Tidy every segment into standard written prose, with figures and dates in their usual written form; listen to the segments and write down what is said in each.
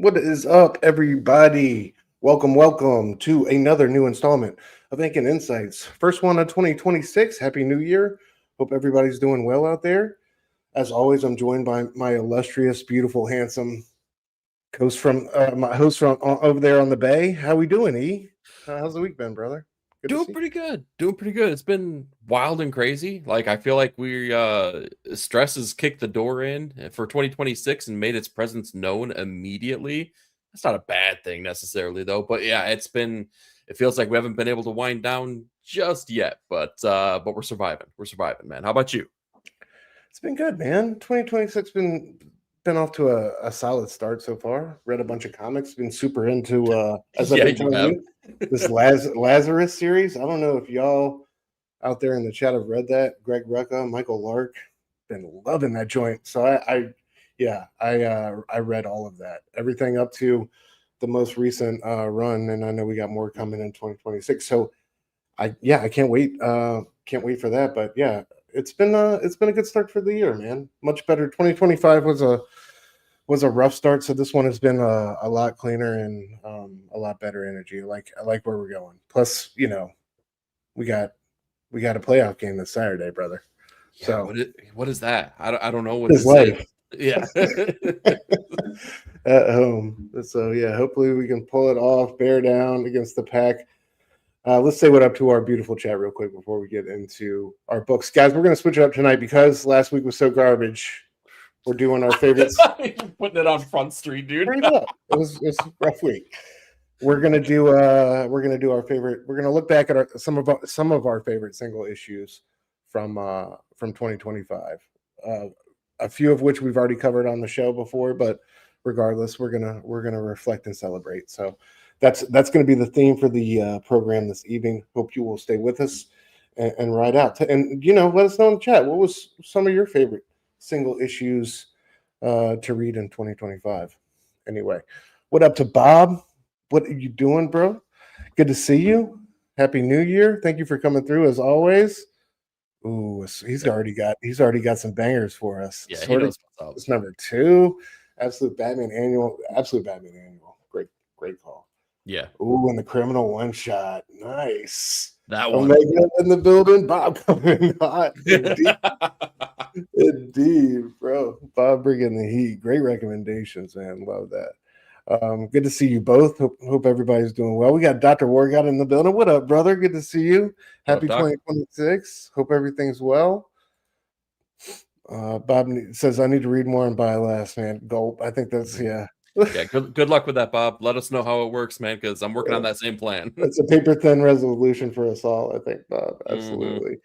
What is up, everybody? Welcome to another new installment of Incan Insights. First one of 2026. Happy New Year. Hope everybody's doing well out there. As always, I'm joined by my illustrious, beautiful, handsome host from my host from over there on the bay. How we doing, E? How's the week been, brother? Good to Doing see you. pretty good. Doing pretty good. It's been wild and crazy. Like I feel like we stress has kicked the door in for 2026 and made its presence known immediately. That's not a bad thing necessarily though. But yeah, it feels like we haven't been able to wind down just yet, but we're surviving. We're surviving, man. How about you? It's been good, man. 2026 been off to a solid start so far. Read a bunch of comics. Been super into as I've Yeah, been you telling have. you this Lazarus series. I don't know if y'all out there in the chat have read that. Greg Rucka, Michael Lark, been loving that joint. So I read all of that, everything up to the most recent run, and I know we got more coming in 2026. So I can't wait for that. But yeah, it's been a good start for the year, man. Much better. 2025 was a rough start, so this one has been a lot cleaner and a lot better energy. I like where we're going. Plus, we got we got a playoff game this Saturday, brother. Yeah, So what is that? I don't know what his this is. life Yeah. at home. So yeah, hopefully we can pull it off, bear down against the pack. Let's say what up to our beautiful chat real quick before we get into our books, guys. We're gonna switch it up tonight because last week was so garbage. We're doing our favorites. Putting it on Front Street, dude. Straight up, it's a rough week. We're gonna do our favorite. We're gonna look back at some of our favorite single issues from 2025. Uh, a few of which we've already covered on the show before, but regardless, we're gonna reflect and celebrate. So that's gonna be the theme for the program this evening. Hope you will stay with us and ride out. And let us know in the chat what was some of your favorite single issues to read in 2025. Anyway, what up to Bob? What are you doing, bro? Good to see you. Happy New Year. Thank you for coming through as always. Ooh, he's already got some bangers for us. Yeah, he Sort of knows what's up. it's number two. Absolute Batman Annual. Absolute Batman Annual. Great call. Yeah, Ooh, and the criminal one shot. Nice. that one. Omega in the building. Bob coming hot. Indeed, bro. Bob bringing the heat. Great recommendations, man. Love that. Good to see you both. Hope everybody's doing well. We got Dr. Wargot in the building. What up, brother? Good to see you. What up, Happy Doc? 2026. Hope everything's well. Bob says I need to read more and buy less, man. Gulp. I think that's yeah. Yeah, good luck with that, Bob. Let us know how it works, man, because I'm working on that same plan. It's a paper thin resolution for us all, I think, Bob. Hmm. Absolutely.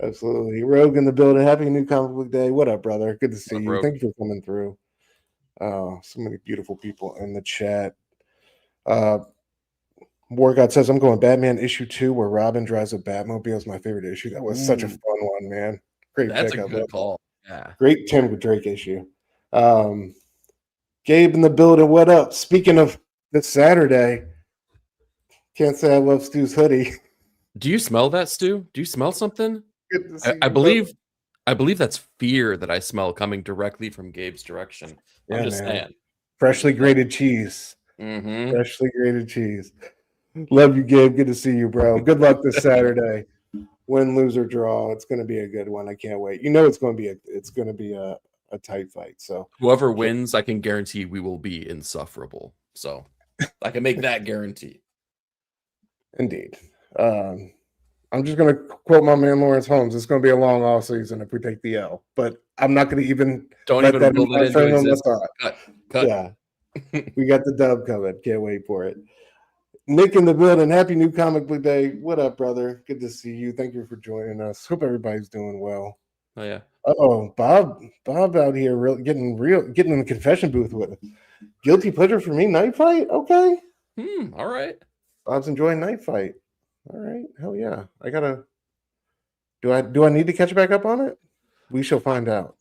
Absolutely. Rogue in the building. Happy new comic book day. What up, brother? Good to see What up, you. Rogue? Thank you for coming through. So many beautiful people in the chat. Uh, Wargod says I'm going Batman issue 2 where Robin drives a Batmobile is my favorite issue. That was such a Ooh, fun one, man. Great that's pick. a I love good that. call. Yeah. Great Tim Drake issue. Gabe in the building. What up? Speaking of this Saturday, can't say I love Stu's hoodie. Do you smell that, Stu? Do you smell something? Good to I, see I you, brother. believe I believe that's fear that I smell coming directly from Gabe's direction. I'm Yeah, just man. saying. Freshly grated cheese. Mm-hmm. Freshly grated cheese. Love you, Gabe. Good to see you, bro. Good luck this Saturday. Win, lose, or draw. It's going to be a good one. I can't wait. It's going to be a tight fight. So Whoever wins, I can guarantee we will be insufferable. So I can make that guarantee. indeed. I'm just going to quote my man Lawrence Holmes. It's going to be a long off season if we take the L, but I'm not going to even Don't let even that will it into frame of my existence. thought. Cut. Yeah, we got the dub coming. Can't wait for it. Nick in the building. Happy new comic book day. What up, brother? Good to see you. Thank you for joining us. Hope everybody's doing well. Oh yeah. Oh, Bob out here getting in the confession booth with it. Guilty pleasure for me, Night Fight. Okay, All right. Bob's enjoying Night Fight. All right, hell yeah. I gotta. Do I need to catch back up on it? We shall find out.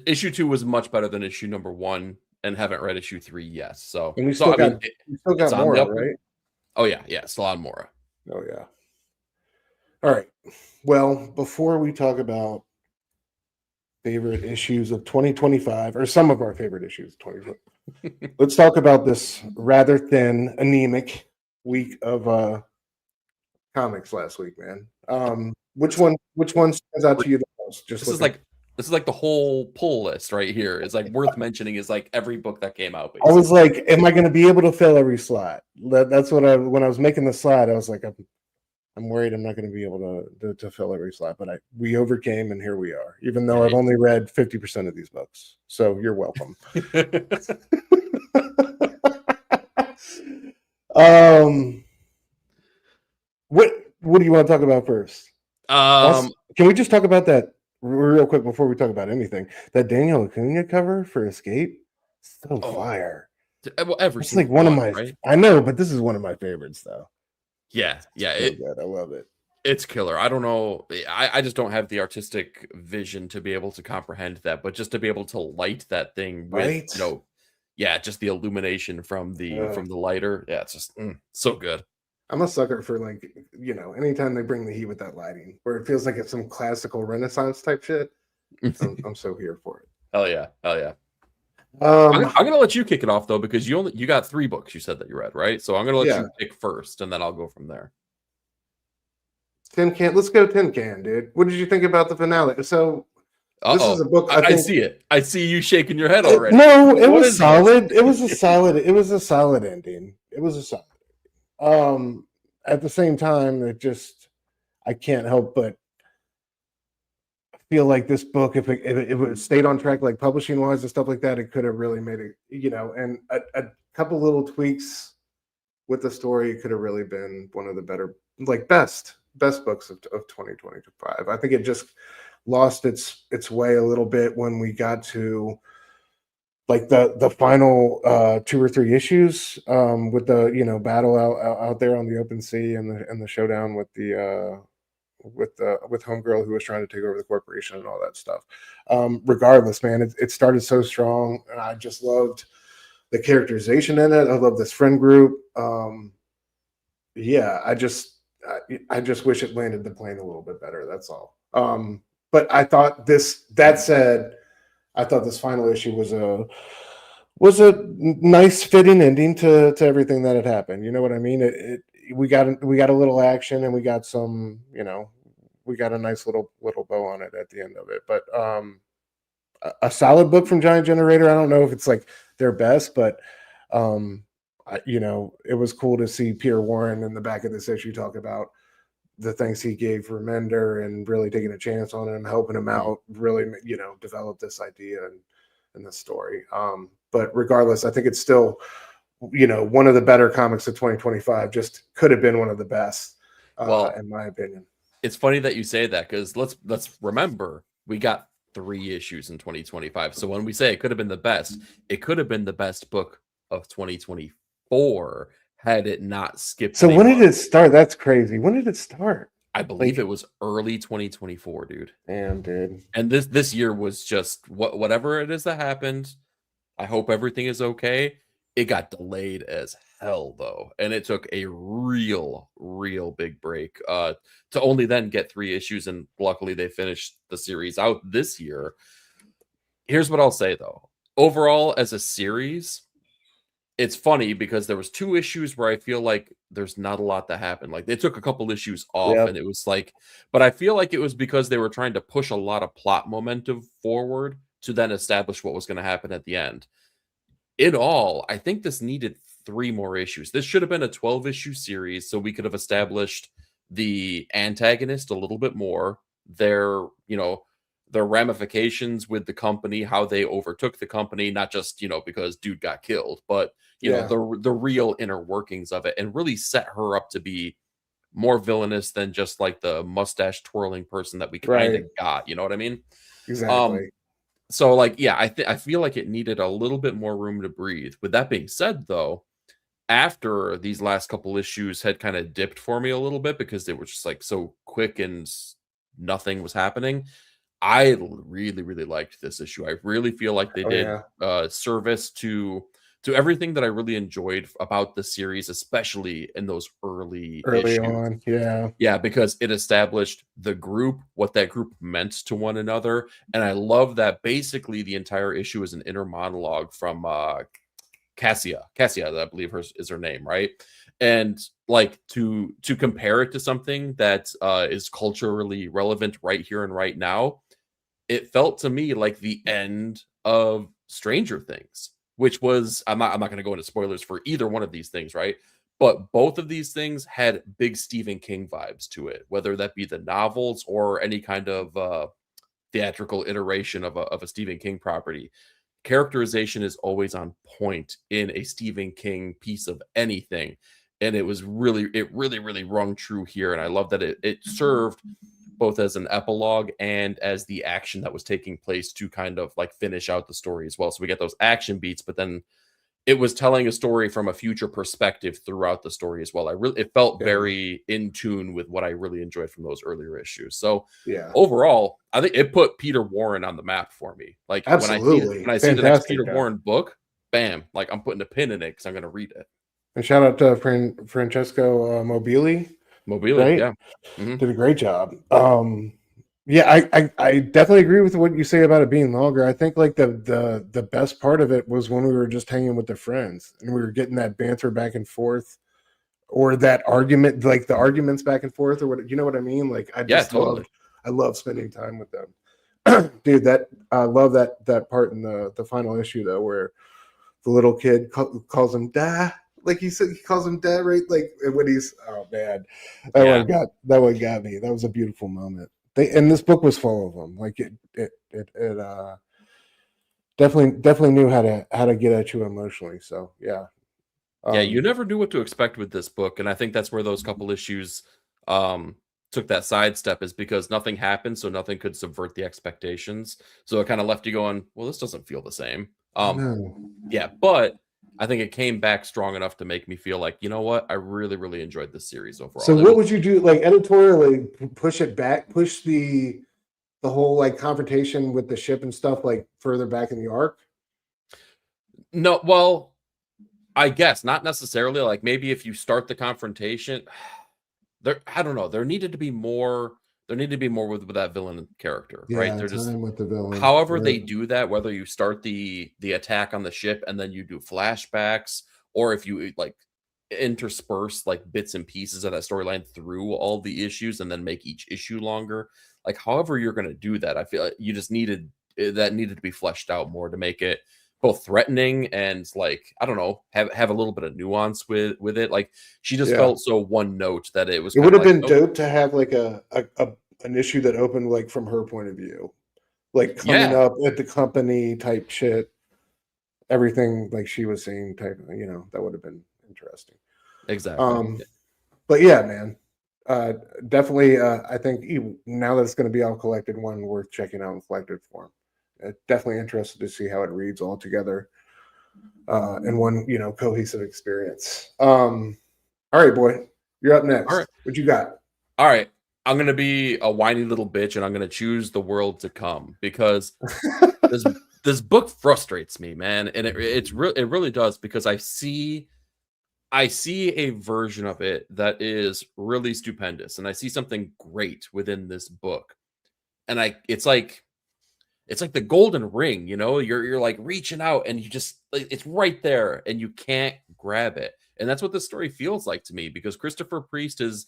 Issue 2 was much better than issue number 1, and haven't read issue 3 yet. So And I mean, we still it's got on the more, up. right? Oh yeah, still on Mora. Oh yeah. All right. Well, before we talk about favorite issues of 2025, or some of our favorite issues of Let's talk about this rather thin, anemic week of comics last week, man. Which It's one stands out to you the most? Just this is looking. like this is like the whole pull list right here. It's like worth mentioning is like every book that came out I was basically. like, am I going to be able to fill every slot? That's what when I was making the slot, I was like, I'm worried I'm not going to be able to fill every slot, but we overcame, and here we are. Even though I've Yeah. only read 50% of these books, so you're welcome. um, what do you want to talk about first? um Can we just talk about that real quick before we talk about anything? That Daniel Acuna cover for Escape, so oh, fire. well, every That's like single one of one, my. right? I know, but this is one of my favorites, though. Yeah, So good. I love it. it's killer. I don't know. I just don't have the artistic vision to be able to comprehend that, but just to be able to light that thing with, Right? yeah, just the illumination from Uh, the lighter. Yeah, it's just so good. I'm a sucker for like anytime they bring the heat with that lighting, where it feels like it's some classical Renaissance type shit. I'm so here for it. Hell yeah. Hell yeah. Um, I'm gonna let you kick it off though, because you got 3 books you said that you read, right? So I'm gonna let yeah, you pick first and then I'll go from there. Tin Can. Let's go Tin Can, dude. What did you think about the finale? So this is a Uh-oh. book I I think. see it. I see you shaking your head already. No, it What was is this? solid. It was a solid. It was a solid ending. It was a solid. At the same time, I can't help but feel like this book, if it stayed on track, like publishing wise and stuff like that, it could have really made it, and a couple little tweaks with the story could have really been one of the better, like best books of 2025. I think it just lost its way a little bit when we got to like the final 2 or 3 issues with the battle out there on the open sea and the showdown with the with Homegirl who was trying to take over the corporation and all that stuff. Regardless, man, it started so strong, and I just loved the characterization in it. I love this friend group. Yeah, I just wish it landed the plane a little bit better. That's all. But I thought this. That said, I thought this final issue was a nice fitting ending to everything that had happened. You know what I mean? We got a little action, and we got some, we got a nice little bow on it at the end of it. But a solid book from Giant Generator. I don't know if it's like their best, but it was cool to see Pierre Warren in the back of this issue talk about the things he gave Remender and really taking a chance on him, helping him Mhm. out, really, develop this idea and the story. But regardless, I think it's still, one of the better comics of 2025. Just could have been one of the best, Well, in my opinion. it's funny that you say that because let's remember we got 3 issues in 2025. So when we say it could have been the best, it could have been the best book of 2024 had it not skipped So any when did months. it start? That's crazy. When did it start? I believe Like, it was early 2024, dude. damn, dude. And this year was just whatever it is that happened. I hope everything is okay. It got delayed as hell though, and it took a real big break to only then get 3 issues, and luckily they finished the series out this year. Here's what I'll say though. Overall as a series, it's funny because there was 2 issues where I feel like there's not a lot that happened. Like they took a couple issues off Yep. and it was like, but I feel like it was because they were trying to push a lot of plot momentum forward to then establish what was going to happen at the end. In all, I think this needed 3 more issues. This should have been a 12-issue series so we could have established the antagonist a little bit more, their, their ramifications with the company, how they overtook the company, not just, because dude got killed, but Yeah. the real inner workings of it, and really set her up to be more villainous than just like the mustache twirling person that we kind of Right. got, you know what I mean? Um Exactly. so like yeah, I feel like it needed a little bit more room to breathe. With that being said though, after these last couple issues had kind of dipped for me a little bit because they were just like so quick and nothing was happening, really liked this issue. I really feel like they Oh did yeah. service to everything that I really enjoyed about the series, especially in those early Early issues. on. Yeah. Yeah, because it established the group, what that group meant to one another, and I love that basically the entire issue is an inner monologue from Cassia, I believe is her name, right? And like to compare it to something that is culturally relevant right here and right now, it felt to me like the end of Stranger Things, which was I'm not going to go into spoilers for either one of these things, right? But both of these things had big Stephen King vibes to it, whether that be the novels or any kind of theatrical iteration of a Stephen King property. Characterization is always on point in a Stephen King piece of anything. And it really rung true here. And I love that it served both as an epilogue and as the action that was taking place to kind of like finish out the story as well. So we get those action beats, but then it was telling a story from a future perspective throughout the story as well. It felt Yeah. very in tune with what I really enjoyed from those earlier issues. So Yeah. overall, I think it put Peter Warren on the map for me. Like Absolutely. when I see the next Fantastic Peter job. Warren book, bam, like I'm putting a pin in it because I'm going to read it. And shout out to Francesco Mobili. Mobile, Right? yeah. Mhm. Did a great job. Yeah, I definitely agree with what you say about it being longer. I think like the best part of it was when we were just hanging with the friends and we were getting that banter back and forth, or that argument, like the arguments back and forth, or what, you know what I mean? Like I Yeah, just totally. I love spending time with them. Dude, that I love that part in the final issue though, where the little kid calls him dad. Like he said, he calls him dad, right? Like when he's, oh man, Yeah. that one got me. That was a beautiful moment. And this book was full of them. Like it definitely knew how to get at you emotionally. So yeah. Yeah, you never knew what to expect with this book, and I think that's where those couple issues took that sidestep, is because nothing happened, so nothing could subvert the expectations. So it kind of left you going, well, this doesn't feel the same. No. Yeah, but I think it came back strong enough to make me feel like, you know what, I really enjoyed this series overall. So what would you do, like editorially, push it back, push the whole like confrontation with the ship and stuff like further back in the arc? No, well, I guess not necessarily. Like maybe if you start the confrontation, there, I don't know. There needed to be more. There needed to be more with that villain character, right? Yeah, They're just, time with the villain. however they Right. do that, whether you start the attack on the ship and then you do flashbacks, or if you like intersperse like bits and pieces of that storyline through all the issues and then make each issue longer. Like however you're going to do that, I feel like you just needed to be fleshed out more to make it both threatening and like, I don't know, have a little bit of nuance with it. Like she just Yeah. felt so one note that it was It kinda would have like, been dope to have like an issue that opened like from her point of view, like coming yeah, up at the company type shit, everything like she was saying type, that would have been interesting. exactly. But yeah, man, definitely. I think now that it's going to be all collected, one worth checking out in collected form. Definitely interested to see how it reads all together in one, cohesive experience. All right, boy, you're up next. All right. What you got? All right. I'm gonna be a whiny little bitch and I'm gonna choose The World to Come, because this this book frustrates me, man. And it really does, because I see a version of it that is really stupendous, and I see something great within this book. And it's like the golden ring, you're like reaching out and you just like, it's right there and you can't grab it. And that's what this story feels like to me, because Christopher Priest is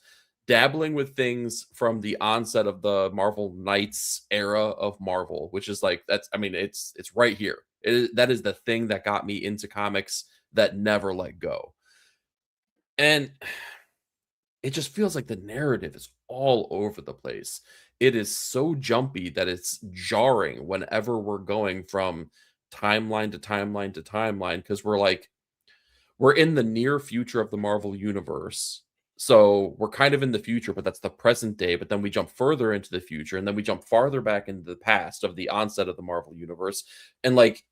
dabbling with things from the onset of the Marvel Knights era of Marvel, which is like, it's right here. That is the thing that got me into comics that never let go. And it just feels like the narrative is all over the place. It is so jumpy that it's jarring whenever we're going from timeline to timeline to timeline, because we're in the near future of the Marvel universe. So we're kind of in the future, but that's the present day. But then we jump further into the future, and then we jump farther back into the past of the onset of the Marvel universe. And like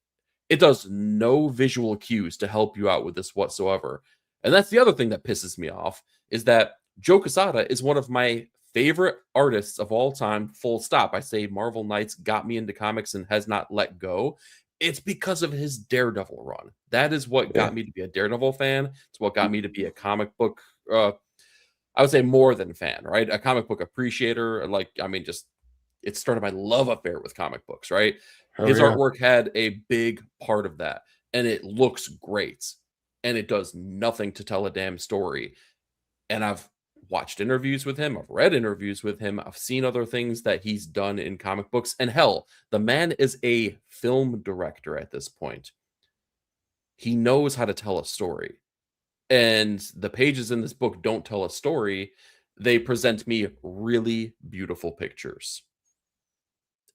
it does no visual cues to help you out with this whatsoever. And that's the other thing that pisses me off, is that Joe Quesada is one of my favorite artists of all time, full stop. I say Marvel Knights got me into comics and has not let go. It's because of his Daredevil run. That is what got me to be a Daredevil fan. It's what got me to be a comic book, I would say more than fan, right? A comic book appreciator. Like, just it started my love affair with comic books, right? Oh, His yeah. artwork had a big part of that. and it looks great, and it does nothing to tell a damn story. And I've watched interviews with him, I've read interviews with him, I've seen other things that he's done in comic books, and hell, the man is a film director at this point. He knows how to tell a story. And the pages in this book don't tell a story. They present me really beautiful pictures.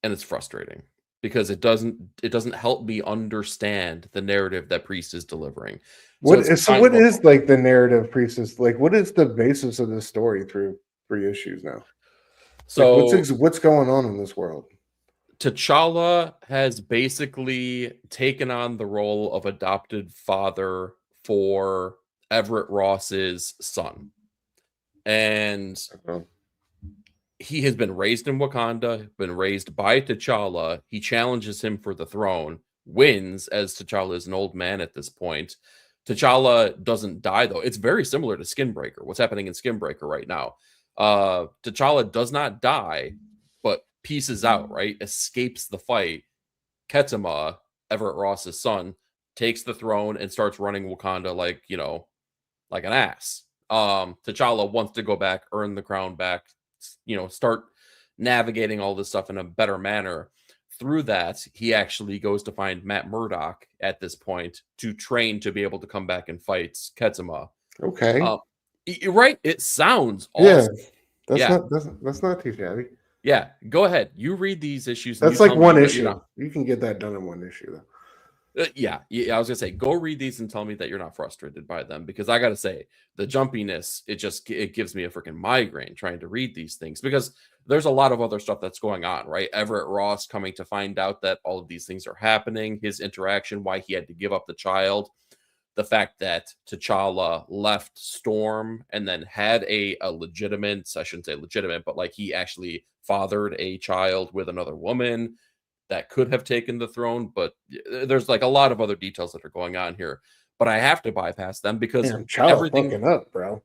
And it's frustrating because it doesn't help me understand the narrative that Priest is delivering. What it's is so? kind What of a is like the narrative Priestess? Like, what is the basis of this story through 3 issues now? Like, so what's going on in this world? T'Challa has basically taken on the role of adopted father for Everett Ross's son. And Oh, he has been raised in Wakanda, been raised by T'Challa. He challenges him for the throne, wins, as T'Challa is an old man at this point. T'Challa doesn't die, though. It's very similar to Skinbreaker, what's happening in Skinbreaker right now. T'Challa does not die, but pieces out, right? Escapes the fight. Ketema, Everett Ross's son, takes the throne and starts running Wakanda like, like an ass. T'Challa wants to go back, earn the crown back, start navigating all this stuff in a better manner. Through that, he actually goes to find Matt Murdock at this point to train to be able to come back and fight Ketema. okay. Right? It sounds Yeah, awesome. Yeah, that's not too shabby. yeah. Go ahead. You read these issues. And That's you like tell me one that you're issue. not. You can get that done in one issue, though. Yeah, I was gonna say, go read these and tell me that you're not frustrated by them, because I gotta say, the jumpiness, it gives me a freaking migraine trying to read these things, because there's a lot of other stuff that's going on, right? Everett Ross coming to find out that all of these things are happening, his interaction, why he had to give up the child, the fact that T'Challa left Storm and then had a legitimate, I shouldn't say legitimate, but like he actually fathered a child with another woman that could have taken the throne, but there's like a lot of other details that are going on here. But I have to bypass them because Damn, child everything. fucking up, bro.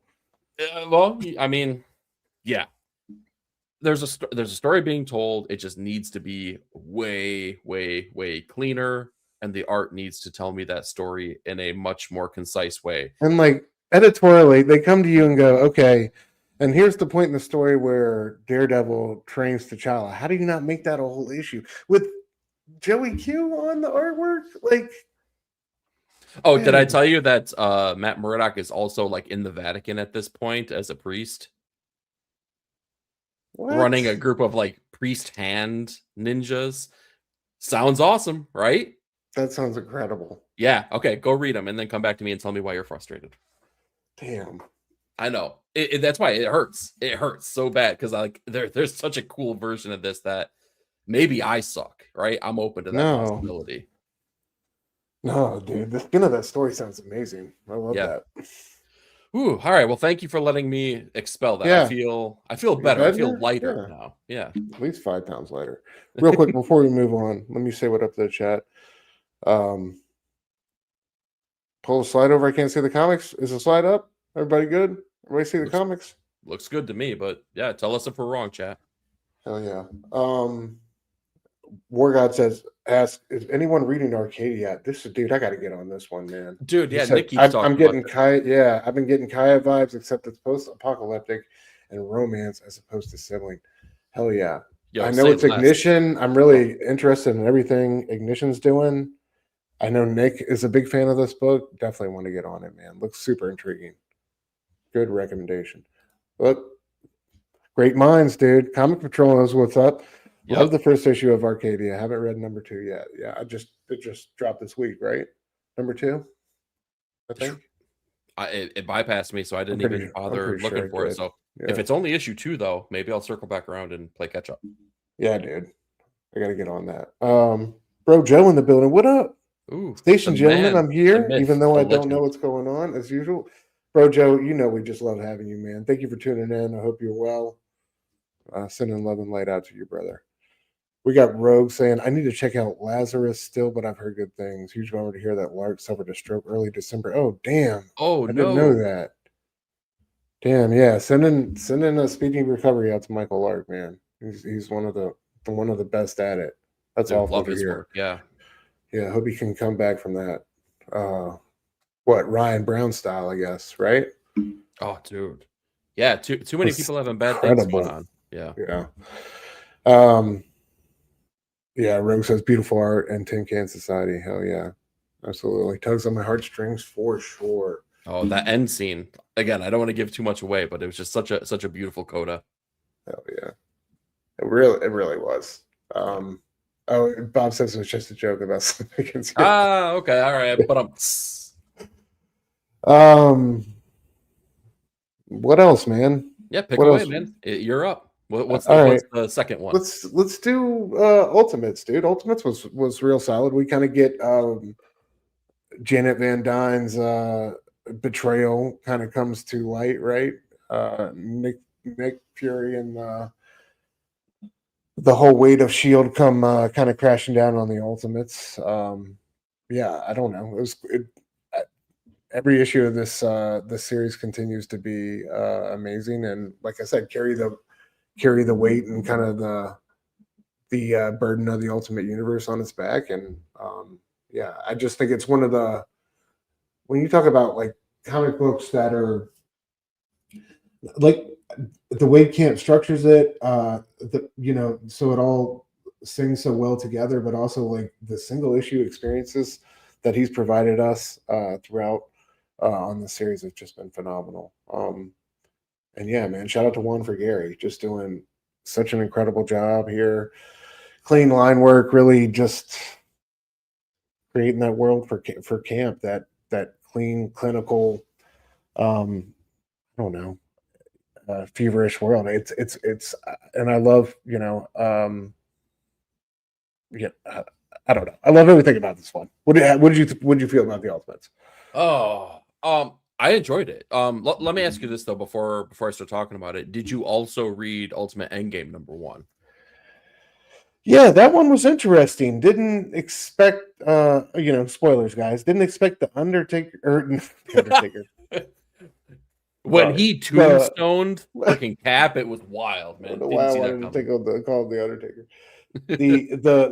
Well, I mean, yeah, there's a story being told. It just needs to be way, way, way cleaner, and the art needs to tell me that story in a much more concise way. And like editorially, they come to you and go, okay, and here's the point in the story where Daredevil trains T'Challa. How do you not make that a whole issue with Joey Q on the artwork? Like, oh, did I man, tell you that Matt Murdock is also like in the Vatican at this point as a priest, what? running a group of like priest hand ninjas? Sounds awesome, right? That sounds incredible. Yeah. Okay. Go read them and then come back to me and tell me why you're frustrated. Damn. I know. That's why it hurts. It hurts so bad because like there's such a cool version of this that maybe I suck, right? I'm open to that No. possibility. No, dude, the spin of that story sounds amazing. I love Yeah. that. Ooh, all right. Well, thank you for letting me expel that. Yeah. I feel better. I feel lighter Yeah. now. Yeah. At least 5 pounds lighter. Real quick before we move on, let me say what up to the chat. Pull the slide over. I can't see the comics. Is the slide up? Everybody good? Everybody see the comics? Looks good to me, but yeah, tell us if we're wrong, chat. Hell yeah. War God says, ask, is anyone reading Arcadia? Dude, I got to get on this one, man. Dude, yeah, Said, Nick keeps talking I'm getting about Kaya. Yeah, I've been getting Kaya vibes, except it's post-apocalyptic and romance as opposed to sibling. Hell yeah. Yo, I know say it's less. Ignition. I'm really interested in everything Ignition's doing. I know Nick is a big fan of this book. Definitely want to get on it, man. Looks super intriguing. Good recommendation. Look, great minds, dude. Comic Patrol knows what's up. Yep. Love the first issue of Arcadia. I haven't read number 2 yet. Yeah, it just dropped this week, right? Number 2, I think. It bypassed me, so I didn't even bother looking for it. So if it's only issue 2, though, maybe I'll circle back around and play catch up. Yeah, dude. I gotta get on that. Bro, Joe in the building. What up? Ooh, Station gentlemen, I'm here, myth, even though I don't legend. know what's going on as usual. Bro, Joe, you know we just love having you, man. Thank you for tuning in. I hope you're well. Sending love and light out to your brother. We got Rogue saying, I need to check out Lazarus still, but I've heard good things. Huge bummer to hear that Lark suffered a stroke early December. Oh, damn. Oh, I didn't know that. Damn, yeah. Sending a speedy recovery out to Michael Lark, man. He's one of the best at it. That's all love to his hear. work. Yeah. Yeah, I hope he can come back from that. what Ryan Brown style, I guess, right? Oh, dude. Yeah, too many It's people having bad things going incredible. on. Yeah. Yeah. Um, yeah, Rogue says beautiful art and Tin Can Society. Hell yeah. Absolutely. Tugs on my heartstrings for sure. Oh, that end scene. Again, I don't want to give too much away, but it was just such a beautiful coda. Hell yeah. It really was. Oh, Bob says it was just a joke about significance. Ah, okay, all right. But Um, what else, man? yeah, pick What away, else? man. You're up. All right. What's the second one? Let's do Ultimates, dude. Ultimates was real solid. We kind of get Janet Van Dyne's betrayal kind of comes to light, right? Nick Fury and the whole weight of Shield come kind of crashing down on the Ultimates. Yeah, I don't know. Every issue of this series continues to be amazing, and like I said, carry the weight and kind of the burden of the Ultimate Universe on its back. And yeah, I just think it's one of the, when you talk about like comic books that are like the way Camp structures it, so it all sings so well together, but also like the single issue experiences that he's provided us throughout on the series have just been phenomenal. And yeah, man, shout out to Juan for Gary, just doing such an incredible job here. Clean line work, really just creating that world for Camp, that clean, clinical, I don't know, feverish world. And I love, yeah, I don't know. I love everything about this one. What did you feel about the Ultimates? Oh, I enjoyed it. Let me ask you this though before I start talking about it. Did you also read Ultimate Endgame #1? Yeah, that one was interesting. Didn't expect, spoilers, guys. Didn't expect the Undertaker or the Undertaker. When Bro, he tombstoned freaking Cap, it was wild, I don't man. know why Didn't I see that wanted to coming. call him the Undertaker.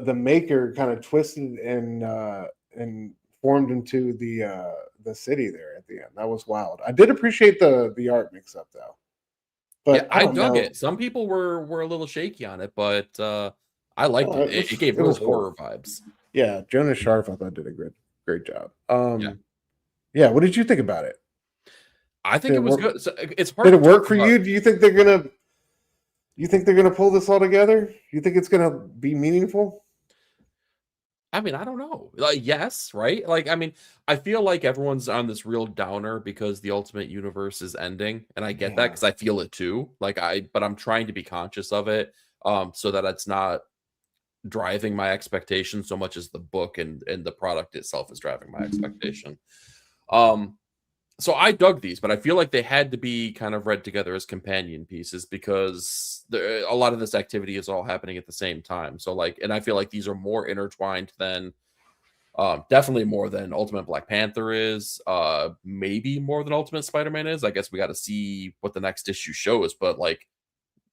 The Maker kind of twisted and formed into the city there at the end. That was wild. I did appreciate the art mix up though, Yeah, but I I don't dug know. it. Some people were a little shaky on it, but I liked Oh, it. It gave it real was cool. horror vibes. Yeah, Jonas Sharf I thought did a great job. Yeah, Yeah, what did you think about it? I think Did it it was work? good. So it's Did hard to it talk work for about. you? Do you think they're gonna pull this all together? You think it's gonna be meaningful? I mean, I don't know. Like, yes, right? Like, I mean, I feel like everyone's on this real downer because the Ultimate Universe is ending, and I get that Yeah. because I feel it too. But I'm trying to be conscious of it, so that it's not driving my expectation so much as the book and the product itself is driving my expectation. Um, so I dug these, but I feel like they had to be kind of read together as companion pieces because a lot of this activity is all happening at the same time. So like, and I feel like these are more intertwined than definitely more than Ultimate Black Panther is. Maybe more than Ultimate Spider-Man is. I guess we got to see what the next issue shows, but like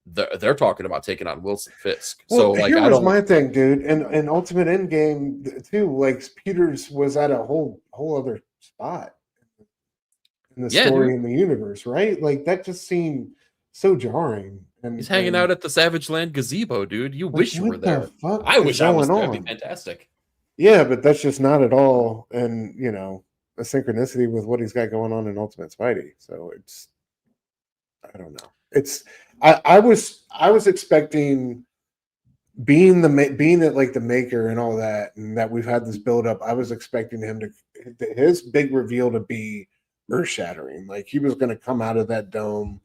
they're talking about taking on Wilson Fisk. Well, So like here I was don't. my thing, dude, and Ultimate Endgame too. Like Peters was at a whole other spot in the Yeah, dude. story in the universe, right? Like that just seemed so jarring. He's And hanging out at the Savage Land gazebo, dude. You like, wish you were what the there. fuck I is wish I was going there. That'd be on? fantastic. Yeah, but that's just not at all, and a synchronicity with what he's got going on in Ultimate Spidey. So I don't know. I was expecting being that like the maker and all that, and that we've had this build up. I was expecting him his big reveal to be earth shattering. Like he was going to come out of that dome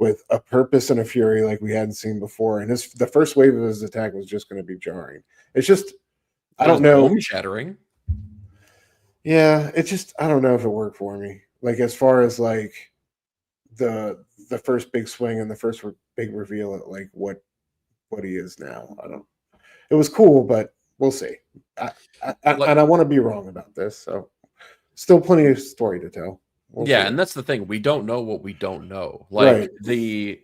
with a purpose and a fury like we hadn't seen before. And the first wave of his attack was just going to be jarring. It's just I But don't it's know. dome shattering. Yeah, it's just I don't know if it worked for me. Like as far as like the first big swing and the first big reveal at like what he is now. I don't. It was cool, but we'll see. I, Like, and I want to be wrong about this. So still plenty of story to tell. We'll yeah, see. and that's the thing. We don't know what we don't know. Right. Like the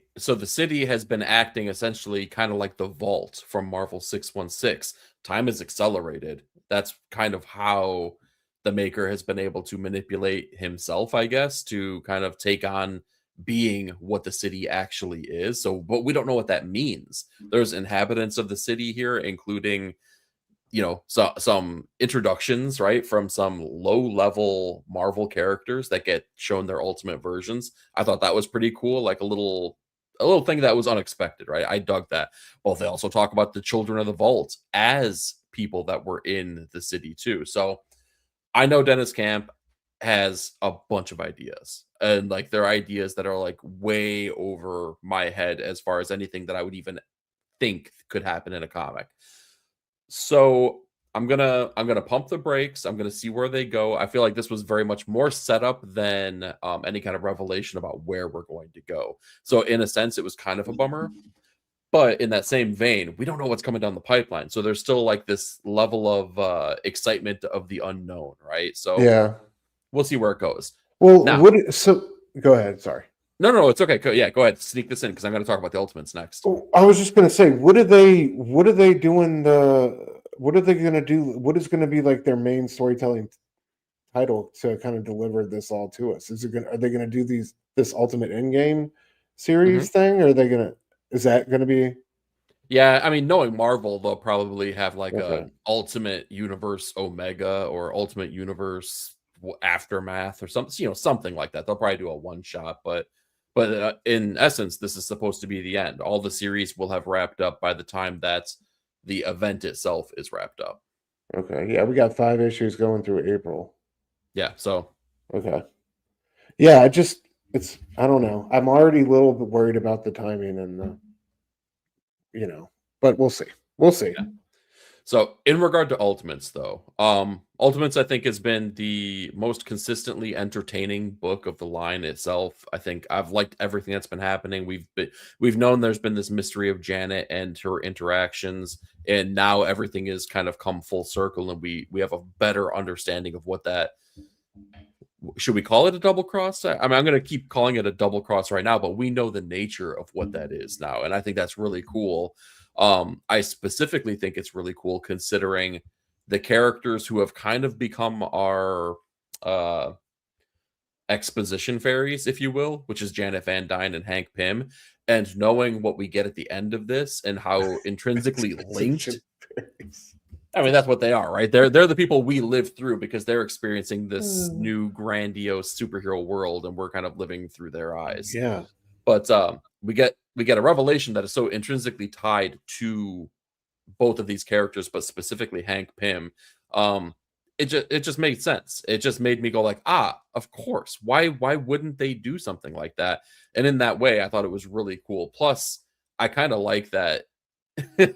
city has been acting essentially kind of like the vault from Marvel 616. Time is accelerated. That's kind of how the maker has been able to manipulate himself, I guess, to kind of take on being what the city actually is. So, but we don't know what that means. There's inhabitants of the city here, including, some introductions, right, from some low level Marvel characters that get shown their ultimate versions. I thought that was pretty cool, like a little thing that was unexpected, right? I dug that. Well, they also talk about the children of the vault as people that were in the city too. So I know Dennis Camp has a bunch of ideas, and like they're ideas that are like way over my head as far as anything that I would even think could happen in a comic. So I'm gonna pump the brakes. I'm gonna see where they go. I feel like this was very much more setup than any kind of revelation about where we're going to go. So in a sense, it was kind of a bummer. But in that same vein, we don't know what's coming down the pipeline. So there's still like this level of excitement of the unknown, right? So Yeah. we'll see where it goes. Well, Now, go ahead. Sorry. no, it's okay. Yeah, go ahead. Sneak this in because I'm going to talk about the Ultimates next. Oh, I was just gonna say, what are they doing what are they gonna do? What is gonna be like their main storytelling title to kind of deliver this all to us? Are they gonna do this Ultimate Endgame Mhm. series thing? Or are they gonna is that gonna be Yeah, I mean, knowing Marvel, they'll probably have like okay? a Ultimate Universe Omega or Ultimate Universe Aftermath or something like that. They'll probably do a one shot, but in essence, this is supposed to be the end. All the series will have wrapped up by the time that the event itself is wrapped up. Okay. Yeah, we got 5 issues going through April. Yeah, so Okay. Yeah, I don't know. I'm already a little bit worried about the timing and but we'll see. We'll see. yeah. So in regard to Ultimates though, Ultimates I think has been the most consistently entertaining book of the line itself. I think I've liked everything that's been happening. We've known there's been this mystery of Janet and her interactions, and now everything is kind of come full circle, and we have a better understanding of what that should we call it a double cross? I mean, I'm going to keep calling it a double cross right now, but we know the nature of what that is now, and I think that's really cool. I specifically think it's really cool considering the characters who have kind of become our uh, exposition fairies, if you will, which is Janet Van Dyne and Hank Pym, and knowing what we get at the end of this and how intrinsically linked. I mean, that's what they are, right? They're the people we live through because they're experiencing this new grandiose superhero world, and we're kind of living through their eyes. Yeah. But we get a revelation that is so intrinsically tied to both of these characters, but specifically Hank Pym. It just made sense. It just made me go like, of course. Why wouldn't they do something like that? And in that way, I thought it was really cool. Plus, I kind of like that.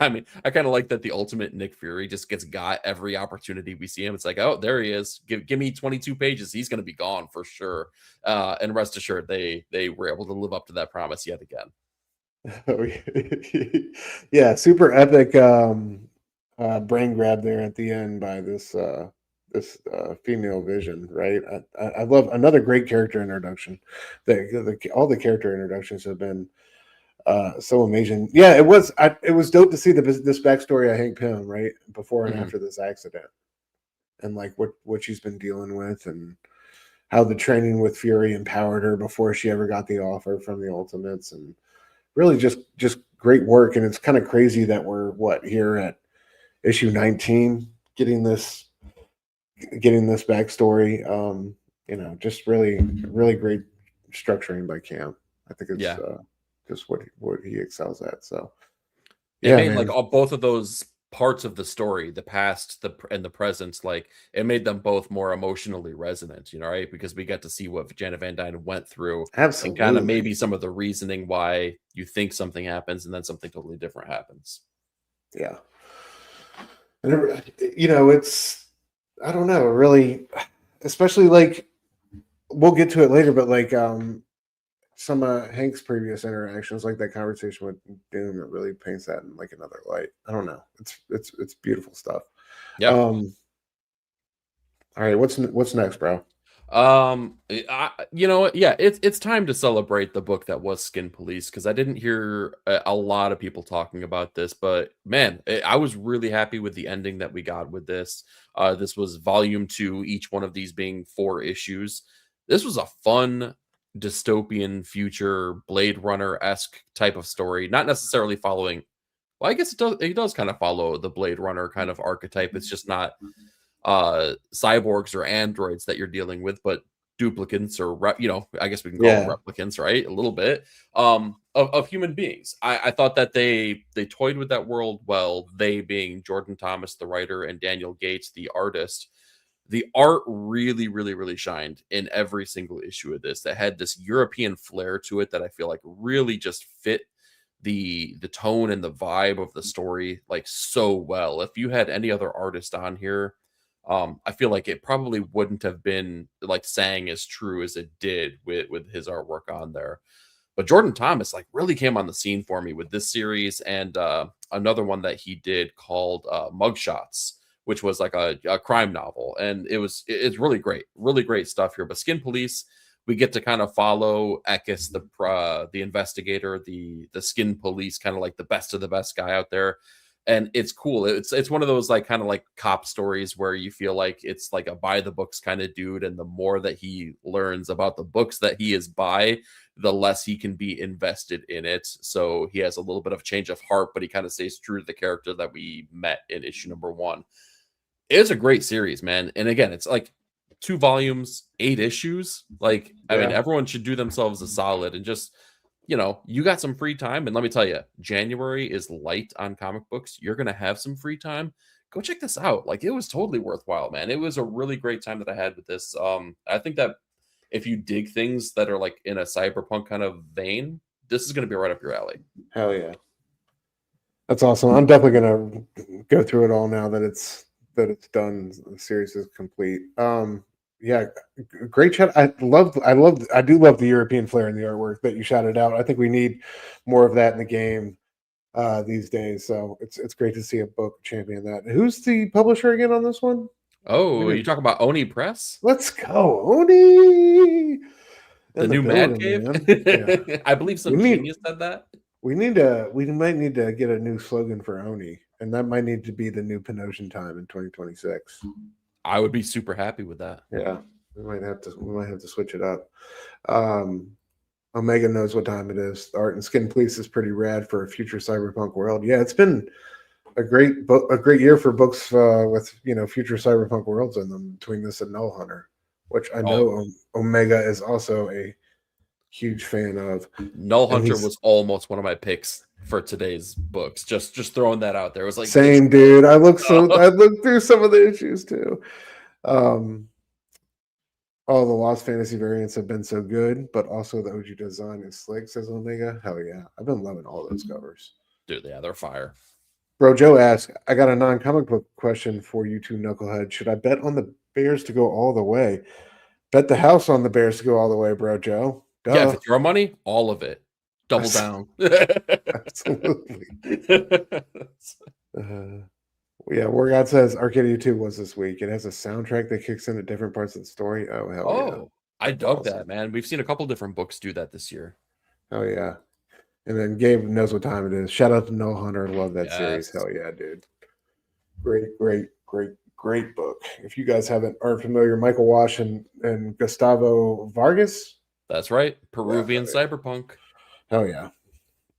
I mean, I kind of like that the ultimate Nick Fury just gets got every opportunity we see him. It's like, oh, there he is. Give me 22 pages. He's going to be gone for sure. And rest assured, they were able to live up to that promise yet again. Oh, yeah, super epic brain grab there at the end by this female Vision, right? I love another great character introduction. All the character introductions have been so amazing. Yeah, it was dope to see this backstory of Hank Pym, right? Before and Mhm. after this accident. And like what she's been dealing with and how the training with Fury empowered her before she ever got the offer from the Ultimates, and really just great work. And it's kind of crazy that we're here at issue 19 getting this backstory. Just really great structuring by Cam. I think it's Yeah. just what he excels at. So It yeah, made like man. both of those parts of the story, the past, and the present, like it made them both more emotionally resonant, right? Because we got to see what Janet Van Dyne went through and kind of Absolutely. maybe some of the reasoning why you think something happens and then something totally different happens. Yeah. And it's I don't know, really, especially like we'll get to it later, but like some Hank's previous interactions, like that conversation with Doom, it really paints that in like another light. I don't know. It's beautiful stuff. Yeah. All right, what's next, bro? You know what? Yeah, it's time to celebrate the book that was Skin Police because I didn't hear a lot of people talking about this, but man, I was really happy with the ending that we got with this. This was volume 2, each one of these being 4 issues. This was a fun dystopian future Blade Runner-esque type of story, not necessarily following. Well, I guess it does kind of follow the Blade Runner kind of archetype. It's just not cyborgs or androids that you're dealing with, but duplicates or I guess we can call them Yeah. replicants, right? A little bit of human beings. I thought that they toyed with that world well. They being Jordan Thomas, the writer, and Daniel Gates, the artist. The art really, really, really shined in every single issue of this. That had this European flair to it that I feel like really just fit the tone and the vibe of the story like so well. If you had any other artist on here, I feel like it probably wouldn't have been like sang as true as it did with his artwork on there. But Jordan Thomas like really came on the scene for me with this series and another one that he did called Mugshots, which was like a crime novel, and it's really great stuff here. But Skin Police, we get to kind of follow Ekis, the investigator, the Skin Police, kind of like the best of the best guy out there, and it's cool. It's one of those like kind of like cop stories where you feel like it's like a by the books kind of dude, and the more that he learns about the books that he is by, the less he can be invested in it. So he has a little bit of change of heart, but he kind of stays true to the character that we met in issue number 1. It's a great series, man. And again, it's like 2 volumes, 8 issues. Like, I mean, Yeah. everyone should do themselves a solid and just, you got some free time. And let me tell you, January is light on comic books. You're going to have some free time. Go check this out. Like, it was totally worthwhile, man. It was a really great time that I had with this. I think that if you dig things that are like in a cyberpunk kind of vein, this is going to be right up your alley. Hell yeah. That's awesome. I'm definitely gonna go through it all now that it's done. The series is complete. Yeah, great chat. I do love the European flair in the artwork that you shouted out. I think we need more of that in the game these days. So it's great to see a book champion that. Who's the publisher again on this one? Oh, you talk about Oni Press? Let's go, Oni The in the new Man building, Cave? man. Yeah, I believe we some need genius said that. we might need to get a new slogan for Oni, and that might need to be the new Penosian time in 2026. I would be super happy with that. Yeah, we might have to switch it up. Um, Omega knows what time it is. Art and Skin Police is pretty rad for a future cyberpunk world. Yeah, it's been a great year for books with future cyberpunk worlds in them between this and Null Hunter, which I know Oh, Omega is also a huge fan of. Null And Hunter he's was almost one of my picks for today's books. Just throwing that out there. It was like same dude. I looked through some of the issues too. Um, all the Lost Fantasy variants have been so good, but also the OG design is slick, says Omega. Hell yeah. I've been loving all those covers. dude, yeah, they're fire. Bro, Joe asked, I got a non-comic book question for you two knuckleheads. Should I bet on the Bears to go all the way? Bet the house on the Bears to go all the way, bro, Joe. Yeah, if Duh. it's your money, all of it. Double down. Absolutely. Yeah, War God says Arcadia 2 was this week. It has a soundtrack that kicks in at different parts of the story. Oh, hell yeah. Oh, I That's dug awesome. that, man. We've seen a couple different books do that this year. Hell yeah. And then Gabe knows what time it is. Shout out to Null Hunter. Love that series. Yes. Hell yeah, dude. Great book. If you guys aren't familiar, Michael Wash and Gustavo Vargas. That's right. Peruvian Yeah. cyberpunk. Hell yeah.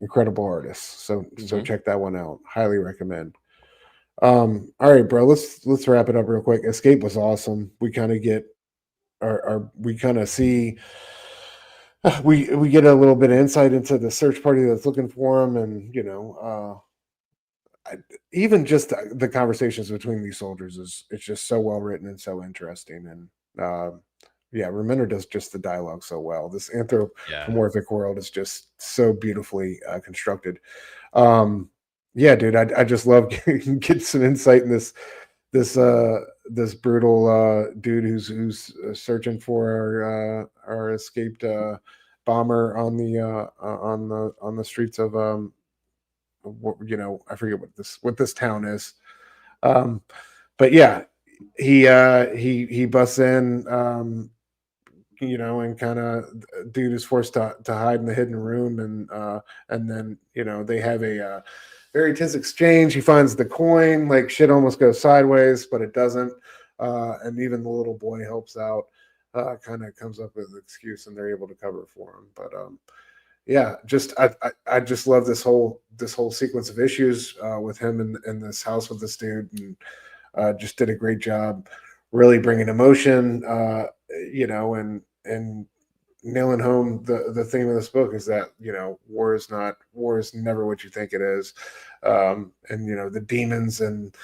Incredible artists. So Mhm. check that one out. Highly recommend. All right, bro. Let's wrap it up real quick. Escape was awesome. We kind of get we kind of see we get a little bit of insight into the search party that's looking for him, and even just the conversations between these soldiers it's just so well written and so interesting. And yeah, Remender does just the dialogue so well. This Yeah. anthropomorphic world is just so beautifully constructed. Yeah, dude, I just love getting some insight in this brutal dude who's searching for our escaped bomber on the streets of I forget what this town is. But yeah, he busts in and kind of dude is forced to hide in the hidden room, and then they have a very tense exchange. He finds the coin, like shit almost goes sideways, but it doesn't. And even the little boy helps out, kind of comes up with an excuse, and they're able to cover for him. But yeah, just I just love this whole sequence of issues with him in this house with this dude, and just did a great job, really bringing emotion, and nailing home the theme of this book is that war is never what you think it is, and the demons and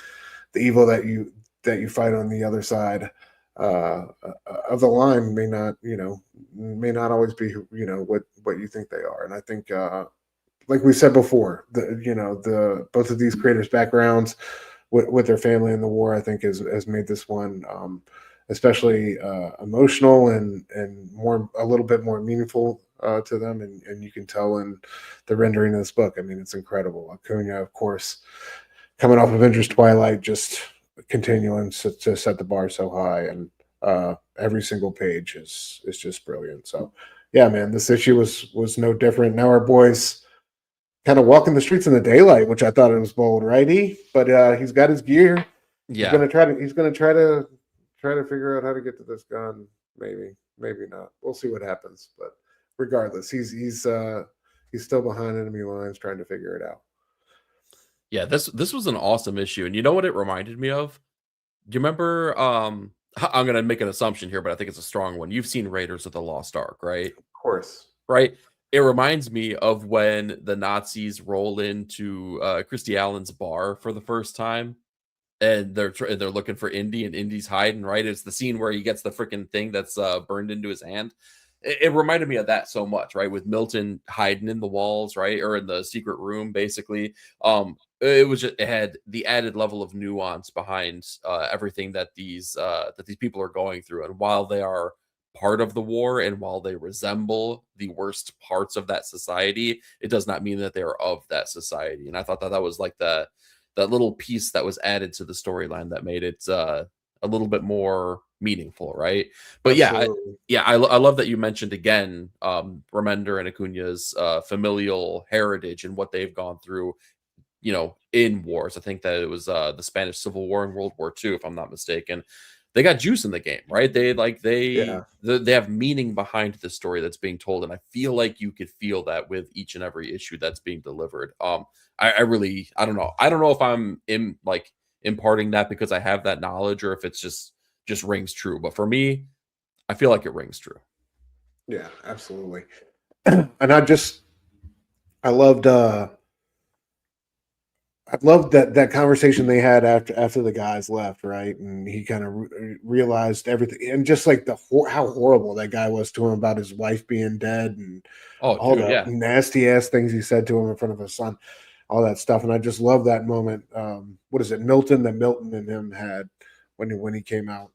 the evil that you fight on the other side of the line may not always be what you think they are. And I think like we said before, the both of these creators' backgrounds with their family in the war, I think has made this one especially emotional and a little bit more meaningful to them, and you can tell in the rendering of this book. I mean, it's incredible. Acuna, of course, coming off Avengers Twilight, just continuing to set the bar so high, and every single page is just brilliant. So yeah, man, this issue was no different. Now our boys kind of walking the streets in the daylight, which I thought it was bold, right? But he's got his gear. Yeah. He's gonna try to figure out how to get to this gun. Maybe not. We'll see what happens. But regardless, he's still behind enemy lines trying to figure it out. Yeah, this was an awesome issue. And you know what it reminded me of? Do you remember I'm gonna make an assumption here, but I think it's a strong one. You've seen Raiders of the Lost Ark, right? Of course. Right? It reminds me of when the Nazis roll into Christy Allen's bar for the first time, and they're looking for Indy, and Indy's hiding. Right? It's the scene where he gets the freaking thing that's burned into his hand. It reminded me of that so much, right? With Milton hiding in the walls, right, or in the secret room, basically. It had the added level of nuance behind everything that these people are going through, and while they are part of the war, and while they resemble the worst parts of that society, it does not mean that they are of that society. And I thought that was like that little piece that was added to the storyline that made it a little bit more meaningful, right? But Absolutely. I love that you mentioned again Remender and Acuna's familial heritage and what they've gone through, in wars. I think that it was the Spanish Civil War and World War II, if I'm not mistaken. They got juice in the game, right? Yeah. They have meaning behind the story that's being told, and I feel like you could feel that with each and every issue that's being delivered. I really, I don't know. I don't know if I'm imparting that because I have that knowledge, or if it's just rings true. But for me, I feel like it rings true. Yeah, absolutely. And I loved that conversation they had after the guys left, right? And he kind of realized everything, and just like how horrible that guy was to him about his wife being dead, and Oh, all dude, the yeah. nasty ass things he said to him in front of his son, all that stuff. And I just love that moment. What is it, Milton? That Milton and him had when he came out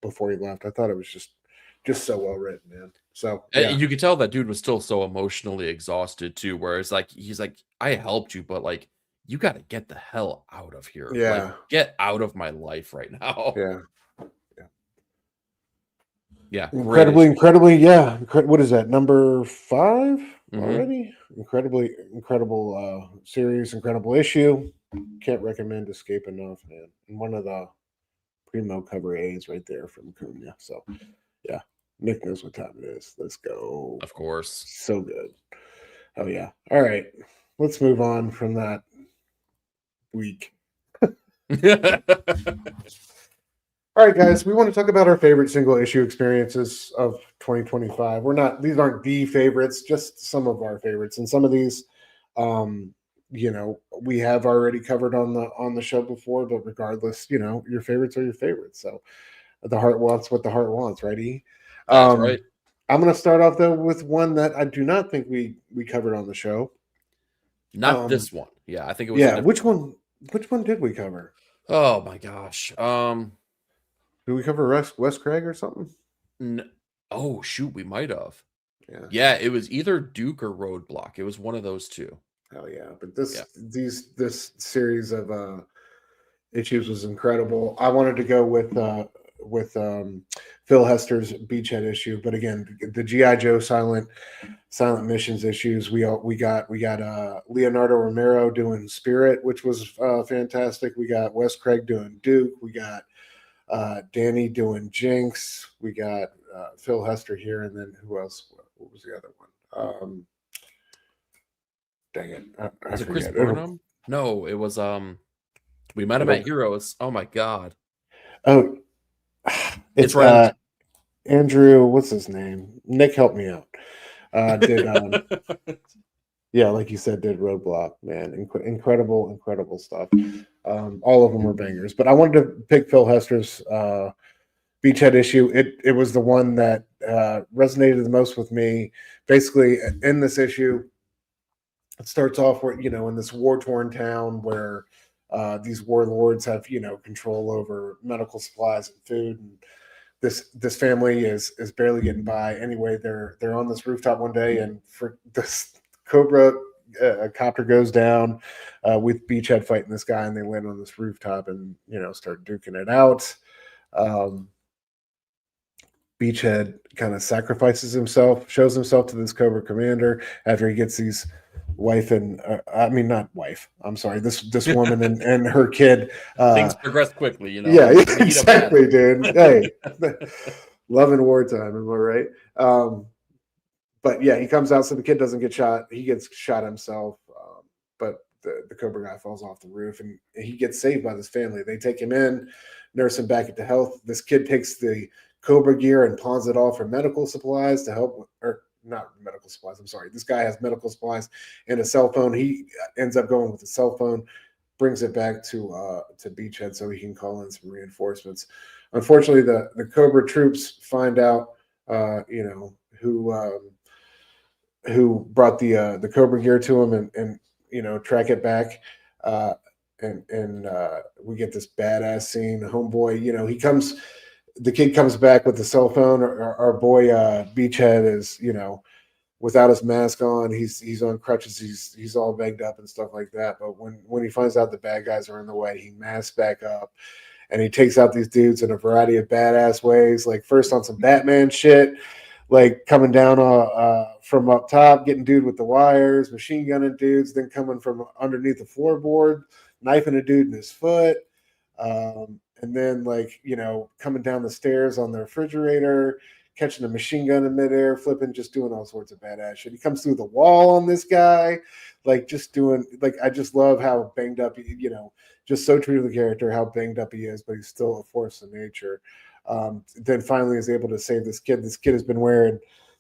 before he left. I thought it was just so well written, man. So yeah, You could tell that dude was still so emotionally exhausted too, whereas he's like, I helped you, but you got to get the hell out of here. yeah, Get out of my life right now. yeah. Yeah, great issue. Incredibly, yeah. What is that, number 5 Mhm. already? Incredible series, incredible issue. Can't recommend Escape enough, man. And one of the primo cover A's right there from Cunha. So yeah, Nick knows what time it is. Let's go. Of course. So good. Oh yeah. All right, let's move on from that week. All right, guys, we want to talk about our favorite single issue experiences of 2025. These aren't the favorites, just some of our favorites. And some of these, we have already covered on the show before, but regardless, your favorites are your favorites. So the heart wants what the heart wants, right? E? That's right. I'm going to start off though with one that I do not think we covered on the show. Not this one. Yeah, I think it was. Yeah, which one did we cover? Oh my gosh. Did we cover Wes Craig or something? Oh shoot, we might have. Yeah. Yeah, it was either Duke or Roadblock. It was one of those two. Hell yeah! But this series of issues was incredible. I wanted to go with Phil Hester's Beachhead issue. But again, the GI Joe silent missions issues. We got Leonardo Romero doing Spirit, which was fantastic. We got Wes Craig doing Duke. We got Danny doing Jinx. We got Phil Hester here, and then who else? What was the other one? Dang it! Was it Chris Burnham? No, it was we met him at Heroes. Oh my god! Oh, it's Andrew. What's his name? Nick, help me out. Yeah, like you said, did Roadblock, man. Incredible stuff. All of them were bangers. But I wanted to pick Phil Hester's Beachhead issue. It was the one that resonated the most with me. Basically, in this issue, it starts off where, in this war-torn town where these warlords have, control over medical supplies and food, and this family is barely getting by. Anyway, they're on this rooftop one day, and for this Cobra copter goes down with Beachhead fighting this guy, and they land on this rooftop and start duking it out. Beachhead kind of sacrifices himself, shows himself to this Cobra commander after he gets these wife and this woman and her kid. Things progress quickly, Yeah, exactly, dude. Hey, love in wartime, am I right? But yeah, he comes out, so the kid doesn't get shot. He gets shot himself, but the Cobra guy falls off the roof, and he gets saved by this family. They take him in, nurse him back into health. This kid takes the Cobra gear and pawns it off for medical supplies to help, or not medical supplies. I'm sorry. This guy has medical supplies and a cell phone. He ends up going with a cell phone, brings it back to Beachhead so he can call in some reinforcements. Unfortunately, the Cobra troops find out, who brought the Cobra gear to him and track it back. And we get this badass scene. Homeboy, the kid comes back with the cell phone. Our boy Beachhead is, without his mask on. He's on crutches. He's all begged up and stuff like that. But when he finds out the bad guys are in the way, he masks back up and he takes out these dudes in a variety of badass ways. Like first on some Batman shit, like coming down from up top, getting dude with the wires, machine gunning dudes, then coming from underneath the floorboard, knifing a dude in his foot. And then coming down the stairs on the refrigerator, catching a machine gun in midair, flipping, just doing all sorts of badass shit. He comes through the wall on this guy, I just love how banged up, just so true to the character, how banged up he is, but he's still a force of nature. Then finally is able to save this kid. This kid has been wearing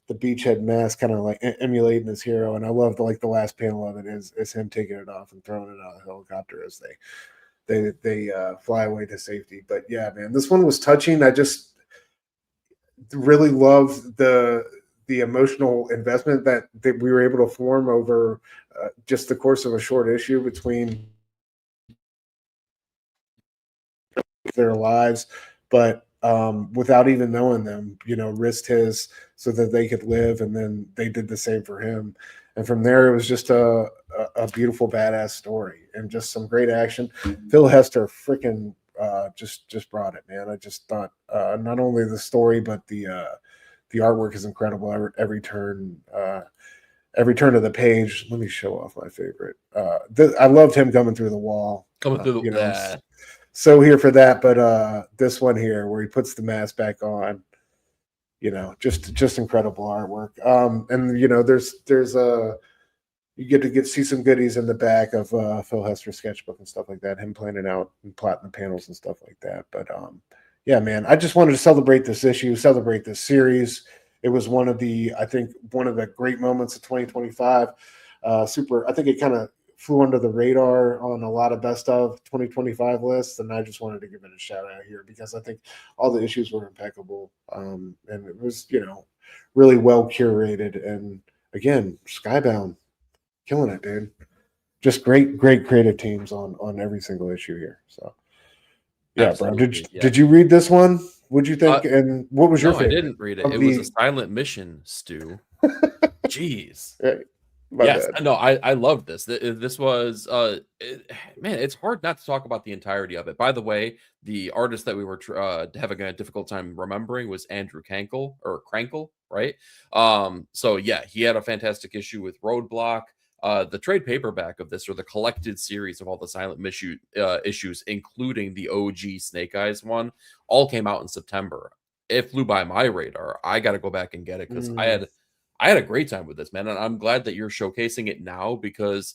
the Beachhead mask, kind of like emulating his hero. And I love the last panel of it is him taking it off and throwing it out of the helicopter as they fly away to safety. But yeah, man, this one was touching. I just really love the emotional investment that we were able to form over just the course of a short issue between their lives, but without even knowing them, risked his so that they could live, and then they did the same for him. And from there, it was just a beautiful, badass story and just some great action. Phil Hester freaking just brought it, man. I just thought not only the story, but the artwork is incredible. Every turn of the page. Let me show off my favorite. I loved him coming through the wall. So here for that, but this one here where he puts the mask back on, just incredible artwork. And there's you get to see some goodies in the back of Phil Hester's sketchbook and stuff like that, him planning out and plotting the panels and stuff like that. But yeah, man, I just wanted to celebrate this issue, celebrate this series. It was one of the great moments of 2025. I think it kind of flew under the radar on a lot of best of 2025 lists, and I just wanted to give it a shout out here because I think all the issues were impeccable, and it was really well curated. And again, Skybound killing it, dude. Just great creative teams on every single issue here. So yeah, absolutely, bro. Did you read this one? What'd you think? And what was your favorite? I didn't read it. It was a silent mission, Stu. Jeez. My Yes, bad. no, I love this. This was man, it's hard not to talk about the entirety of it. By the way, the artist that we were having a difficult time remembering was Andrew Kankel or Krankel, right? So yeah, he had a fantastic issue with Roadblock. The trade paperback of this, or the collected series of all the issues, including the OG Snake Eyes one, all came out in September. It flew by my radar. I got to go back and get it because Mm, I had a great time with this, man, and I'm glad that you're showcasing it now because,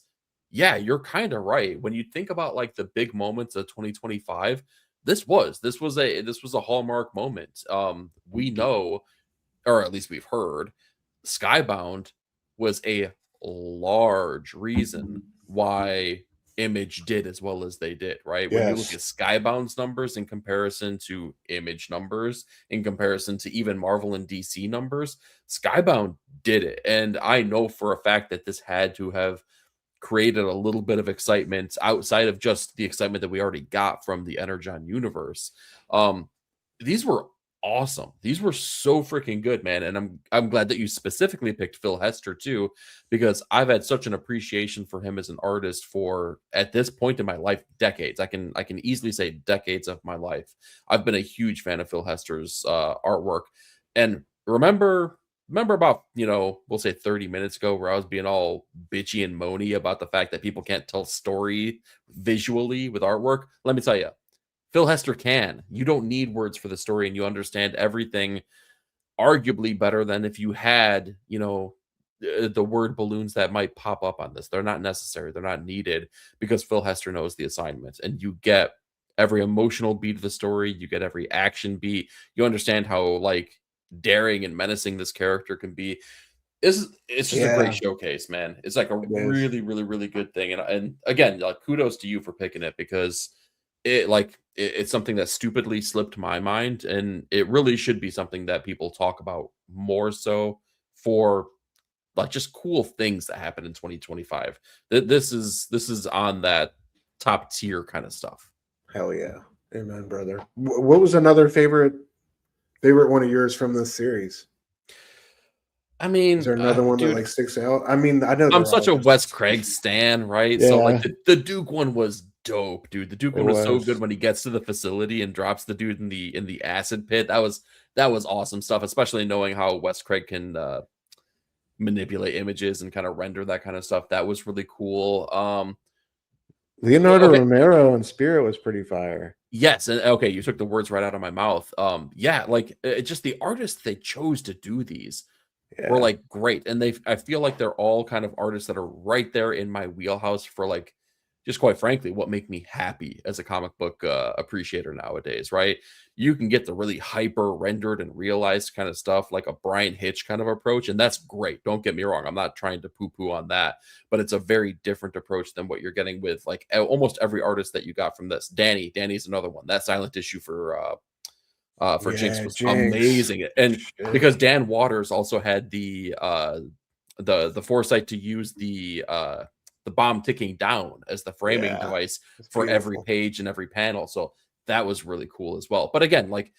yeah, you're kind of right. When you think about like the big moments of 2025, this was a hallmark moment. We know, or at least we've heard, Skybound was a large reason why Image did as well as they did, right? When you look at yes. Skybound's numbers in comparison to Image numbers, in comparison to even Marvel and DC numbers, Skybound did it. And I know for a fact that this had to have created a little bit of excitement outside of just the excitement that we already got from the Energon universe. Um, these were awesome. These were so freaking good, man. And I'm glad that you specifically picked Phil Hester too, because I've had such an appreciation for him as an artist for at this point in my life, decades. I can easily say decades of my life. I've been a huge fan of Phil Hester's artwork. And remember about, we'll say 30 minutes ago where I was being all bitchy and moany about the fact that people can't tell story visually with artwork. Let me tell you, Phil Hester can. You don't need words for the story, and you understand everything arguably better than if you had, the word balloons that might pop up on this. They're not necessary. They're not needed because Phil Hester knows the assignment, and you get every emotional beat of the story. You get every action beat. You understand how like daring and menacing this character can be. It's just a great Yeah, showcase, man. It's like a it is. really, really, really good thing. And again, like kudos to you for picking it because it's something that stupidly slipped my mind, and it really should be something that people talk about more so for like just cool things that happen in 2025. This is on that top tier kind of stuff. Hell yeah. Amen, brother. What was another favorite one of yours from this series? I Is mean, there another one that dude, like sticks out? I mean, I know I'm they're such all a just Wes Craig stan, right? So like yeah, the Duke one was dope, dude. The Duke it one was so good was. when he gets to the facility and drops the dude in the acid pit. That was awesome stuff, especially knowing how Wes Craig can manipulate images and kind of render that kind of stuff. That was really cool. Leonardo Okay, Romero and Spirit was pretty fire. yes, and okay, you took the words right out of my mouth. Yeah, like just the artists they chose to do these were Yeah. like great, and I feel like they're all kind of artists that are right there in my wheelhouse for like just quite frankly what make me happy as a comic book appreciator nowadays, right? You can get the really hyper rendered and realized kind of stuff like a Brian Hitch kind of approach, and that's great. Don't get me wrong, I'm not trying to poo poo on that, but it's a very different approach than what you're getting with like almost every artist that you got from this. Danny's another one. That silent issue for Jinx Yeah, was Jinx. amazing, and Shit. because Dan Waters also had the foresight to use the bomb ticking down as the framing Yeah. device It's for every beautiful. page and every panel. So that was really cool as well. But again, like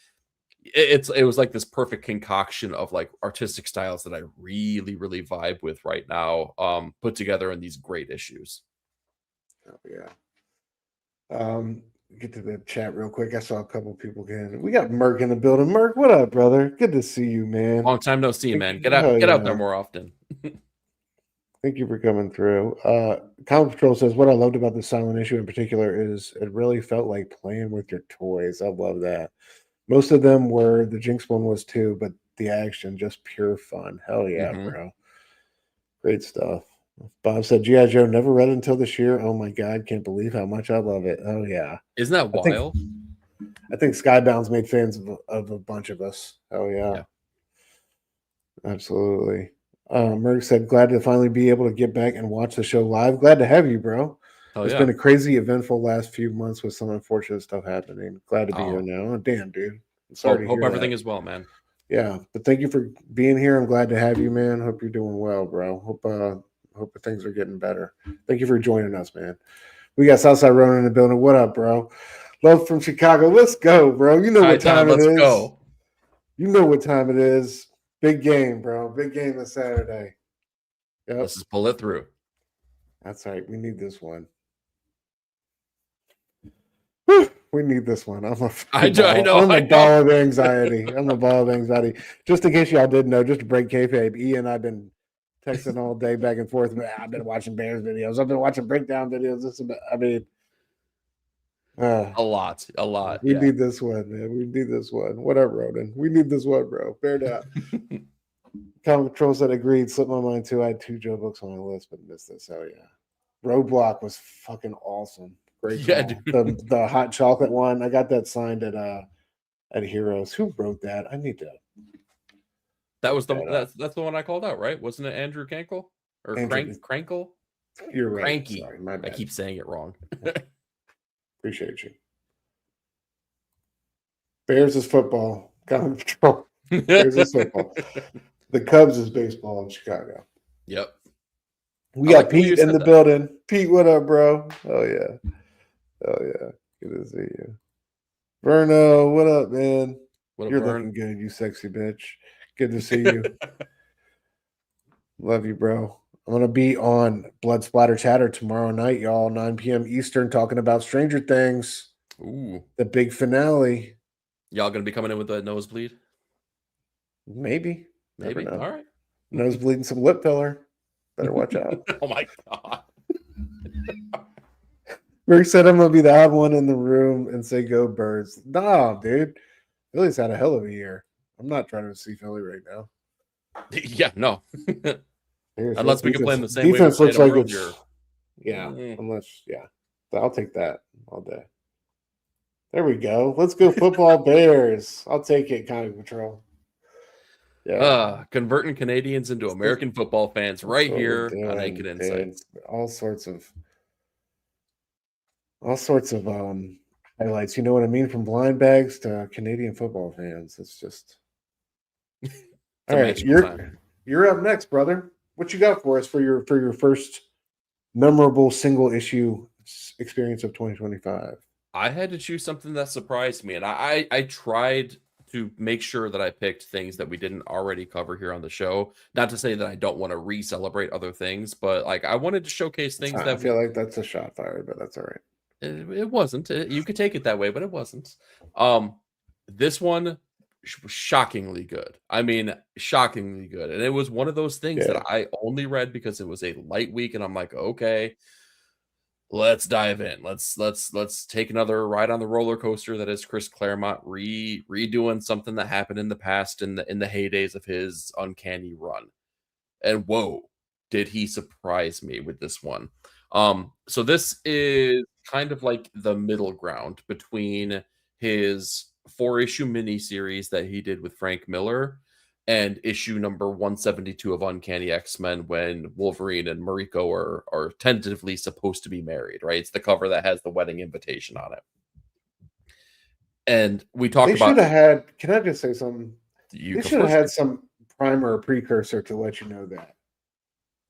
it was like this perfect concoction of like artistic styles that I really, really vibe with right now, put together in these great issues. Oh, yeah. Get to the chat real quick. I saw a couple people getting. We got Merc in the building. Merc, what up, brother? Good to see you, man. Long time no see, Thank man. Get you. out, Oh get out there yeah. more often. Thank you for coming through. Comic Patrol says what I loved about the silent issue in particular is it really felt like playing with your toys. I love that. Most of them were the Jinx one was too, but the action just pure fun. Hell yeah, Hmm. bro. Great stuff. Bob said G.I. Joe never read it until this year. Oh my god, can't believe how much I love it. Oh yeah. Isn't that I think wild? I think Skybound's made fans of a bunch of us. Oh yeah, Yeah. absolutely. Merck said, glad to finally be able to get back and watch the show live. Glad to have you, bro. Oh It's yeah. been a crazy, eventful last few months with some unfortunate stuff happening. Glad to be here Oh, now. Oh, damn, dude. I'm sorry hope to hope hear everything that. is well, man. Yeah, but thank you for being here. I'm glad to have you, man. Hope you're doing well, bro. Hope things are getting better. Thank you for joining us, man. We got Southside Ronan in the building. What up, bro? Love from Chicago. Let's go, bro. You know All what right, Don, time it let's is. go. You know what time it is. Big game, bro. Big game this Saturday. Yep. Let's just pull it through. That's right. We need this one. Whew, we need this one. I'm a I know. I'm a ball of anxiety. I'm a ball of anxiety. Just in case y'all didn't know, just to break kayfabe, Ian and I've been texting all day back and forth. I've been watching Bears videos. I've been watching breakdown videos. I mean, a lot. We need this one, man. We need this one. Whatever, Ronan. We need this one, bro. Bear down. Comic Control said agreed. Slipped my mind too. I had 2 Joe books on my list, but missed this. Oh yeah. Roadblock was fucking awesome. Great. Yeah, dude. The hot chocolate one. I got that signed at Heroes. Who wrote that? I need to. That was that's the one I called out, right? Wasn't it Andrew Kankle or Crankle? You're right. Cranky. Sorry, my bad. I keep saying it wrong. Appreciate you. Bears is football. Comic Control. Bears is football. The Cubs is baseball in Chicago. Yep. We got Pete in the building. Pete, what up, bro? Oh yeah. Good to see you. Verno, what up, man? You're looking good, you sexy bitch. Good to see you. Love you, bro. I'm gonna be on Blood Splatter Chatter tomorrow night, y'all, 9 p.m. Eastern, talking about Stranger Things. Ooh. The big finale. Y'all gonna be coming in with a nosebleed? Maybe. All right. Nosebleed and some lip filler. Better watch out. Oh my god. Rick said I'm gonna be the odd one in the room and say go Birds. Nah, dude. Philly's had a hell of a year. I'm not trying to see Philly right now. Yeah, no. Unless we can play them the same defense way. Defense looks like it's unless I'll take that all day. There we go. Let's go football Bears. I'll take it, Comic Control. Yeah. Converting Canadians into American football fans right here on Naked Insights. All sorts of highlights. You know what I mean? From blind bags to Canadian football fans. It's just all right. You're up next, brother. What you got for us for your first memorable single issue experience of 2025? I had to choose something that surprised me, and I tried to make sure that I picked things that we didn't already cover here on the show. Not to say that I don't want to re-celebrate other things, but like I wanted to showcase things that I feel like that's a shot fired, but that's all right. It wasn't. You could take it that way, but it wasn't. This one was shockingly good. I mean, shockingly good. And it was one of those things that I only read because it was a light week, and I'm like, okay, let's dive in. Let's take another ride on the roller coaster that is Chris Claremont redoing something that happened in the past in the heydays of his Uncanny run. And whoa, did he surprise me with this one. So this is kind of like the middle ground between his 4-issue miniseries that he did with Frank Miller and issue number 172 of Uncanny X-Men when Wolverine and Mariko are tentatively supposed to be married, right? It's the cover that has the wedding invitation on it. And we talked about... They should have had... Can I just say something? They should have had some primer or precursor to let you know that.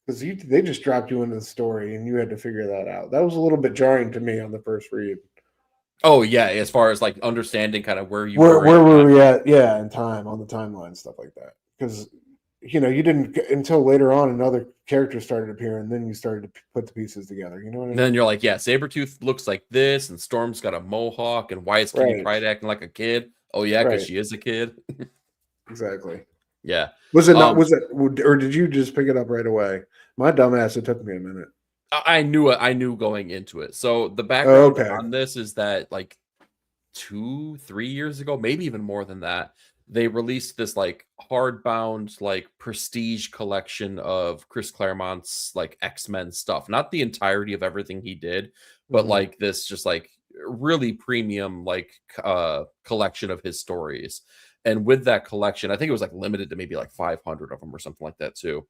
Because they just dropped you into the story and you had to figure that out. That was a little bit jarring to me on the first read. Oh, yeah, as far as like understanding kind of where were we at, in time, on the timeline, stuff like that. Because, you didn't, until later on, another character started appearing, and then you started to put the pieces together. You know what I mean? And then you're like, yeah, Sabretooth looks like this, and Storm's got a mohawk, and why is Kitty Pryde acting like a kid? Oh, yeah, because she is a kid. Exactly. Yeah. Was it not, or did you just pick it up right away? My dumbass, it took me a minute. I knew going into it. So the background on this is that like 2-3 years ago, maybe even more than that, they released this like hardbound like prestige collection of Chris Claremont's like X-Men stuff. Not the entirety of everything he did, but like this just like really premium like collection of his stories. And with that collection, I think it was like limited to maybe like 500 of them or something like that too.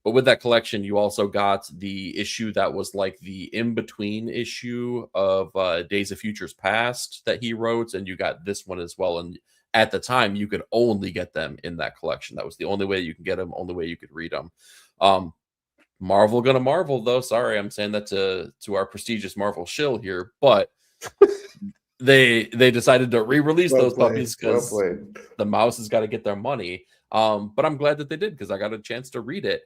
But with that collection, you also got the issue that was like the in-between issue of Days of Futures Past that he wrote, and you got this one as well. And at the time, you could only get them in that collection. That was the only way you could get them, only way you could read them. Marvel gonna Marvel, though. Sorry, I'm saying that to our prestigious Marvel shill here, but they decided to re-release those puppies because the mouse has got to get their money. But I'm glad that they did because I got a chance to read it.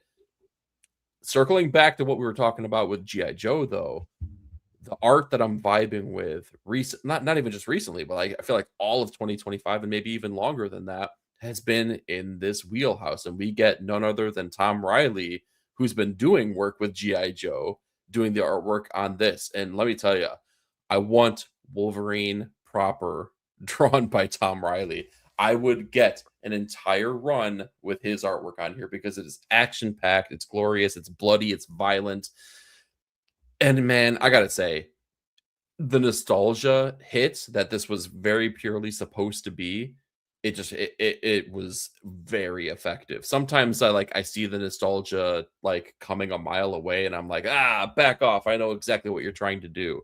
circling back to what we were talking about with GI Joe, though, the art that I'm vibing with not even just recently, but I feel like all of 2025 and maybe even longer than that has been in this wheelhouse. And we get none other than Tom Riley, who's been doing work with GI Joe, doing the artwork on this. And let me tell you, I want Wolverine proper drawn by Tom Riley. I would get an entire run with his artwork on here because it is action packed, it's glorious, it's bloody, it's violent. And man, I gotta say, the nostalgia hit that this was very purely supposed to be, it was very effective. Sometimes I see the nostalgia like coming a mile away, and I'm like, back off. I know exactly what you're trying to do.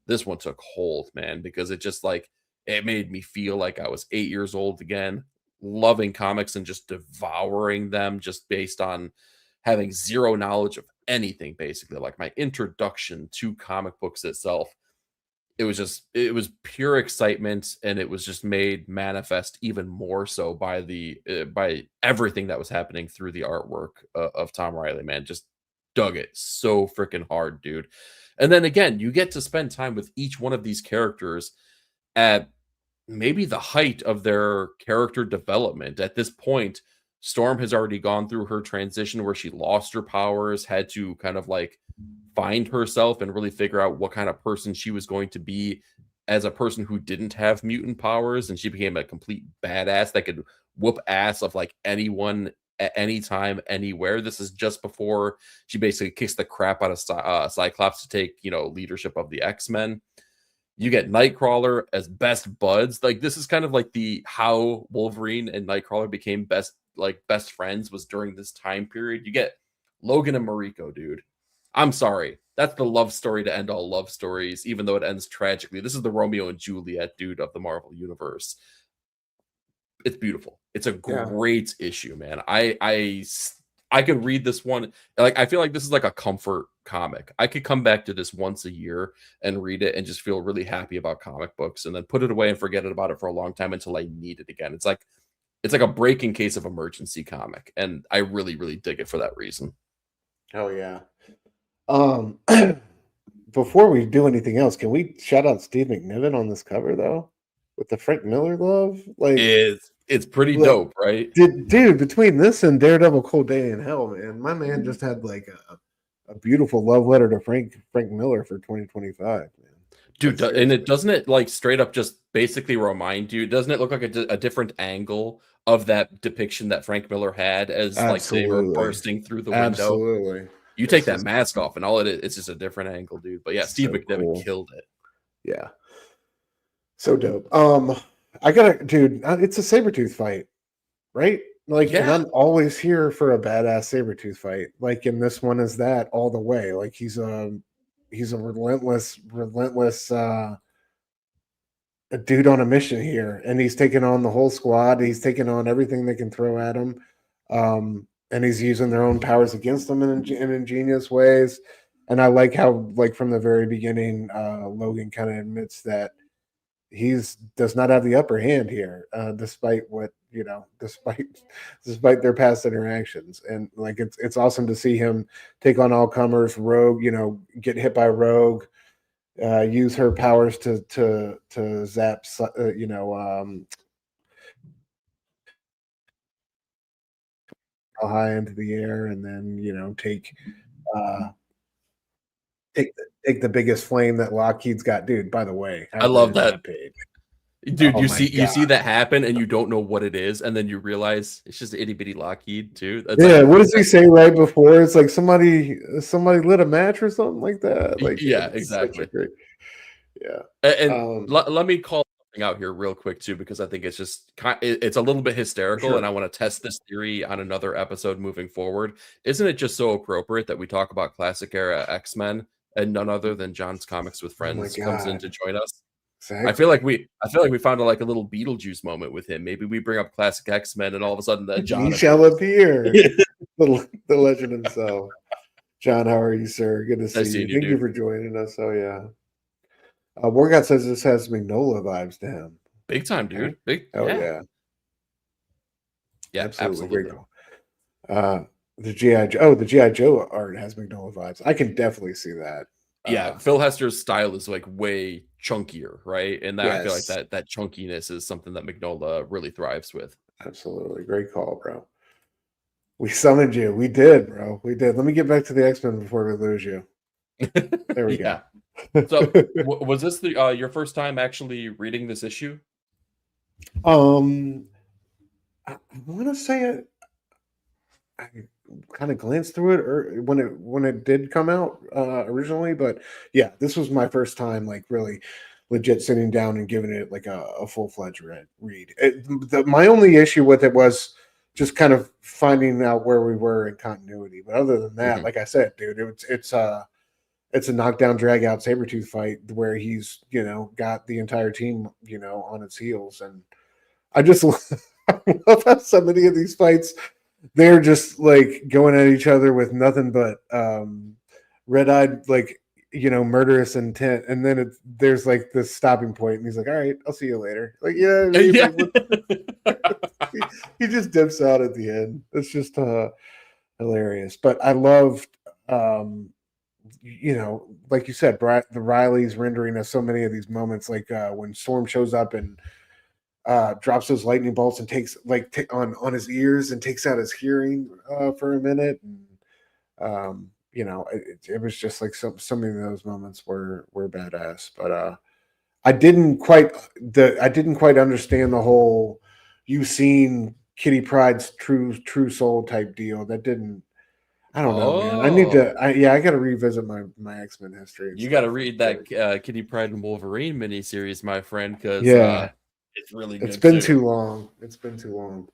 This one took hold, man, because it just like it made me feel like I was 8 years old again, loving comics and just devouring them just based on having zero knowledge of anything, basically. Like my introduction to comic books itself, it was pure excitement, and it was just made manifest even more so by the by everything that was happening through the artwork of Tom Riley. Man, just dug it so freaking hard, dude. And then again, you get to spend time with each one of these characters at maybe the height of their character development. At this point, Storm has already gone through her transition where she lost her powers, had to kind of like find herself and really figure out what kind of person she was going to be as a person who didn't have mutant powers. And she became a complete badass that could whoop ass of like anyone at any time, anywhere. This is just before she basically kicks the crap out of Cyclops to take, leadership of the X-Men. You get Nightcrawler as best buds. Like this is kind of like the how Wolverine and Nightcrawler became best friends was during this time period. You get Logan and Mariko, dude. I'm sorry. That's the love story to end all love stories, even though it ends tragically. This is the Romeo and Juliet, dude, of the Marvel universe. It's beautiful. It's a great issue, man. I could read this one. Like, I feel like this is like a comfort comic. I could come back to this once a year and read it and just feel really happy about comic books, and then put it away and forget about it for a long time until I need it again. It's like a break in case of emergency comic, and I really, really dig it for that reason. Hell yeah. Before we do anything else, can we shout out Steve McNiven on this cover though? With the Frank Miller glove? Like it's pretty dope, right? Dude, between this and Daredevil Cold Day in Hell, man, my man just had like a beautiful love letter to Frank Miller for 2025, man. Dude, and it doesn't it like straight up just basically remind you, doesn't it look like a different angle of that depiction that Frank Miller had as like they were bursting through the window? Absolutely. You take that mask off and all it's just a different angle, dude. But yeah, Steve McNiven killed it. Yeah. So dope. Dude, it's a Sabretooth fight, right? Like, and I'm always here for a badass Sabretooth fight. Like, in this one is that all the way. Like, he's a relentless a dude on a mission here, and he's taking on the whole squad. He's taking on everything they can throw at him. And he's using their own powers against them in ingenious ways. And I like how, like, from the very beginning, Logan kind of admits that does not have the upper hand here, despite what, despite their past interactions. And like, it's awesome to see him take on all comers. Rogue, get hit by Rogue, use her powers to zap, high into the air, and then take the biggest flame that Lockheed's got. Dude, by the way, I love that page. Dude, you see that happen, and you don't know what it is, and then you realize it's just itty bitty Lockheed too. That's what does he say right before? It's like somebody lit a match or something like that. Like, yeah, exactly. Yeah, and let me call something out here real quick too, because I think it's just it's a little bit hysterical, and I want to test this theory on another episode moving forward. Isn't it just so appropriate that we talk about classic era X-Men and none other than John's Comics with Friends comes in to join us? Exactly. I feel like we found a little Beetlejuice moment with him. Maybe we bring up classic X-Men, and all of a sudden John shall appear. the legend himself. John, how are you, sir? Good to see you. Thank you for joining us. Oh yeah. Morgat says this has Mignola vibes to him. Big time, dude. Big. Oh yeah. Yeah, absolutely. Great. The GI Joe art has Magnolia vibes. I can definitely see that. Yeah, Phil Hester's style is like way chunkier, right? And that I feel like Yes, that chunkiness is something that Magnola really thrives with. absolutely. Great call, bro. We summoned you. We did, bro. We did. Let me get back to the X-Men before we lose you. There we go. Yeah. So was this the your first time actually reading this issue? um, I want to say it. I kind of glanced through it or when it did come out originally, but yeah, this was my first time like really legit sitting down and giving it like a full-fledged read. My only issue with it was just kind of finding out where we were in continuity. But other than that, Mhm. like I said, dude, it's a knockdown drag out Sabretooth fight where he's, got the entire team, on its heels. And I just I love how so many of these fights they're just like going at each other with nothing but red-eyed, like, murderous intent, and then there's like this stopping point and he's like, all right, I'll see you later, like, you know what I mean? Yeah. He just dips out at the end. It's just hilarious. But I loved like you said, the Riley's rendering us so many of these moments, like when Storm shows up and drops those lightning bolts and takes like on his ears and takes out his hearing for a minute. And it was just like so many of those moments were badass. But I didn't quite understand the whole you seen Kitty Pryde's true soul type deal. That didn't. I don't know, man. I need to. Oh, I got to revisit my X-Men history and you got to stuff. read that Kitty Pride and Wolverine miniseries, my friend, because Yeah, it's really it's good been too. too long. It's been too long.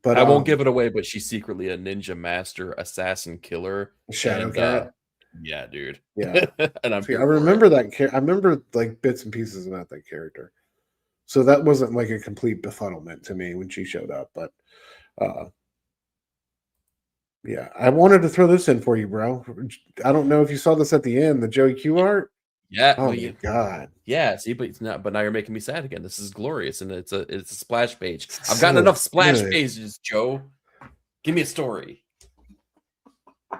But I won't give it away, but she's secretly a ninja master, assassin, killer, Shadow and Cat. yeah, dude. Yeah. And I'm See, I here for it. remember I remember like bits and pieces about that character. So that wasn't like a complete befuddlement to me when she showed up. But uh yeah, I wanted to throw this in for you, bro. I don't know if you saw this at the end, the Joey Q art. Yeah, Oh well, my god. yeah. See, but it's not. But now you're making me sad again. This is glorious, and it's a splash page. I've gotten So enough splash good. pages, Joe. Give me a story. I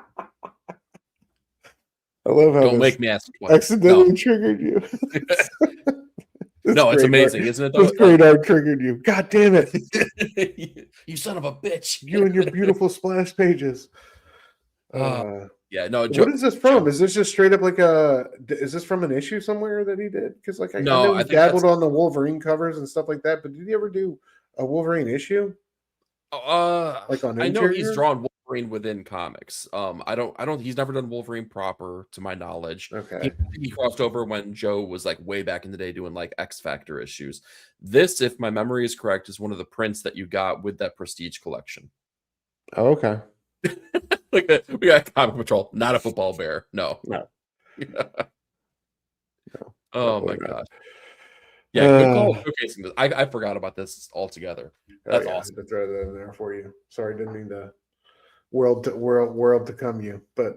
love how Don't this make me ask twice. No, accidentally triggered you. This no, it's great art. amazing, isn't it? This Though, great art triggered you. God damn it. you son of a bitch. You and your beautiful splash pages. Uh, Uh yeah, no, What Joe. is this from? Is this just straight up like is this from an issue somewhere that he did? Because like I No, know I he think that's. dabbled on the Wolverine covers and stuff like that, but did he ever do a Wolverine issue? Like on I know he's Interior? drawn Wolverine within comics. I don't. He's never done Wolverine proper, to my knowledge. He, Okay. he crossed over when Joe was like way back in the day doing like X Factor issues. This, if my memory is correct, is one of the prints that you got with that Prestige collection. Oh, okay. Like we got Comic Patrol, not a football bear. No. No, no, Oh my definitely not. gosh. Yeah, good call showcasing this. I forgot about this altogether. Oh That's yeah, I awesome. had to throw that in there for you. Sorry, didn't mean to world to come you, but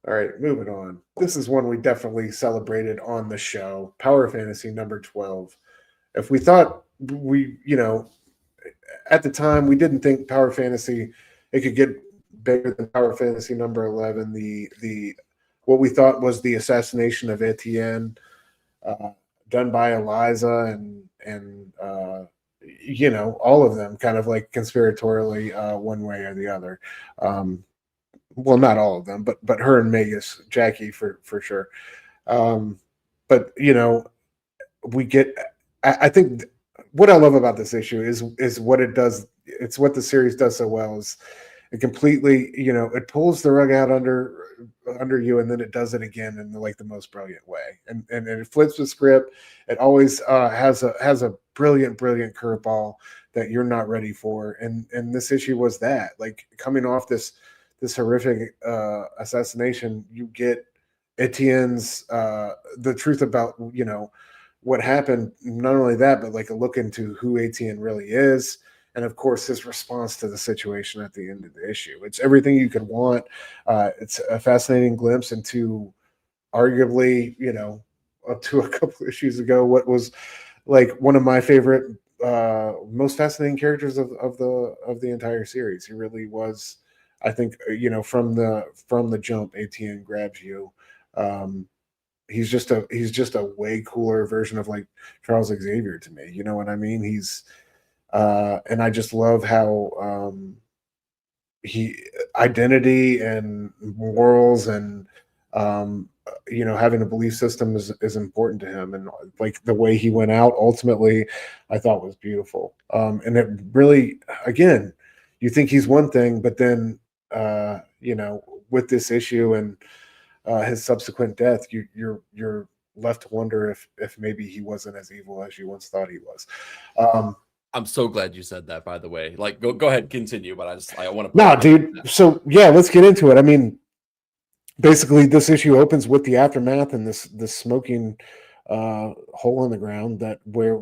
all right, moving on. This is one we definitely celebrated on the show. Power Fantasy number 12. If we thought at the time we didn't think Power Fantasy it could get bigger than Power Fantasy number 11, the what we thought was the assassination of Etienne, uh, done by Eliza and all of them kind of like conspiratorially one way or the other. Well, not all of them, but her and Magus, Jackie for sure. Um, but we get. I think what I love about this issue is what it does. It's what the series does so well is it completely it pulls the rug out under you, and then it does it again in like the most brilliant way, and it flips the script. It always has a brilliant curveball that you're not ready for, and this issue was that, like, coming off this horrific assassination, you get Etienne's the truth about what happened. Not only that, but like a look into who Etienne really is, and of course his response to the situation at the end of the issue. It's everything you could want. It's a fascinating glimpse into arguably, up to a couple issues ago, what was like one of my favorite most fascinating characters of the entire series. He really was. I think from the jump, ATN grabs you. Um, he's just a way cooler version of like Charles Xavier to me. You know what I mean? And I just love how he identity and morals and having a belief system is important to him, and like the way he went out ultimately I thought was beautiful. And it really, again, you think he's one thing, but then with this issue and his subsequent death, you're left to wonder if maybe he wasn't as evil as you once thought he was. I'm so glad you said that, by the way. Like, go ahead, continue. But I want to. No, dude. So yeah, let's get into it. I mean, basically, this issue opens with the aftermath and this smoking hole in the ground that where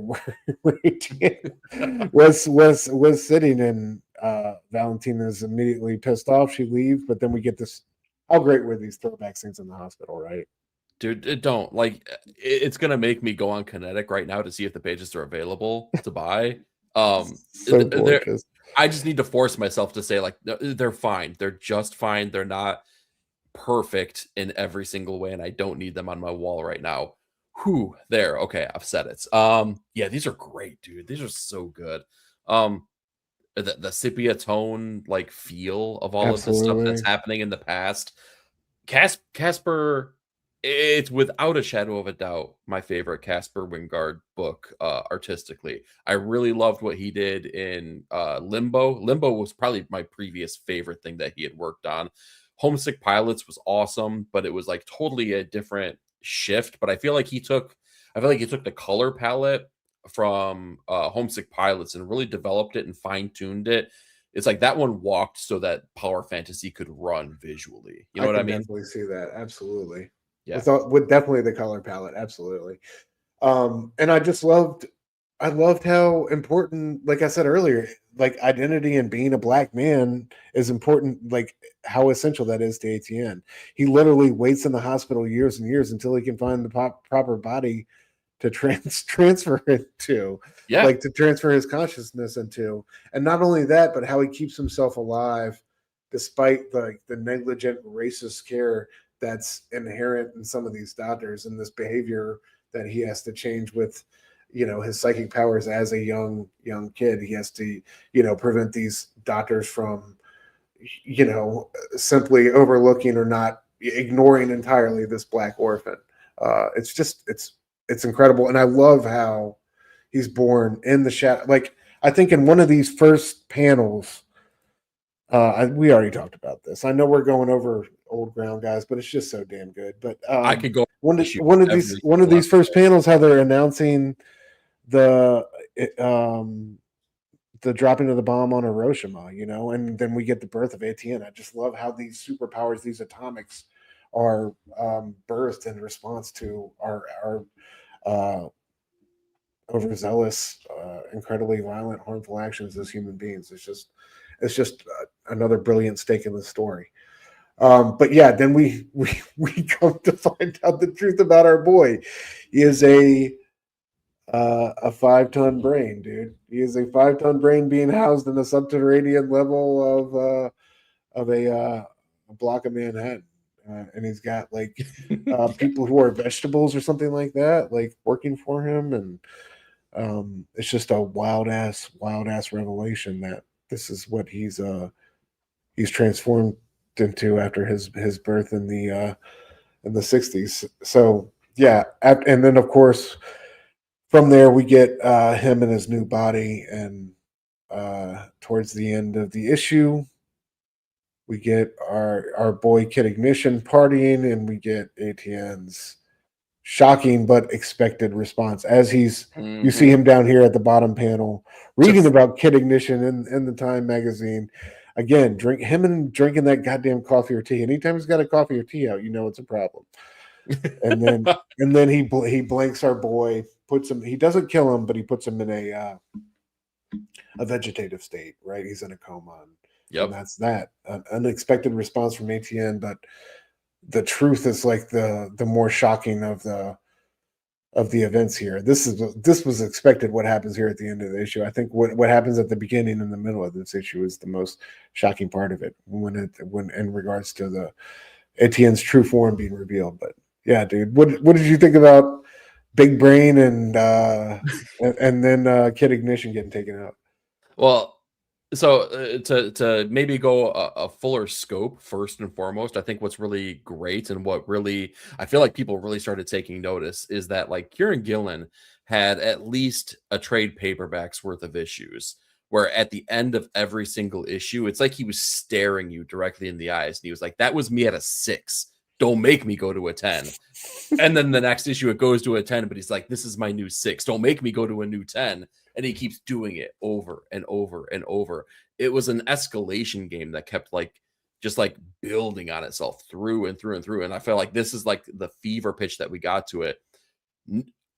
was sitting in. Valentina is immediately pissed off. She leaves, but then we get this. How great were these throwback scenes in the hospital, right? Dude, don't like it's gonna make me go on Kinetic right now to see if the pages are available to buy. So gorgeous. I just need to force myself to say like they're fine. They're just fine. They're not perfect in every single way, and I don't need them on my wall right now. Whew, there. Okay, I've said it. Yeah, these are great, dude. These are so good. The sepia tone, like feel of all of the stuff that's happening in the past. Casper, it's without a shadow of a doubt my favorite Casper Wingard book artistically. I really loved what he did in Limbo. Limbo was probably my previous favorite thing that he had worked on. Homesick Pilots was awesome, but it was like totally a different shift. But I feel like he took the color palette from Homesick Pilots and really developed it and fine-tuned it. It's like that one walked so that Power Fantasy could run visually. You know what I mean? Definitely see that. Absolutely. Yeah. With definitely the color palette. Absolutely. And I loved how important, like I said earlier, like identity and being a black man is important, like how essential that is to ATN. He literally waits in the hospital years and years until he can find the proper body to transfer it to, Yeah. like to transfer his consciousness into. And not only that, but how he keeps himself alive despite the negligent racist care that's inherent in some of these doctors and this behavior that he has to change with his psychic powers as a young kid. He has to prevent these doctors from simply overlooking or not ignoring entirely this black orphan. It's incredible, and I love how he's born in the shadow. Like I think in one of these first panels, we already talked about this. I know we're going over old ground, guys, but it's just so damn good. But I could go one of these first panels, how they're announcing the dropping of the bomb on Hiroshima, and then we get the birth of ATN. I just love how these superpowers, these atomics, are birthed in response to our overzealous, incredibly violent, harmful actions as human beings. It's just another brilliant stake in the story. But yeah, then we come to find out the truth about our boy. He is a 5-ton brain, dude. He is a 5-ton brain being housed in the subterranean level of a block of Manhattan. And he's got like people who are vegetables or something like that, like working for him, and it's just a wild ass revelation that this is what he's transformed into after his birth in the 60s. So yeah, and then of course from there we get him and his new body, and towards the end of the issue we get our boy Kid Ignition partying, and we get ATN's shocking but expected response as you see him down here at the bottom panel reading about Kid Ignition in the Time magazine. Again, drinking that goddamn coffee or tea. Anytime he's got a coffee or tea out, it's a problem. And then he blanks our boy, puts him. He doesn't kill him, but he puts him in a vegetative state. Right, he's in a coma. And that's that. An unexpected response from ATN, but the truth is like the more shocking of the events here. This was expected. What happens here at the end of the issue? I think what happens at the beginning and the middle of this issue is the most shocking part of it when in regards to the Etienne's true form being revealed. But yeah, dude, what did you think about Big Brain and then Kid Ignition getting taken out? Well, so to maybe go a fuller scope first and foremost, I think what's really great and what really I feel like people really started taking notice is that like Kieran Gillen had at least a trade paperback's worth of issues where at the end of every single issue, it's like he was staring you directly in the eyes and he was like, "That was me at a 6. Don't make me go to a 10." And then the next issue, it goes to a 10, but he's like, "This is my new 6. Don't make me go to a new 10." And he keeps doing it over and over and over. It was an escalation game that kept just like building on itself through and through and through. And I feel like this is like the fever pitch that we got to it.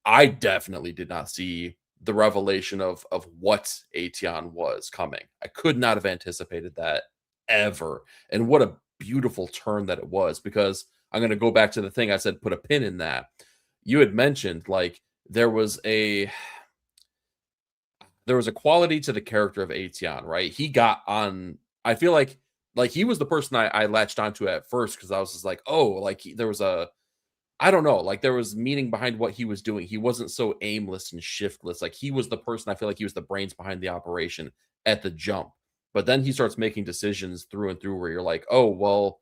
I definitely did not see the revelation of what Etienne was coming. I could not have anticipated that ever. And what a beautiful turn that it was, because I'm going to go back to the thing I said, put a pin in that. You had mentioned like there was a quality to the character of Etienne, right? He got on. I feel like he was the person I latched onto at first because I was just like, oh, like there was I don't know, like there was meaning behind what he was doing. He wasn't so aimless and shiftless. Like he was the person. I feel like he was the brains behind the operation at the jump. But then he starts making decisions through and through where you're like, oh, well,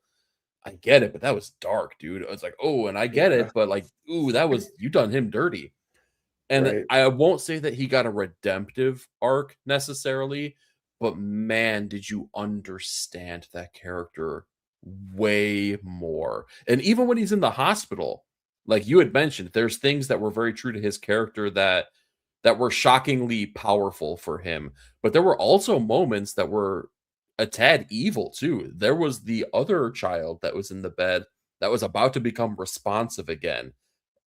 I get it, but that was dark, dude. It's like, oh, and I get Yeah, it, but like, ooh, that was you done him dirty. And right. I won't say that he got a redemptive arc necessarily, but man, did you understand that character way more. And even when he's in the hospital, like you had mentioned, there's things that were very true to his character that were shockingly powerful for him. But there were also moments that were a tad evil too. There was the other child that was in the bed that was about to become responsive again,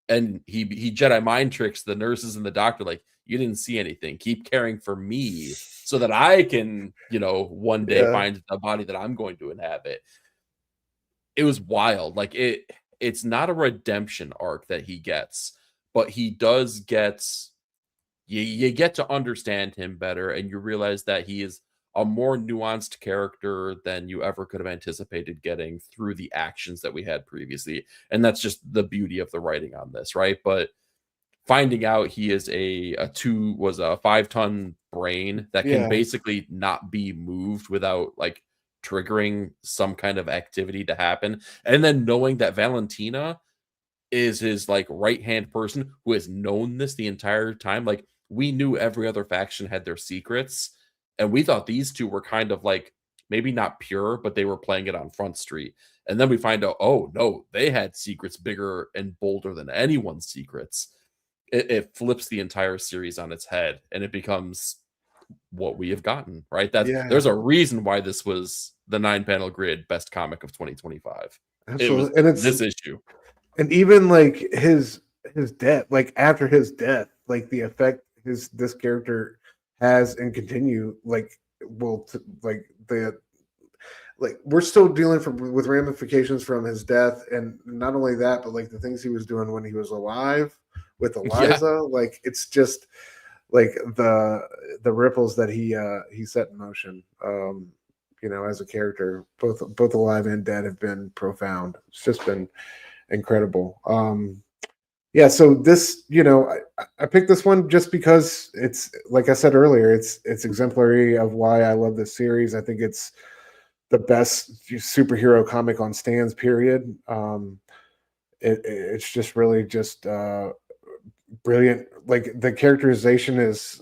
and he Jedi mind tricks the nurses and the doctor like, "You didn't see anything. Keep caring for me so that I can, one day Yeah, find a body that I'm going to inhabit." It was wild. Like it's not a redemption arc that he gets, but he does get you get to understand him better and you realize that he is a more nuanced character than you ever could have anticipated getting through the actions that we had previously. And that's just the beauty of the writing on this, right? But finding out he is a 5-ton brain that can yeah, basically not be moved without like triggering some kind of activity to happen. And then knowing that Valentina is his like right hand person who has known this the entire time. Like we knew every other faction had their secrets, and we thought these two were kind of like maybe not pure, but they were playing it on Front Street. And then we find out, oh no, they had secrets bigger and bolder than anyone's secrets. It flips the entire series on its head, and it becomes what we have gotten. Right? There's yeah, a reason why this was the 9-panel grid best comic of 2025. It was absolutely. And this issue. even like his death, like after his death, like the effect this character has and continue like the like we're still dealing with ramifications from his death, and not only that, but like the things he was doing when he was alive with Yeah. Eliza. Like it's just like the ripples that he set in motion. As a character, both alive and dead have been profound. It's just been incredible. Yeah, so this, I picked this one just because it's like I said earlier, it's exemplary of why I love this series. I think it's the best superhero comic on stands. Period. It's just really just brilliant. Like the characterization is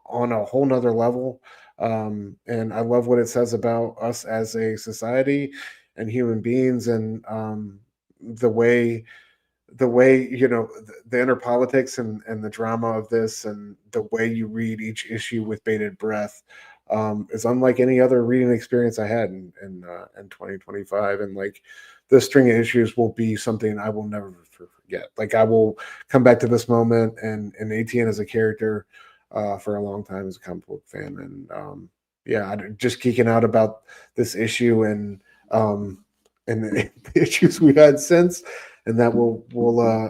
on a whole nother level, and I love what it says about us as a society and human beings, and the way the inner politics and the drama of this and the way you read each issue with bated breath is unlike any other reading experience I had in 2025. And like this string of issues will be something I will never forget. Like I will come back to this moment and Etienne as a character for a long time as a comic book fan. And yeah, just geeking out about this issue and the issues we've had since. and that will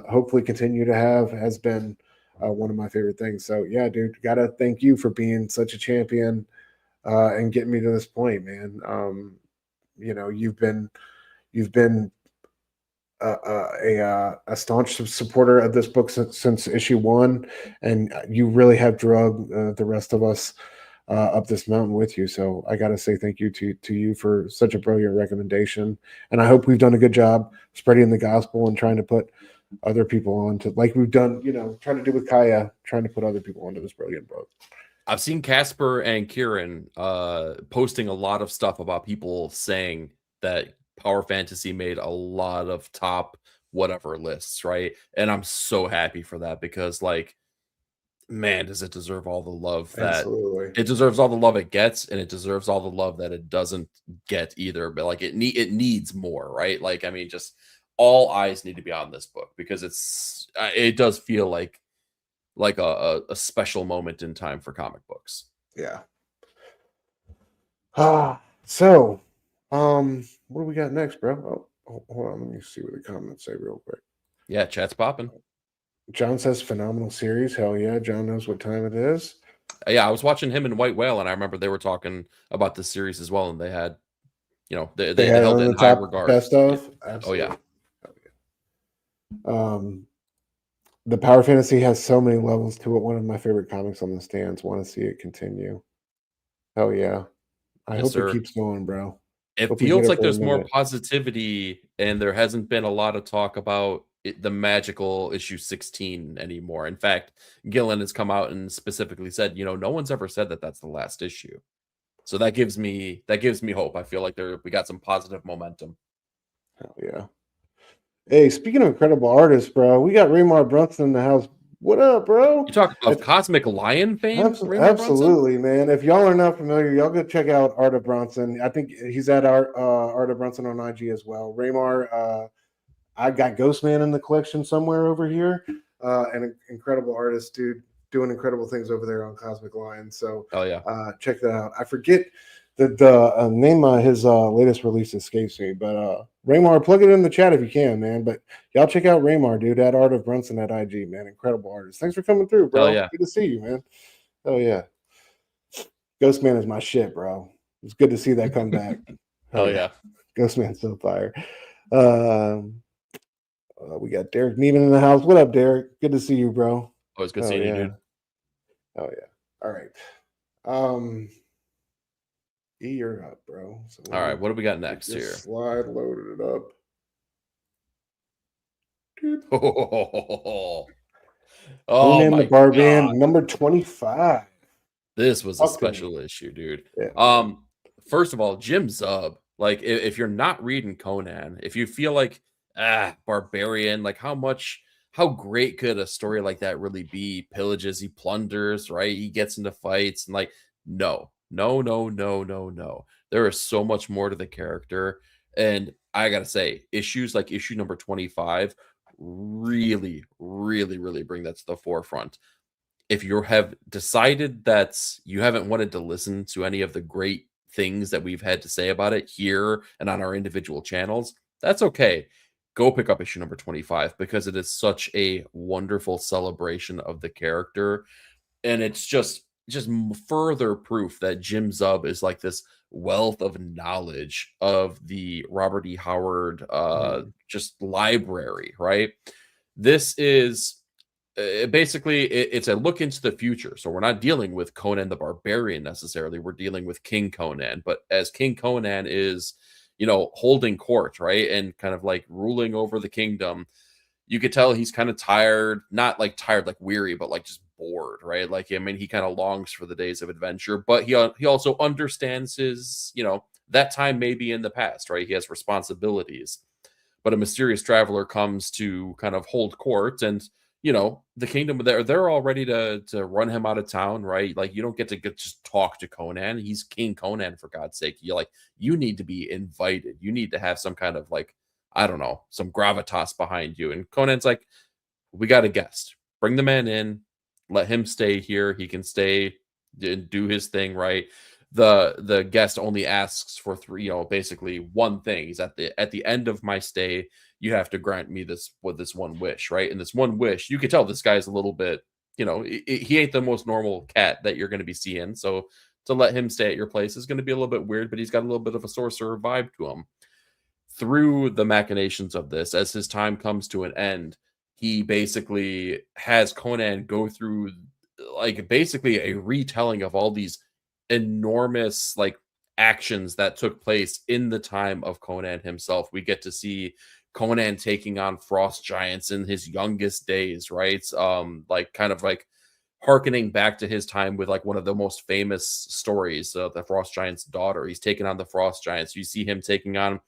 hopefully continue to have has been one of my favorite things. So yeah, dude, gotta thank you for being such a champion and getting me to this point, man. You've been a staunch supporter of this book since issue 1, and you really have drugged the rest of us up this mountain with you. So I got to say thank you to you for such a brilliant recommendation, and I hope we've done a good job spreading the gospel and trying to put other people on to, like we've done, trying to do with Kaya, trying to put other people onto this brilliant book. I've seen Casper and Kieran posting a lot of stuff about people saying that Power Fantasy made a lot of top whatever lists, right? And I'm so happy for that because, like, man, does it deserve all the love that Absolutely. it deserves, all the love it gets, and it deserves all the love that it doesn't get either. But like, it needs more, right? Like, I mean, just all eyes need to be on this book because it does feel like a special moment in time for comic books. Yeah. So what do we got next, bro? Oh, hold on, let me see what the comments say real quick. Yeah, chat's popping. John says phenomenal series. Hell yeah, John knows what time it is. Yeah, I was watching him and White Whale, and I remember they were talking about this series as well, and they had, they had held on it in the high top regard. best of. Yeah. Absolutely. Oh yeah. The Power Fantasy has so many levels to it. One of my favorite comics on the stands. Want to see it continue. Hell yeah. I Yes, hope sir. it keeps going, bro. It Hope we get feels it like for a there's more minute. positivity, and there hasn't been a lot of talk about the magical issue 16 anymore. In fact, Gillen has come out and specifically said, no one's ever said that that's the last issue. So that gives me hope. I feel like we got some positive momentum. Hell yeah. Hey, speaking of incredible artists, bro, we got Raymar Brunson in the house. What up, bro? You talk of Cosmic Lion fame, Raymar Brunson? Absolutely, man. If y'all are not familiar, y'all go check out Art of Bronson. I think he's at Art of Bronson on IG as well. Raymar, I got Ghostman in the collection somewhere over here. An incredible artist, dude, doing incredible things over there on Cosmic Lion. So, Oh yeah, check that out. I forget the name of his latest release escapes me, but Raymar, plug it in the chat if you can, man. But y'all check out Raymar, dude, at Art of Brunson at IG, man. Incredible artist. Thanks for coming through, bro. hell yeah. Good to see you, man. Oh yeah, Ghostman is my shit, bro. It's good to see that come back. Hell yeah. Ghostman's so fire. We got Derek Neiman in the house. What up, Derek? Good to see you, bro. Always good seeing you, dude. Oh yeah. All right. You're up, bro. So all right, what do we got next here? Slide loaded it up. Oh Conan my the Barbarian, God. number 25. This was a special issue, dude. Yeah. First of all, Jim Zub, like, if you're not reading Conan, if you feel like Barbarian, like, how great could a story like that really be? Pillages, he plunders, right? He gets into fights, and like, no. There is so much more to the character. And I gotta say, issues like issue number 25 really, really, really bring that to the forefront. If you have decided that you haven't wanted to listen to any of the great things that we've had to say about it here and on our individual channels, that's okay. Go pick up issue number 25 because it is such a wonderful celebration of the character. And it's just further proof that Jim Zub is like this wealth of knowledge of the Robert E. Howard just library, right? This is basically it's a look into the future. So we're not dealing with Conan the Barbarian necessarily. We're dealing with King Conan. But as King Conan is, holding court, right, and kind of like ruling over the kingdom, you could tell he's kind of tired, not like tired, like weary, but like just bored, right? Like, I mean, he kind of longs for the days of adventure, but he also understands his, that time may be in the past, right? He has responsibilities, but a mysterious traveler comes to kind of hold court, and the kingdom, they're all ready to run him out of town, right? Like, you don't get to just talk to Conan. He's King Conan, for God's sake. You need to be invited. You need to have some kind of, like, I don't know, some gravitas behind you. And Conan's like, we got a guest. Bring the man in. Let him stay here. He can stay and do his thing, right? the guest only asks for three, basically one thing. He's at the end of my stay, you have to grant me this one wish, right? And this one wish, you could tell this guy's a little bit, he ain't the most normal cat that you're going to be seeing. So to let him stay at your place is going to be a little bit weird, but he's got a little bit of a sorcerer vibe to him. Through the machinations of this, as his time comes to an end, he basically has Conan go through like basically a retelling of all these enormous like actions that took place in the time of Conan himself. We get to see Conan taking on frost giants in his youngest days, right? Like kind of like harkening back to his time with like one of the most famous stories, the frost giant's daughter. He's taking on the frost giants. You see him taking on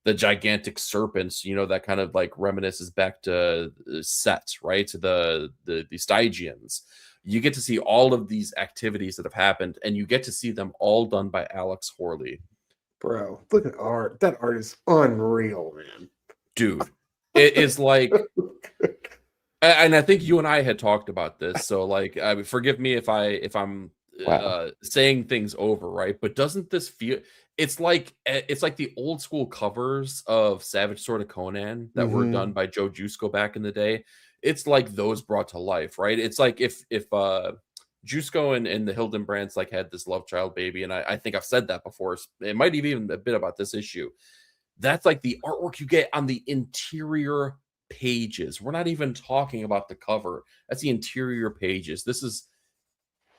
the gigantic serpents, that kind of like reminisces back to Set, right? To the Stygians. You get to see all of these activities that have happened, and you get to see them all done by Alex Horley. Bro, look at art. That art is unreal, man. Dude, it is like, and I think you and I had talked about this. So like, forgive me if I'm Wow. saying things over, right? But doesn't this feel? It's like the old school covers of Savage Sword of Conan that were done by Joe Jusko back in the day. It's like those brought to life, right? It's like if Jusko and the Hildenbrands like had this love child baby, and I think I've said that before. It might even a bit about this issue. That's like the artwork you get on the interior pages. We're not even talking about the cover. That's the interior pages. This is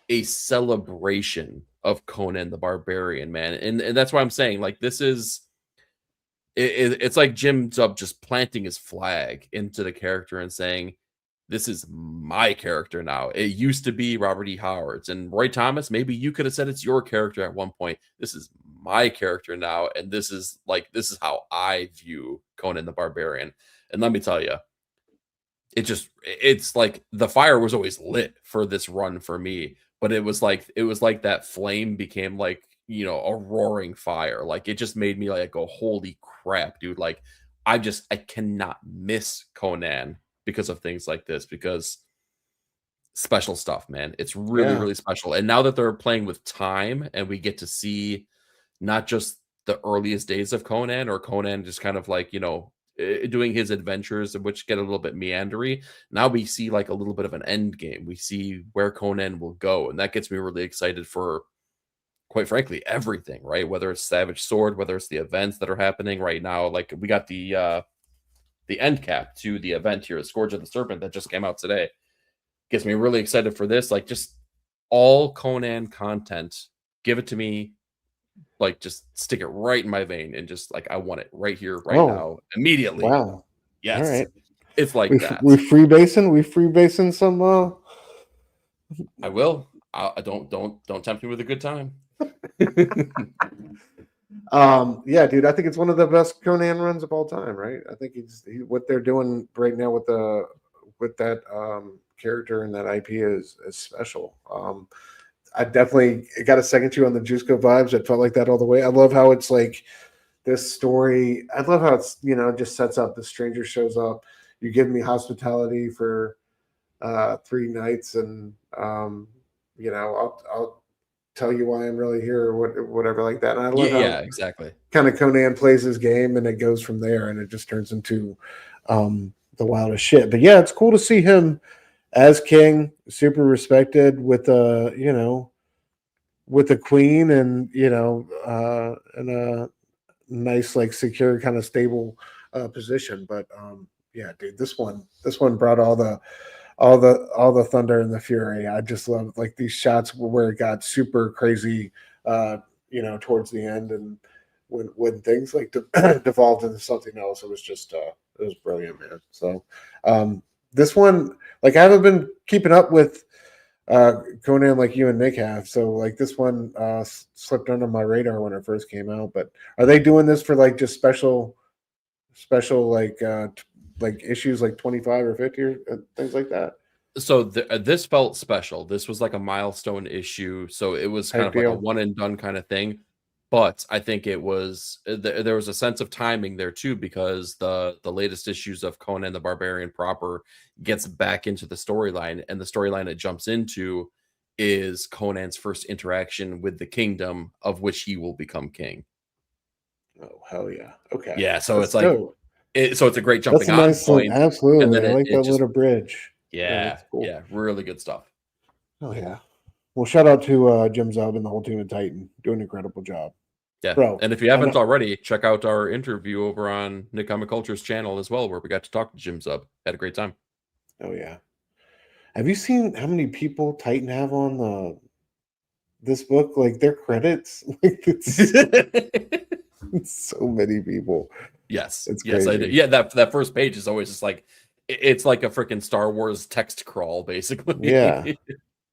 a celebration of Conan the Barbarian, man. And that's why I'm saying, like, this is it's like Jim Zub just planting his flag into the character and saying, this is my character now. It used to be Robert E. Howard's. And Roy Thomas, maybe you could have said it's your character at one point. This is my character now. And this is how I view Conan the Barbarian. And let me tell you, it's like the fire was always lit for this run for me, but it was like that flame became like, a roaring fire. Like it just made me like go, holy crap, dude. Like I cannot miss Conan because of things like this, because special stuff, man. It's really, Yeah. really special. And now that they're playing with time and we get to see not just the earliest days of Conan, or Conan just kind of like, doing his adventures, which get a little bit meandery. Now we see like a little bit of an end game. We see where Conan will go. And that gets me really excited for, quite frankly, everything, right? Whether it's Savage Sword, whether it's the events that are happening right now. Like we got the end cap to the event here, Scourge of the Serpent, that just came out today. Gets me really excited for this. Like just all Conan content, give it to me. Like just stick it right in my vein, and just like I want it right here, right now, immediately. Wow. Yes. All right. It's like We that. we freebasing some I will. I don't tempt me with a good time. Yeah, dude, I think it's one of the best Conan runs of all time, right? I think what they're doing right now with that character and that IP is special. I definitely got a second to you on the Jusko vibes. It felt like that all the way. I love how it's like this story. I love how it's, just sets up. The stranger shows up. You give me hospitality for 3 nights, and I'll tell you why I'm really here, or whatever like that. And I love how exactly. kind of Conan plays his game, and it goes from there, and it just turns into the wildest shit. But yeah, it's cool to see him as king, super respected with with the queen, and in a nice, like, secure, kind of stable position. But yeah, dude, this one brought all the thunder and the fury. I just love like these shots where it got super crazy, towards the end, and when things like devolved into something else, it was just it was brilliant, man. So this one, like, I haven't been keeping up with Conan like you and Nick have, so like this one slipped under my radar when it first came out. But are they doing this for like just special like issues like 25 or 50 or things like that? So this felt special. This was like a milestone issue, so it was kind of like a one and done kind of thing. But I think it was there was a sense of timing there too, because the latest issues of Conan the Barbarian proper gets back into the storyline, and the storyline it jumps into is Conan's first interaction with the kingdom of which he will become king. Oh hell yeah! Okay, Yeah, so that's it's like dope. so it's a great That's jumping a on nice, point, and absolutely. then I like it that just little bridge. Yeah, yeah, that's cool. yeah, really good stuff. Oh yeah. Well, shout out to Jim Zub and the whole team at Titan, doing an incredible job, Yeah, bro. and if you I haven't know. already, check out our interview over on Nick Comic Culture's channel as well, where we got to talk to Jim Zub. Had a great time. Oh yeah. Have you seen how many people Titan have on this book? Like their credits, like it's so many people. Yes, It's yes, I do. crazy. Yeah, that first page is always just like it's like a freaking Star Wars text crawl, Yeah, basically.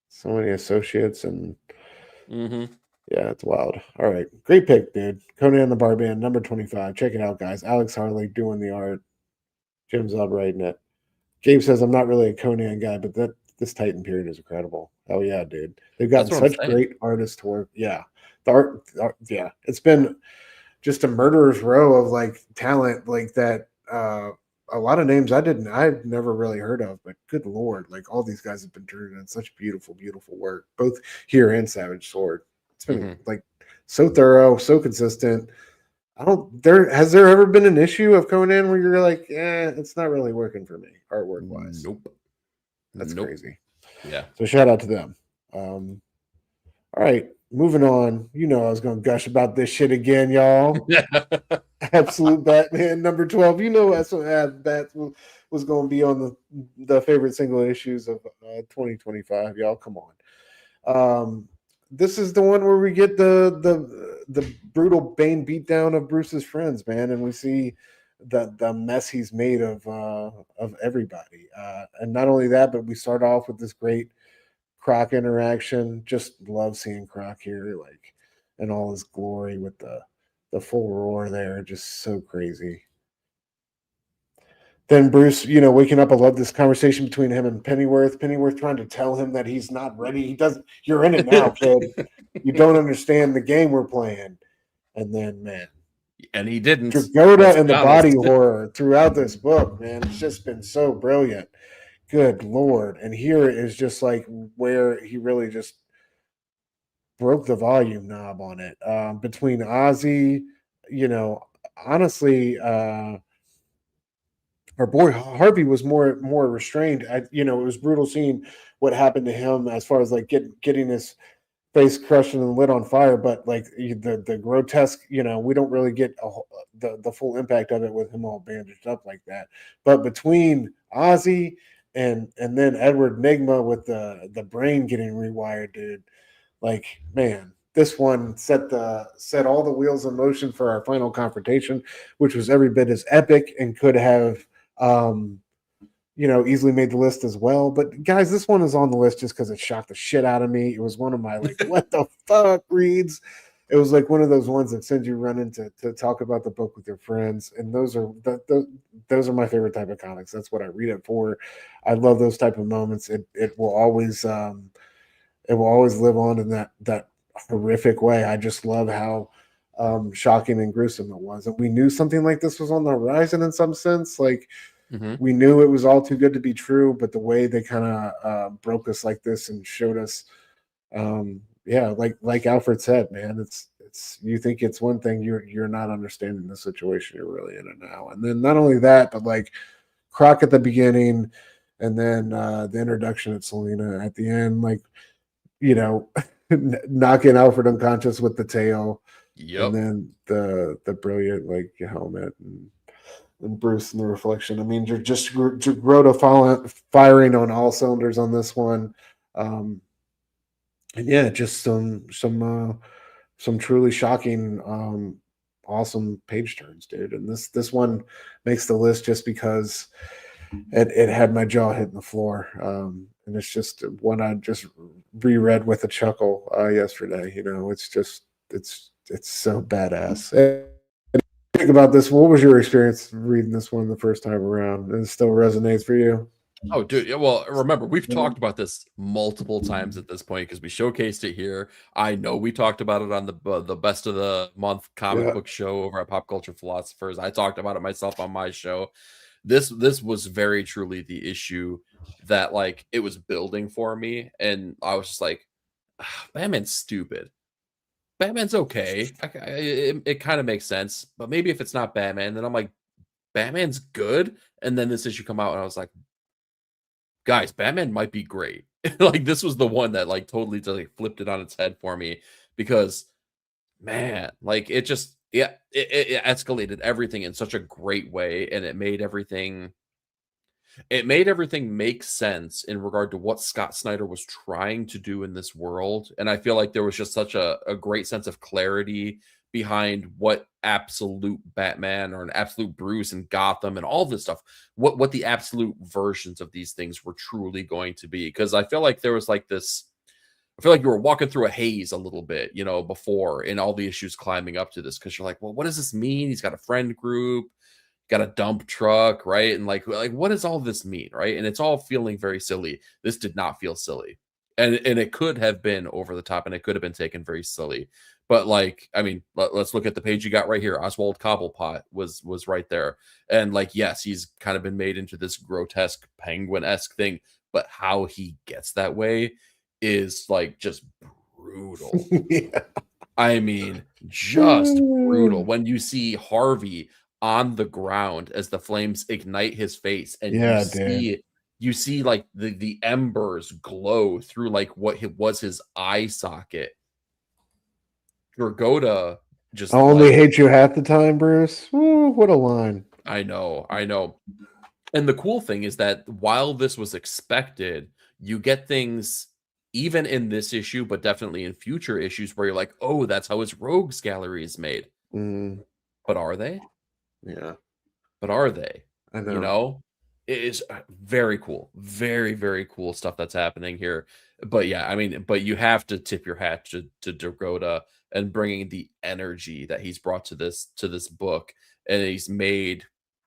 so many associates and hmm yeah, it's wild. All right, great pick, dude. Conan the Barbarian, number 25. Check it out, guys. Alex Harley doing the art. Jim Zub writing it. Gabe says I'm not really a Conan guy, but that this Titan period is incredible. Oh yeah, dude. They've gotten That's what I'm such saying. great artists to work. Yeah. The art, yeah. It's been just a murderer's row of like talent like that. A lot of names I've never really heard of, but good lord, like all these guys have been turning in such beautiful, beautiful work, both here and Savage Sword. It's been hmm like so thorough, so consistent. I don't there has there ever been an issue of Conan where you're like, it's not really working for me, artwork wise. Nope, That's nope. crazy. Yeah. So shout out to them. All right, moving on. You know I was gonna gush about this shit again, y'all. Absolute Batman number 12. You know that's what that was going to be on the favorite single issues of 2025. Y'all, come on. This is the one where we get the brutal Bane beatdown of Bruce's friends, man, and we see the mess he's made of everybody. And not only that, but we start off with this great Croc interaction. Just love seeing Croc here, like in all his glory with the full roar there, just so crazy. Then Bruce, waking up, I love this conversation between him and Pennyworth. Pennyworth trying to tell him that he's not ready. He doesn't, you're in it now, kid. You don't understand the game we're playing. And then, man, And he didn't. Dragoda Let's and be the body honest. horror throughout this book, man, it's just been so brilliant. Good Lord. And here is just like where he really just broke the volume knob on it. Between Ozzy, you know, honestly, our boy Harvey was more restrained. It was brutal seeing what happened to him as far as like getting his face crushed and lit on fire. But like the grotesque, we don't really get the full impact of it with him all bandaged up like that. But between Ozzy and then Edward Nigma with the brain getting rewired, dude, like man. This one set all the wheels in motion for our final confrontation, which was every bit as epic and could have um, easily made the list as well. But guys, this one is on the list just because it shocked the shit out of me. It was one of my like, what the fuck reads. It was like one of those ones that sends you running to talk about the book with your friends, and those are my favorite type of comics. That's what I read it for. I love those type of moments. It will always live on in that horrific way. I just love how shocking and gruesome it was, and we knew something like this was on the horizon in some sense. Like hmm we knew it was all too good to be true, but the way they kind of broke us like this and showed us, yeah, like Alfred said, man, it's you think it's one thing, you're not understanding the situation you're really in it now. And then not only that, but like Croc at the beginning, and then the introduction of Selena at the end, like you know, knocking Alfred unconscious with the tail, and Yep. then the brilliant like helmet and Bruce in the reflection. I mean, you're just Rhoda firing on all cylinders on this one, and yeah, just some truly shocking, awesome page turns, dude. And this one makes the list just because it had my jaw hitting the floor. And it's just one I just reread with a chuckle yesterday. It's so badass. And think about this. What was your experience reading this one the first time around? And it still resonates for you? Oh, dude. Yeah, well, remember, we've talked about this multiple times at this point because we showcased it here. I know we talked about it on the best of the month comic Yeah. book show over at Pop Culture Philosophers. I talked about it myself on my show. This was very truly the issue that like it was building for me, and I was just like, Batman's stupid. Batman's okay. It kind of makes sense, but maybe if it's not Batman, then I'm like, Batman's good. And then this issue come out, and I was like, guys, Batman might be great. Like this was the one that like totally just, like, flipped it on its head for me because man, like it just yeah, it escalated everything in such a great way, and it made everything make sense in regard to what Scott Snyder was trying to do in this world. And I feel like there was just such a great sense of clarity behind what absolute Batman or an absolute Bruce and Gotham and all this stuff, what the absolute versions of these things were truly going to be. Because I feel like there was like this, I feel like you were walking through a haze a little bit, before in all the issues climbing up to this. Because you're like, well, what does this mean? He's got a friend group, got a dump truck, right? And like what does all this mean, right? And it's all feeling very silly. This did not feel silly. And it could have been over the top and it could have been taken very silly. But like, I mean, let's look at the page you got right here. Oswald Cobblepot was right there. And like, yes, he's kind of been made into this grotesque penguin-esque thing, but how he gets that way is like just brutal. Yeah. I mean, just brutal when you see Harvey on the ground as the flames ignite his face, and Yeah, dude. you see like the embers glow through like what was his eye socket. Dragoda I just only like hate you half the time, Bruce. Ooh, what a line. I know, I know. And the cool thing is that while this was expected, you get things even in this issue, but definitely in future issues where you're like, oh, that's how his rogues gallery is made. Mm, But are they? yeah, But are they? I You know. know? It is very cool. Very, very cool stuff that's happening here. But yeah, I mean, but you have to tip your hat to Dragoda and bringing the energy that he's brought to this book, and he's made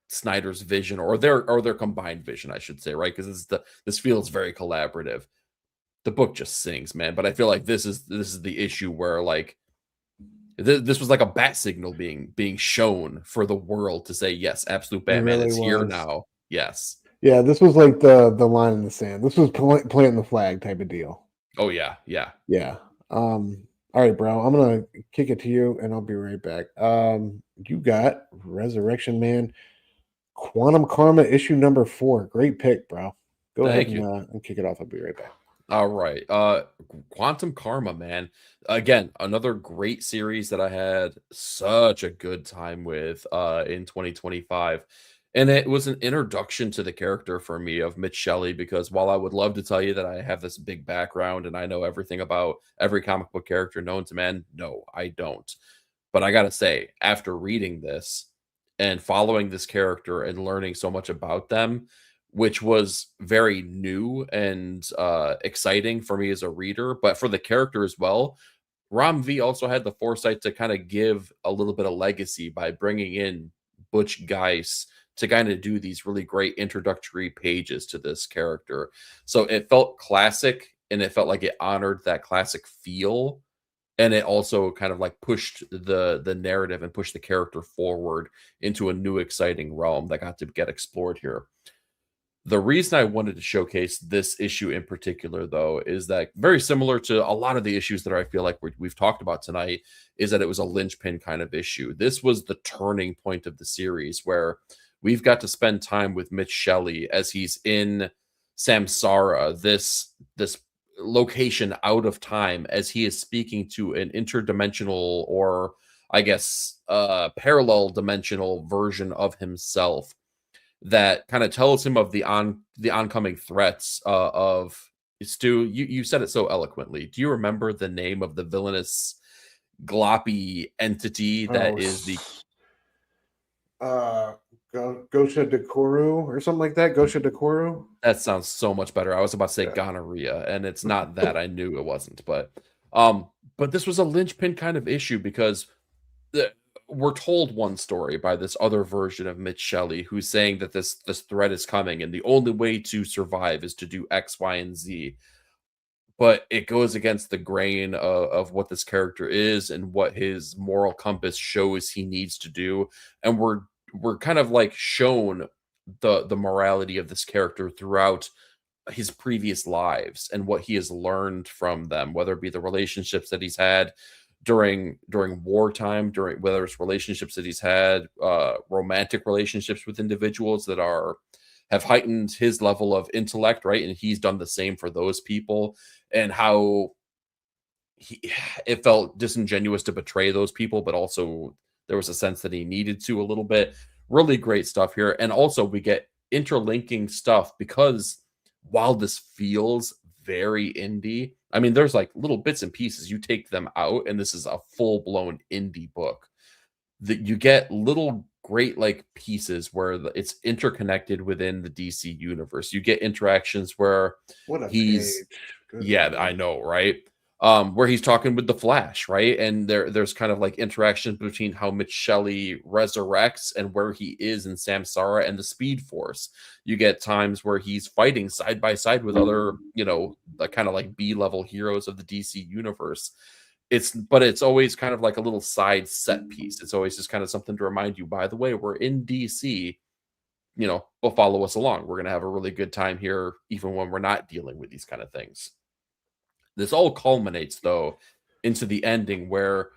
Snyder's vision or their combined vision, I should say, right? Because this feels very collaborative. The book just sings, man. But I feel like this is the issue where like this was like a bat signal being shown for the world to say, yes, absolute It Batman really is here was. now. Yes. Yeah, this was like the line in the sand. This was planting the flag type of deal. Oh yeah, yeah. Yeah. All right, bro. I'm gonna kick it to you, and I'll be right back. You got Resurrection Man, Quantum Karma issue number 4. Great pick, bro. Go ahead Thank you. and kick it off. I'll be right back. All right. Quantum Karma, man. Again, another great series that I had such a good time with in 2025. And it was an introduction to the character for me of Mitch Shelley because while I would love to tell you that I have this big background and I know everything about every comic book character known to man, no, I don't. But I got to say, after reading this and following this character and learning so much about them, which was very new and exciting for me as a reader, but for the character as well. Ram V also had the foresight to kind of give a little bit of legacy by bringing in Butch Geist to kind of do these really great introductory pages to this character. So it felt classic and it felt like it honored that classic feel, and it also kind of like pushed the narrative and pushed the character forward into a new exciting realm that got to get explored here. The reason I wanted to showcase this issue in particular, though, is that very similar to a lot of the issues that I feel like we've talked about tonight, is that it was a linchpin kind of issue. This was the turning point of the series where we've got to spend time with Mitch Shelley as he's in Samsara, this location out of time, as he is speaking to an interdimensional or I guess parallel dimensional version of himself that kind of tells him of the oncoming threats of Stu. You said it so eloquently. Do you remember the name of the villainous gloppy entity Oh, that is the uh, Gosha Dekoru or something like that. Gosha Dekoru. that sounds so much better. I was about to say Yeah. gonorrhea, and it's not that. I knew it wasn't, but this was a linchpin kind of issue because the, we're told one story by this other version of Mitch Shelley who's saying that this threat is coming, and the only way to survive is to do X, Y, and Z. But it goes against the grain of what this character is and what his moral compass shows he needs to do. And we're kind of like shown the morality of this character throughout his previous lives and what he has learned from them, whether it be the relationships that he's had during wartime, during whether it's relationships that he's had, romantic relationships with individuals that have heightened his level of intellect, right? And he's done the same for those people, and how he it felt disingenuous to betray those people, but also there was a sense that he needed to a little bit. Really great stuff here. And also we get interlinking stuff because while this feels very indie, I mean, there's like little bits and pieces. You take them out, and this is a full-blown indie book. That you get little great like pieces where it's interconnected within the DC universe. You get interactions where What a he's page. Good yeah, Lord. I know, right? Where he's talking with the Flash, right? And there's kind of like interaction between how Mitch Shelley resurrects and where he is in Samsara and the Speed Force. You get times where he's fighting side by side with other, the kind of like B-level heroes of the DC universe. But it's always kind of like a little side set piece. It's always just kind of something to remind you, by the way, we're in DC, but follow us along. We're going to have a really good time here, even when we're not dealing with these kind of things. This all culminates, though, into the ending where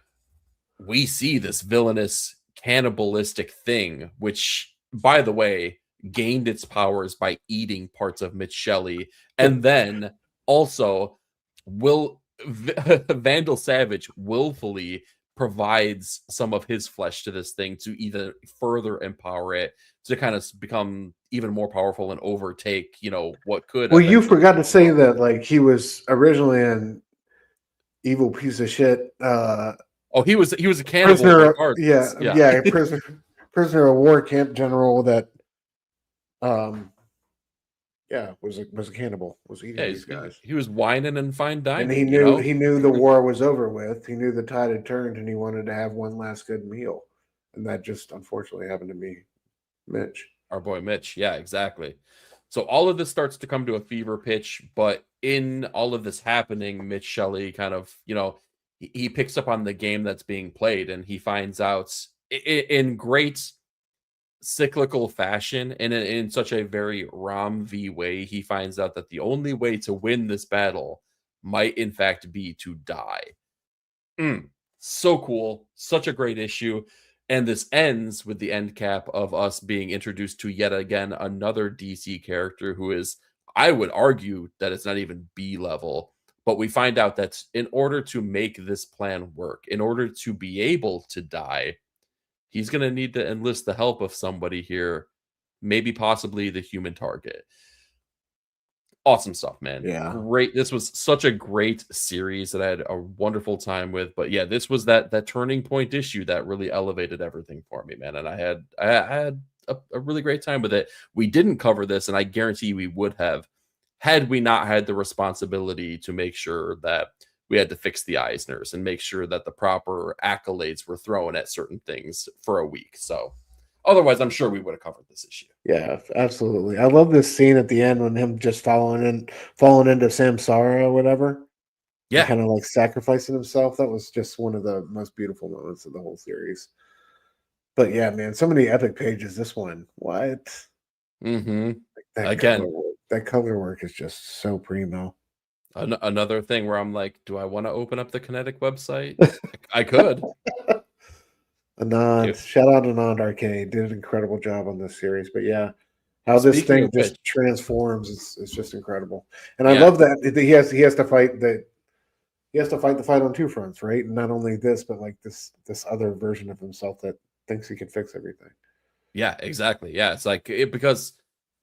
we see this villainous, cannibalistic thing, which, by the way, gained its powers by eating parts of Mitch Shelley, and then also Vandal Savage willfully provides some of his flesh to this thing to either further empower it to kind of become even more powerful and overtake, what could. Well, you forgot to say that like he was originally an evil piece of shit. Oh, he was a cannibal. Prisoner, Regardless. yeah, prisoner of war camp general that, was a cannibal. Was eating these guys. He was whining and fine dining, and he knew the war was over with. He knew the tide had turned, and he wanted to have one last good meal, and that just unfortunately happened to be Mitch. Our boy Mitch. Yeah, exactly. So all of this starts to come to a fever pitch, but in all of this happening, Mitch Shelley kind of, he picks up on the game that's being played, and he finds out in great cyclical fashion and in such a very Ram V way, he finds out that the only way to win this battle might in fact be to die. So cool. Such a great issue. And this ends with the end cap of us being introduced to yet again another DC character who is, I would argue that it's not even B level, but we find out that in order to make this plan work, in order to be able to die, he's going to need to enlist the help of somebody here, maybe possibly the Human Target. Awesome stuff, man. Yeah. Great. This was such a great series that I had a wonderful time with. But yeah, this was that turning point issue that really elevated everything for me, man. And I had a really great time with it. We didn't cover this, and I guarantee we would have had we not had the responsibility to make sure that we had to fix the Eisners and make sure that the proper accolades were thrown at certain things for a week. So otherwise, I'm sure we would have covered this issue. Yeah, absolutely. I love this scene at the end when him just falling into Samsara or whatever. Yeah. Kind of like sacrificing himself. That was just one of the most beautiful moments of the whole series. But yeah, man, so many epic pages. This one, what? Mm-hmm. That color work is just so primo. Another thing where I'm like, do I want to open up the Kinetic website? I could. Anand, shout out to Anand Arcade, did an incredible job on this series. But yeah, how this thing just transforms is just incredible. And I love that he has to fight the fight on two fronts, right? And not only this, but like this other version of himself that thinks he can fix everything. Yeah, exactly. Yeah, it's like because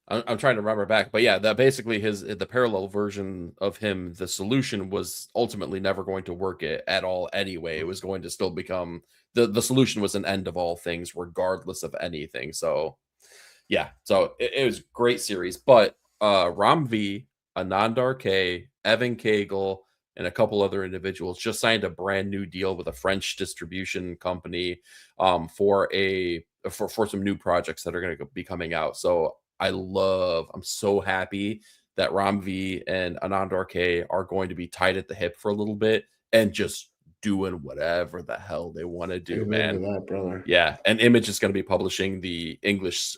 I'm trying to remember back, but yeah, that basically the parallel version of him, the solution was ultimately never going to work at all anyway. It was going to still become the solution was an end of all things, regardless of anything. So yeah, so it was a great series. But Ram V, Anand RK, Evan Cagle, and a couple other individuals just signed a brand new deal with a French distribution company for some new projects that are going to be coming out. So I'm so happy that Ram V and Anand RK are going to be tied at the hip for a little bit and just doing whatever the hell they want to do, man. That, brother. Yeah, and Image is going to be publishing the English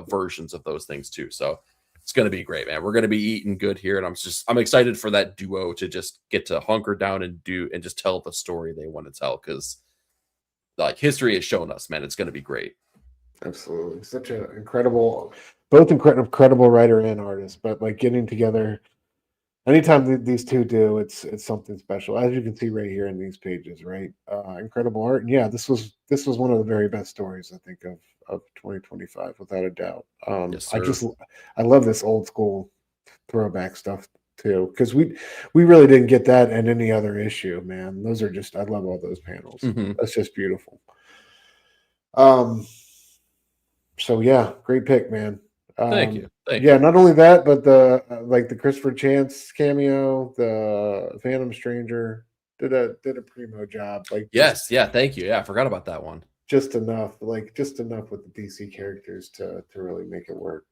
versions of those things too. So It's going to be great, man. We're going to be eating good here, and I'm excited for that duo to just get to hunker down and just tell the story they want to tell, because like history has shown us, man, it's going to be great. Absolutely, such an incredible, both incredible writer and artist. But like getting together, anytime these two do, it's something special. As you can see right here in these pages, right? Incredible art, and yeah, this was one of the very best stories I think of 2025, without a doubt. Yes, I sir. I love this old school throwback stuff too, because we really didn't get that in any other issue, man. Those are just, I love all those panels. Mhm. That's just beautiful. So yeah, great pick, man. Thank you. Thank Yeah, you. not only that, but the like the Christopher Chance cameo, the Phantom Stranger did a primo job. Like Yes, yeah, thank you. Yeah, I forgot about that one. just enough, like just enough with the DC characters to really make it work.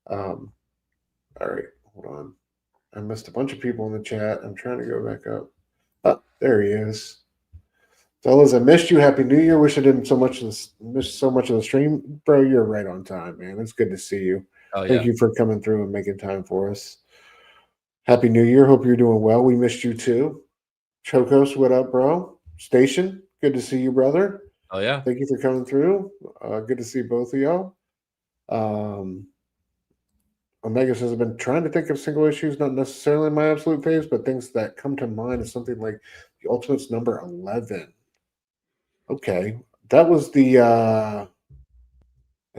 Um, all right, hold on. I missed a bunch of people in the chat. I'm trying to go back up. Oh, there he is. Fellas, I missed you. Happy New Year. Wish I didn't miss so much of the stream. Bro, you're right on time, man. It's good to see you. Oh Thank yeah. you for coming through and making time for us. Happy New Year. Hope you're doing well. We missed you too. Chokos, what up, bro? Station, good to see you, brother. Oh yeah. Thank you for coming through. Good to see both of y'all. Omega says, I've been trying to think of single issues, not necessarily my absolute faves, but things that come to mind is something like the Ultimates number 11. Okay. That was the I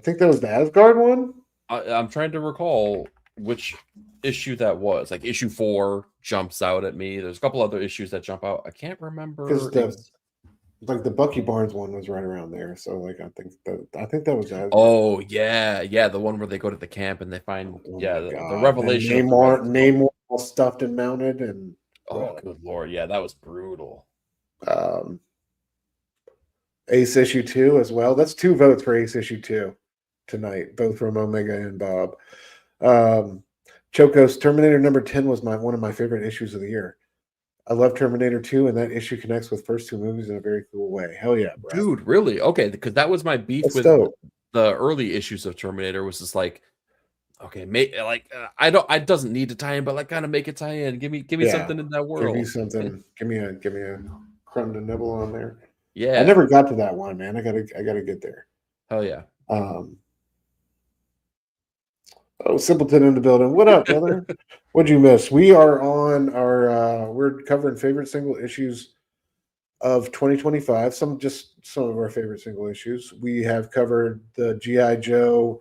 think that was the Asgard one. I'm trying to recall which issue that was. Like issue 4 jumps out at me. There's a couple other issues that jump out. I can't remember. Because like the Bucky Barnes one was right around there. So like I think that was Asgard. Oh yeah, the one where they go to the camp and they find the revelation and of Namor all stuffed and mounted and good lord, yeah, that was brutal. Ace issue 2 as well. That's 2 votes for Ace issue 2 tonight, both from Omega and Bob. Choco's Terminator number 10 was one of my favorite issues of the year. I love Terminator 2, and that issue connects with first 2 movies in a very cool way. Hell yeah, bro. Dude, really? Okay, because that was my beef That's with dope. the early issues of Terminator. Was just like, okay, I doesn't need to tie in, but like kind of make it tie in. Give me something in that world. Give me something. give me a crumb to nibble on there. Yeah, I never got to that one, man. I gotta get there. Hell yeah. Oh, Simpleton in the building. What up, brother? What'd you miss? We are on our we're covering favorite single issues of 2025. Some of our favorite single issues. We have covered the G.I. Joe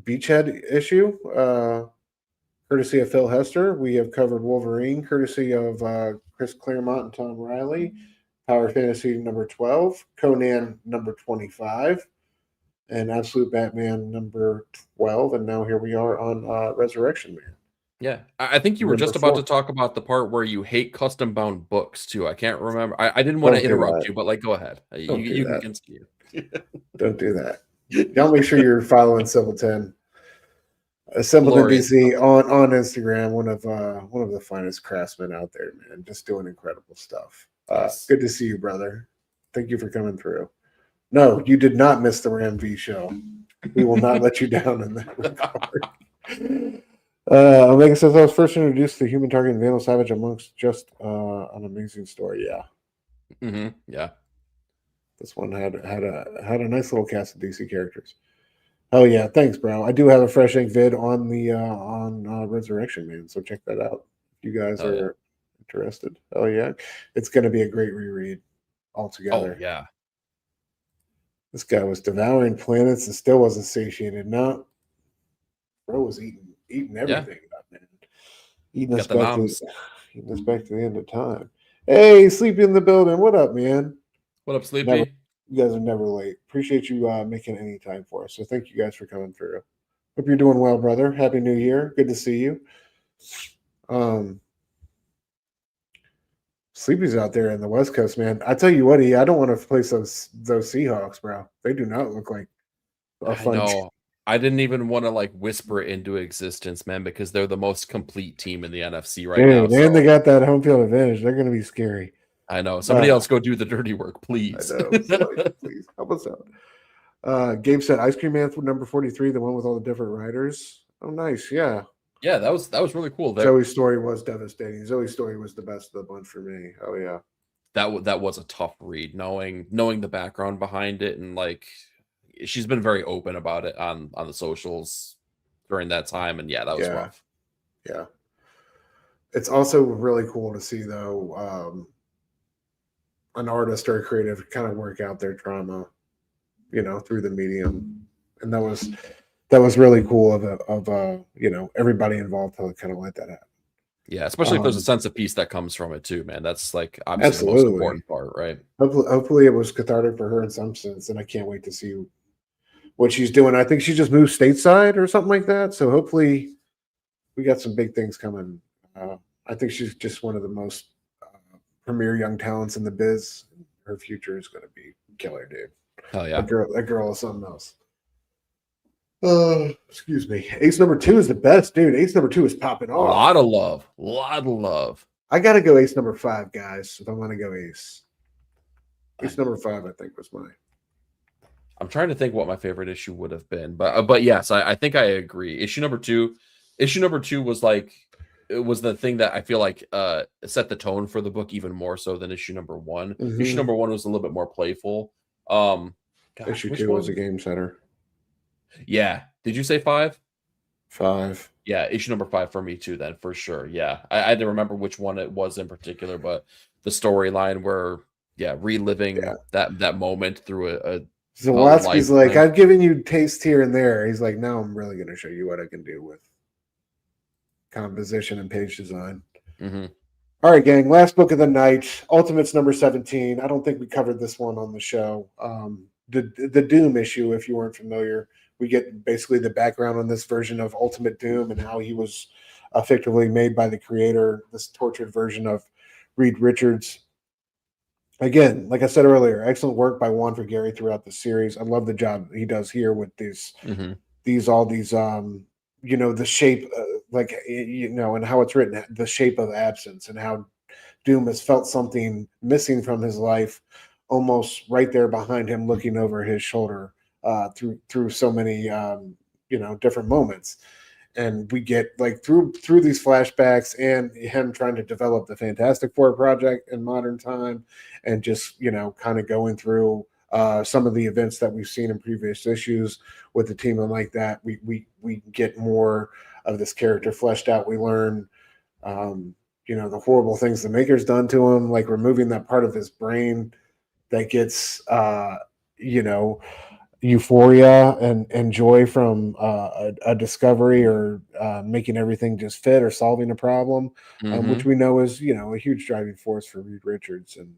Beachhead issue, courtesy of Phil Hester. We have covered Wolverine, courtesy of Chris Claremont and Tom Riley. Power Fantasy number 12, Conan number 25, and Absolute Batman number 12. And now here we are on Resurrection Man. Yeah, I think you were just about to talk about the part where you hate custom bound books too. I can't remember. I didn't want to interrupt you, but like, go ahead. You can continue. Don't do that. Y'all make sure you're following Simpleton. Simpleton DC on Instagram. One of the finest craftsmen out there, man. Just doing incredible stuff. Yes. Good to see you, brother. Thank you for coming through. No, you did not miss the Ram V show. We will not let you down in that regard. Omega says I was first introduced to Human Target and Vandal Savage amongst just an amazing story. Yeah. Mm-hmm. Yeah. This one had a nice little cast of DC characters. Oh yeah, thanks, bro. I do have a fresh ink vid on the Resurrection Man, so check that out. If you guys are interested. Oh yeah, it's going to be a great reread altogether. Oh yeah, this guy was devouring planets and still wasn't satiated. No, bro was eating everything up, man. Eating us back to the end of time. Hey, Sleepy in the building. What up, man? What up, Sleepy? You guys are never late. Appreciate you making any time for us. So thank you guys for coming through. Hope you're doing well, brother. Happy New Year. Good to see you. Sleepy's out there in the West Coast, man. I tell you what, I don't want to place those Seahawks, bro. They do not look like a fun. No, I didn't even want to like whisper it into existence, man, because they're the most complete team in the NFC right now. And they got that home field advantage. They're going to be scary. I know. Somebody else go do the dirty work, please. I know. Please help us out. Gabe said Ice Cream Man number 43, the one with all the different writers. Oh, nice. Yeah. Yeah, that was really cool. Zoe's story was devastating. Zoe's story was the best of the bunch for me. Oh yeah. That was a tough read, knowing the background behind it, and like she's been very open about it on the socials during that time, and yeah, that was Yeah. rough. Yeah. It's also really cool to see though an artist or a creative kind of work out their trauma, through the medium, and that was really cool of everybody involved to kind of let that happen. Yeah, especially if there's a sense of peace that comes from it too, man. That's like obviously the most Absolutely. important part, right? Hopefully it was cathartic for her in some sense, and I can't wait to see what she's doing. I think she just moved stateside or something like that, so hopefully we got some big things coming. I think she's just one of the most premier young talents in the biz. Her future is going to be killer, dude. Hell yeah. That girl is something else. Excuse me. Ace number 2 is the best, dude. Ace number 2 is popping off. A lot of love. I gotta go ace number 5, guys. If I want to go ace. Ace number 5, I think, was mine. I'm trying to think what my favorite issue would have been, but yes, I think I agree. Issue number two was like, it was the thing that I feel like set the tone for the book even more so than issue number 1. Mm-hmm. Issue number 1 was a little bit more playful. Issue 2 was a game setter. Yeah. Did you say 5? 5. Yeah, issue number 5 for me too, then, for sure. Yeah. I didn't remember which one it was in particular, but the storyline where, reliving that moment through a Zawadzki's like, I've given you taste here and there. He's like, now I'm really going to show you what I can do with composition and page design. Mm-hmm. All right, gang. Last book of the night, Ultimates number 17. I don't think we covered this one on the show. The Doom issue, if you weren't familiar, we get basically the background on this version of Ultimate Doom and how he was effectively made by the creator, this tortured version of Reed Richards. Again, like I said earlier, excellent work by Juan Frigeri throughout the series. I love the job he does here with these the shape, and how it's written, the shape of absence, and how Doom has felt something missing from his life, almost right there behind him, looking over his shoulder through so many different moments. And we get like through these flashbacks and him trying to develop the Fantastic Four project in modern time, and just kind of going through some of the events that we've seen in previous issues with the team, and like that we get more of this character fleshed out. We learn the horrible things the Maker's done to him, like removing that part of his brain that gets euphoria and joy from a discovery, or making everything just fit, or solving a problem, which we know is a huge driving force for Reed Richards. And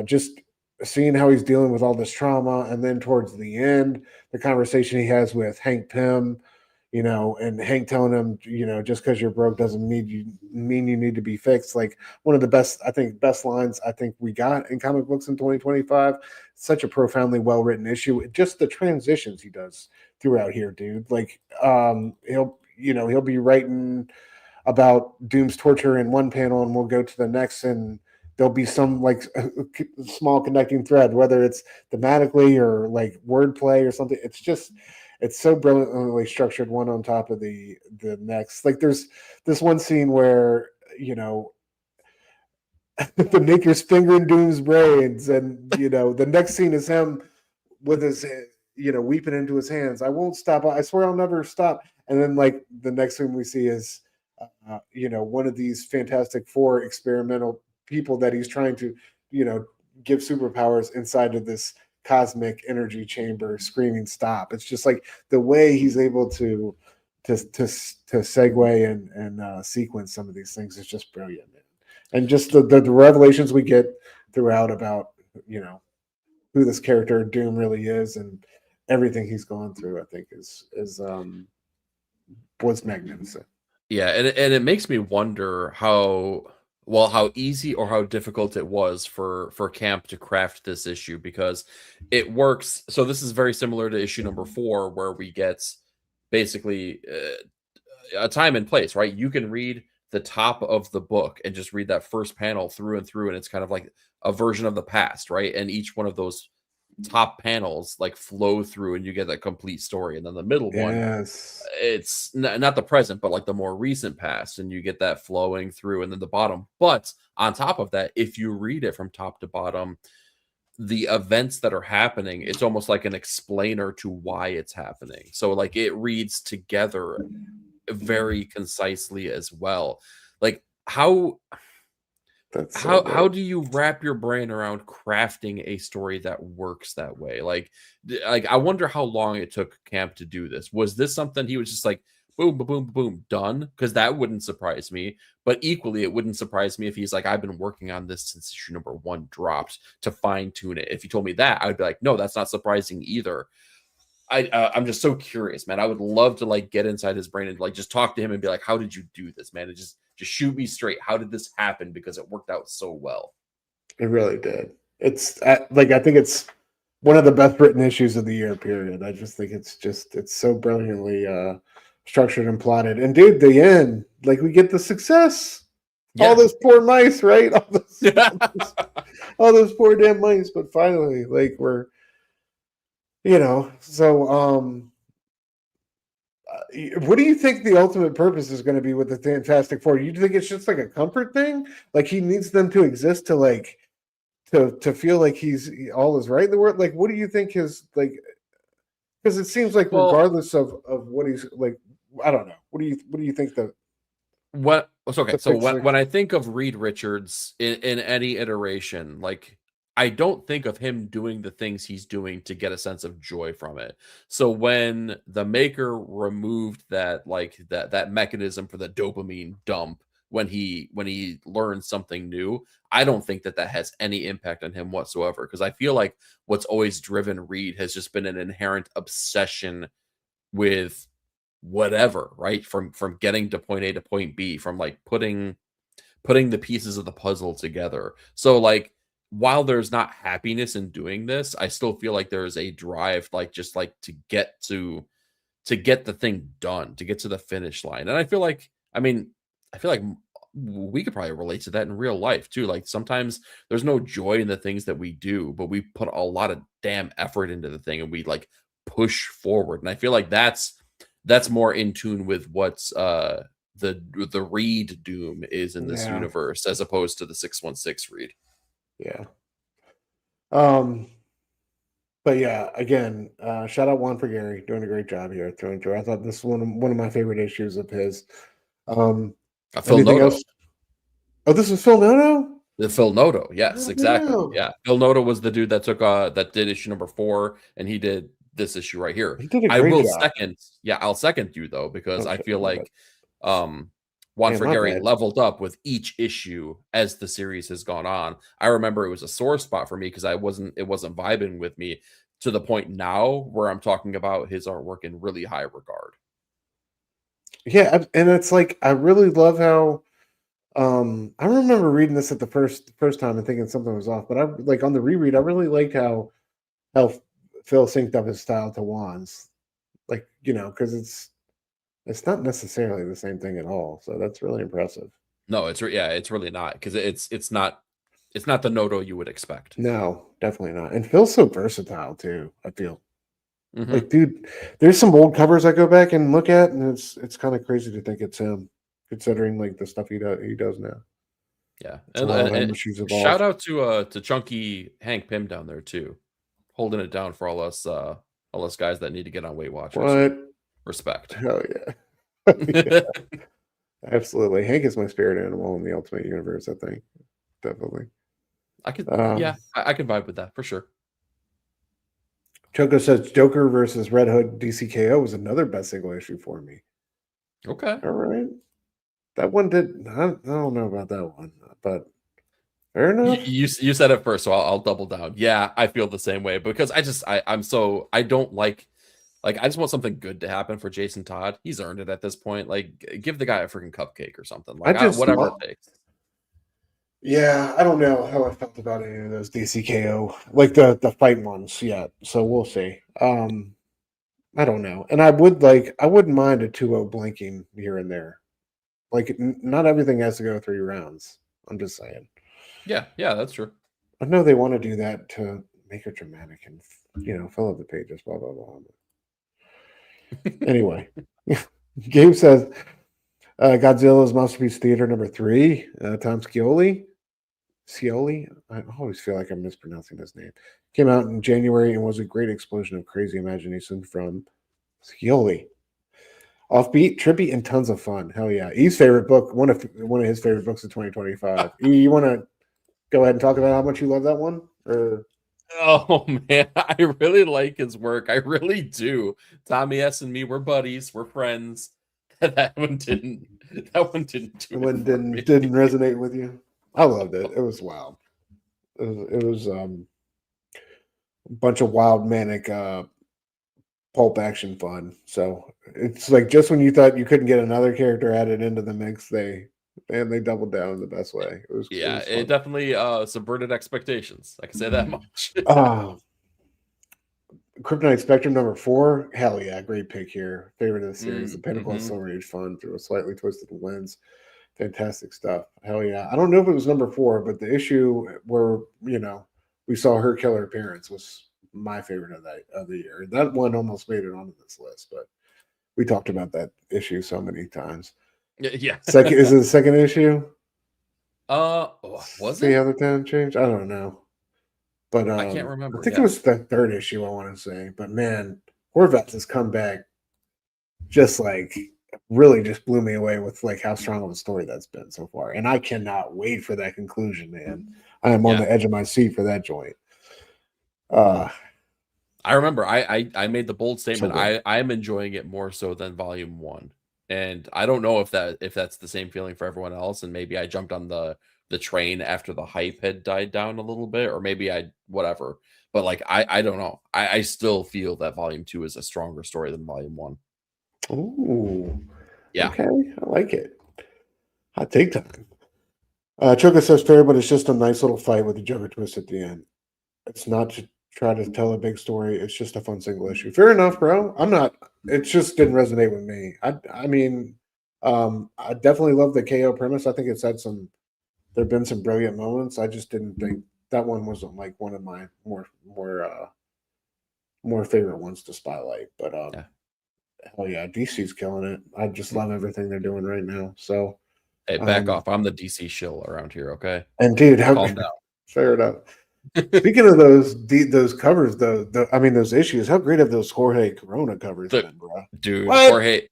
just seeing how he's dealing with all this trauma, and then towards the end, the conversation he has with Hank Pym, and Hank telling him, just because you're broke doesn't mean you need to be fixed. Like, one of the best lines I think we got in comic books in 2025. Such a profoundly well-written issue. Just the transitions he does throughout here, dude. Like, he'll be writing about Doom's torture in one panel, and we'll go to the next, and there'll be some like small connecting thread, whether it's thematically or like wordplay or something. It's so brilliantly structured, one on top of the next. Like, there's this one scene where the Maker's fingering Doom's brains, and the next scene is him with his weeping into his hands. I won't stop. I swear I'll never stop. And then like the next thing we see is one of these Fantastic Four experimental people that he's trying to give superpowers inside of this cosmic energy chamber, screaming stop. It's just like the way he's able to segue and sequence some of these things is just brilliant, man. And just the revelations we get throughout about who this character Doom really is, and everything he's gone through, I think was magnificent. Yeah, and it makes me wonder how easy or how difficult it was for Camp to craft this issue, because it works. So this is very similar to issue number 4, where we get basically a time and place, right? You can read the top of the book and just read that first panel through and through, and it's kind of like a version of the past, right? And each one of those top panels like flow through and you get that complete story, and then the middle one, Yes. it's not the present but like the more recent past, and you get that flowing through, and then the bottom. But on top of that, if you read it from top to bottom, the events that are happening, it's almost like an explainer to why it's happening, so like it reads together very concisely as well. Like That's so how dope. do you wrap your brain around crafting a story that works that way? Like, like I wonder how long it took Camp to do this. Was this something he was just like boom, boom, boom, boom, done? Because that wouldn't surprise me. But equally, it wouldn't surprise me if he's like, I've been working on this since issue number one dropped to fine tune it. If you told me that, I would be like, no, that's not surprising either. I'm just so curious, man. I would love to like get inside his brain and like just talk to him and be like, how did you do this, man? And just shoot me straight. How did this happen? Because it worked out so well. It really did. It's like I think it's one of the best written issues of the year. Period. I just think it's so brilliantly structured and plotted. And dude, the end, like we get the success. All Yeah. those poor mice, right? Yeah. All those poor damn mice. But finally, like we're, so what do you think the ultimate purpose is going to be with the Fantastic Four? You think it's just like a comfort thing? Like he needs them to exist to like to feel like all is right in the world? Like what do you think his like, because it seems like Well, regardless of what he's like, I don't know. What do you think what so okay, the so fix when I think of Reed Richards in any iteration, like I don't think of him doing the things he's doing to get a sense of joy from it. So when the maker removed that like that mechanism for the dopamine dump when he learns something new, I don't think that that has any impact on him whatsoever, because I feel like what's always driven Reed has just been an inherent obsession with whatever, right? From getting to point A to point B, from like putting the pieces of the puzzle together. So like while there's not happiness in doing this, I still feel like there is a drive like just like to get the thing done, to get to the finish line. And I feel like I feel like we could probably relate to that in real life too. Like sometimes there's no joy in the things that we do, but we put a lot of damn effort into the thing and we like push forward. And I feel like that's more in tune with what's the Reed Doom is in this yeah, universe as opposed to the 616 Reed. yeah. Um but yeah, again, shout out Juan for Gary doing a great job here through. I thought this is one of my favorite issues of his. Um Phil anything Noto. else? Oh, this is Phil Noto? The Phil Noto, yes, Oh, exactly. damn. Yeah. Phil Noto was the dude that took that did issue number 4, and he did this issue right here. He did a I great will job. second, yeah, I'll second you though, because Oh I shit, feel my bad. like Juan Man, my Frigeri bad. leveled up with each issue as the series has gone on. I remember it was a sore spot for me because it wasn't vibing with me to the point now where I'm talking about his artwork in really high regard. Yeah, and it's like I really love how I remember reading this at the first time and thinking something was off, but I like on the reread, I really liked how Phil synced up his style to Juan's. Like, because it's not necessarily the same thing at all. So that's really impressive. No, yeah, it's really not, because it's not the Noto you would expect. No, definitely not. And Phil's so versatile too, I feel. Hmm. Like, dude, there's some old covers I go back and look at, and it's kind of crazy to think it's him, considering like the stuff he does now. Yeah, It's wild how and much he's shout evolved. out to Chunky Hank Pym down there too, holding it down for all us guys that need to get on Weight Watchers. What? Respect. Hell yeah. Yeah, absolutely. Hank is my spirit animal in the Ultimate Universe, I think. Definitely. I could, Um, yeah, I can vibe with that for sure. Choco says Joker versus Red Hood DCKO was another best single issue for me. Okay. All right. That one did, I don't know about that one, but fair enough. You said it first, so I'll double down. Yeah, I feel the same way, because I'm so I don't like I just want something good to happen for Jason Todd. He's earned it at this point. Like give the guy a freaking cupcake or something. I Like just, whatever it takes. yeah, I don't know how I felt about any of those DCKO, like the fight ones yet. So we'll see. I don't know. And I wouldn't mind a 2-0 blinking here and there. Like not everything has to go 3 rounds. I'm just saying. Yeah, yeah, that's true. I know they want to do that to make it dramatic and fill up the pages, blah blah blah. Anyway, Gabe says Godzilla's Masterpiece Theater #3. Tom Scioli. I always feel like I'm mispronouncing his name. Came out in January and was a great explosion of crazy imagination from Scioli. Offbeat, trippy, and tons of fun. Hell yeah! E's favorite book, one of his favorite books of 2025. E, you want to go ahead and talk about how much you love that one? Or Oh man, I really like his work. I really do. Tommy S and me, we're buddies. We're friends. That one didn't. That one didn't do one it for me. didn't resonate with you? I loved it. It was wild. It was a bunch of wild manic pulp action fun. So it's like just when you thought you couldn't get another character added into the mix, they doubled down in the best way. It was Yeah, was it fun. definitely subverted expectations. I can say that much. Kryptonite Spectrum #4. Hell yeah, great pick here. Favorite of the series. The pinnacle of Mhm. Silver Age fun through a slightly twisted lens. Fantastic stuff. Hell yeah. I don't know if it was #4, but the issue where we saw her killer appearance was my favorite of the year. That one almost made it onto this list, but we talked about that issue so many times. Yeah. Second, is it the second issue? Was See it? how the town changed? I don't know. But I can't I remember. think it Yeah. was the third issue, I want to say. But man, Horvath has come back just like really just blew me away with like how strong of a story that's been so far. And I cannot wait for that conclusion, man. I am on Yeah. the edge of my seat for that joint. I remember I made the bold statement. good. I'm enjoying it more so than volume 1. And I don't know if that's the same feeling for everyone else, and maybe I jumped on the train after the hype had died down a little bit, or maybe I whatever. But like I don't know. I still feel that volume 2 is a stronger story than volume 1. Ooh. Yeah. Okay, I like it. Hot take time. Choka says fair, but it's just a nice little fight with the Joker twist at the end. It's not to try to tell a big story. It's just a fun single issue. Fair enough, bro. I'm not. It just didn't resonate with me. I mean, I definitely love the KO premise. I think it's had some. There've been some brilliant moments. I just didn't think that one wasn't like one of my more favorite ones to spotlight. But Yeah. hell yeah, DC's killing it. I just love everything they're doing right now. So Hey, back off. I'm the DC shill around here, okay? and dude, Calm down. fair enough. Speaking of those covers, though, I mean those issues. How great have those Jorge Corona covers been, bro? Dude, What? Jorge,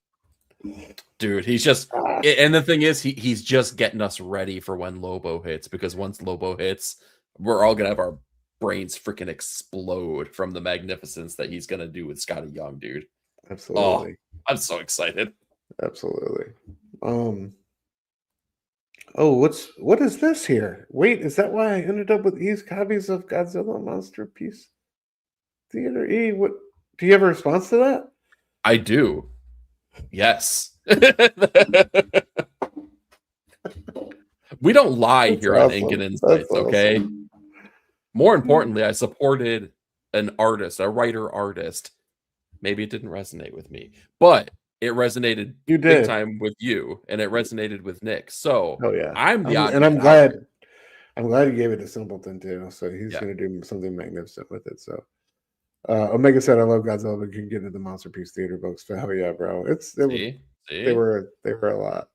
dude, he's just, and the thing is, he's just getting us ready for when Lobo hits, because once Lobo hits, we're all gonna have our brains freaking explode from the magnificence that he's gonna do with Scotty Young, dude. Absolutely, I'm so excited. absolutely. Oh, what is this here? Wait, is that why I ended up with these copies of Godzilla Masterpiece Theater? E, what? Do you have a response to that? I do. Yes. We don't lie That's here on awesome. Ink and That's Insights, awesome. okay? More importantly, I supported an artist, a writer artist. Maybe it didn't resonate with me, but it resonated You big did. time with you, and it resonated with Nick. So Oh yeah, I'm the odd and man I'm out glad. here. I'm glad you gave it to Simpleton too. So he's Yeah. going to do something magnificent with it. So Omega said, "I love Godzilla, but you can get into the Masterpiece Theater books." But hell yeah, bro! See? They were a lot.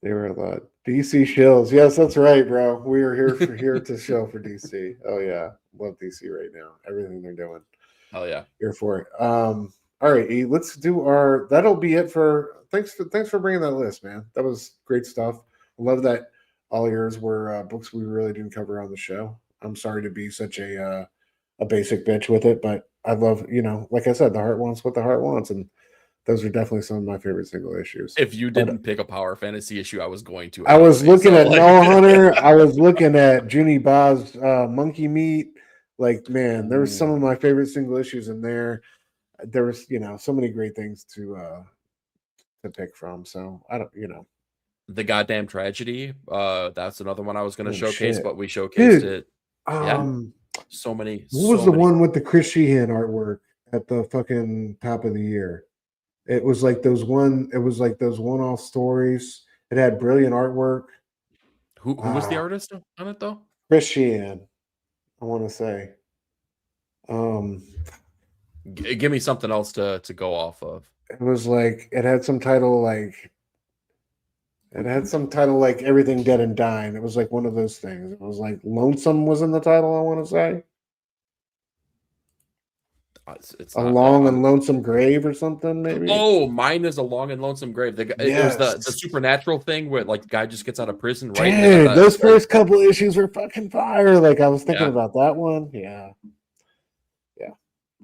They were a lot. DC shills. Yes, that's right, bro. We are here to shill for DC. Oh yeah, love DC right now. Everything they're doing. Hell yeah. Here for it. All right, E, let's do our. That'll be it for. Thanks for bringing that list, man. That was great stuff. Love that all yours were books we really didn't cover on the show. I'm sorry to be such a basic bitch with it, but I love like I said, the heart wants what the heart wants, and those are definitely some of my favorite single issues. If you But didn't pick a Power Fantasy issue, I was going to. I was anyway, looking so, at like- Null Hunter. I was looking at Junie Bob's Monkey Meat. Like, man, there was some of my favorite single issues in there. There was, so many great things to pick from. So I don't, The Goddamn Tragedy. That's another one I was going to Oh, showcase, shit. but we showcased it. So many. What was the one with the Chris Sheehan artwork at the fucking top of the year? It was like those one-off stories. It had brilliant artwork. Who was the artist on it though? Chris Sheehan, I want to say. Give me something else to go off of. It was like it had some title like Everything Dead and Dying. It was like one of those things. It was like Lonesome was in the title, I want to say. It's A not that. Long and Lonesome Grave or something, maybe. Oh, Mine is a Long and Lonesome Grave. It was the Yes. supernatural thing where like the guy just gets out of prison, right? And Dude, those first couple issues were fucking fire. Like I was thinking Yeah. about that one. Yeah.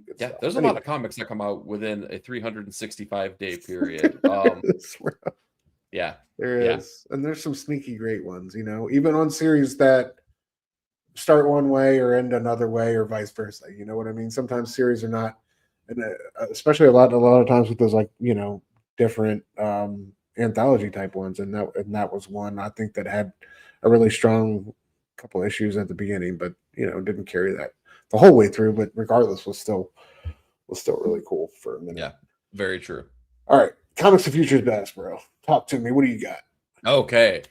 Good Yeah, stuff. there's a lot of comics that come out within a 365-day period. Yeah, There yeah. is. And there's some sneaky great ones, you know, even on series that start one way or end another way or vice versa. You know what I mean? Sometimes series are not, and especially a lot of times with those like, you know, different anthology type ones. And that was one I think that had a really strong couple issues at the beginning, but you know, didn't carry that the whole way through, but regardless was still really cool for a minute. Yeah, very true. All right. Comics of Future's best, bro. Talk to me. What do you got? Okay.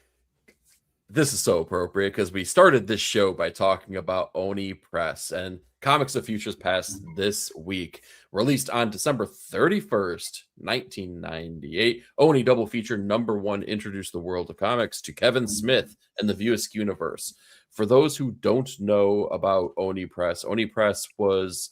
This is so appropriate because we started this show by talking about Oni Press and Comics of Futures Past this week. Released on December 31st, 1998. Oni double feature #1 introduced the world of comics to Kevin Smith and the View Askew universe. For those who don't know about Oni Press was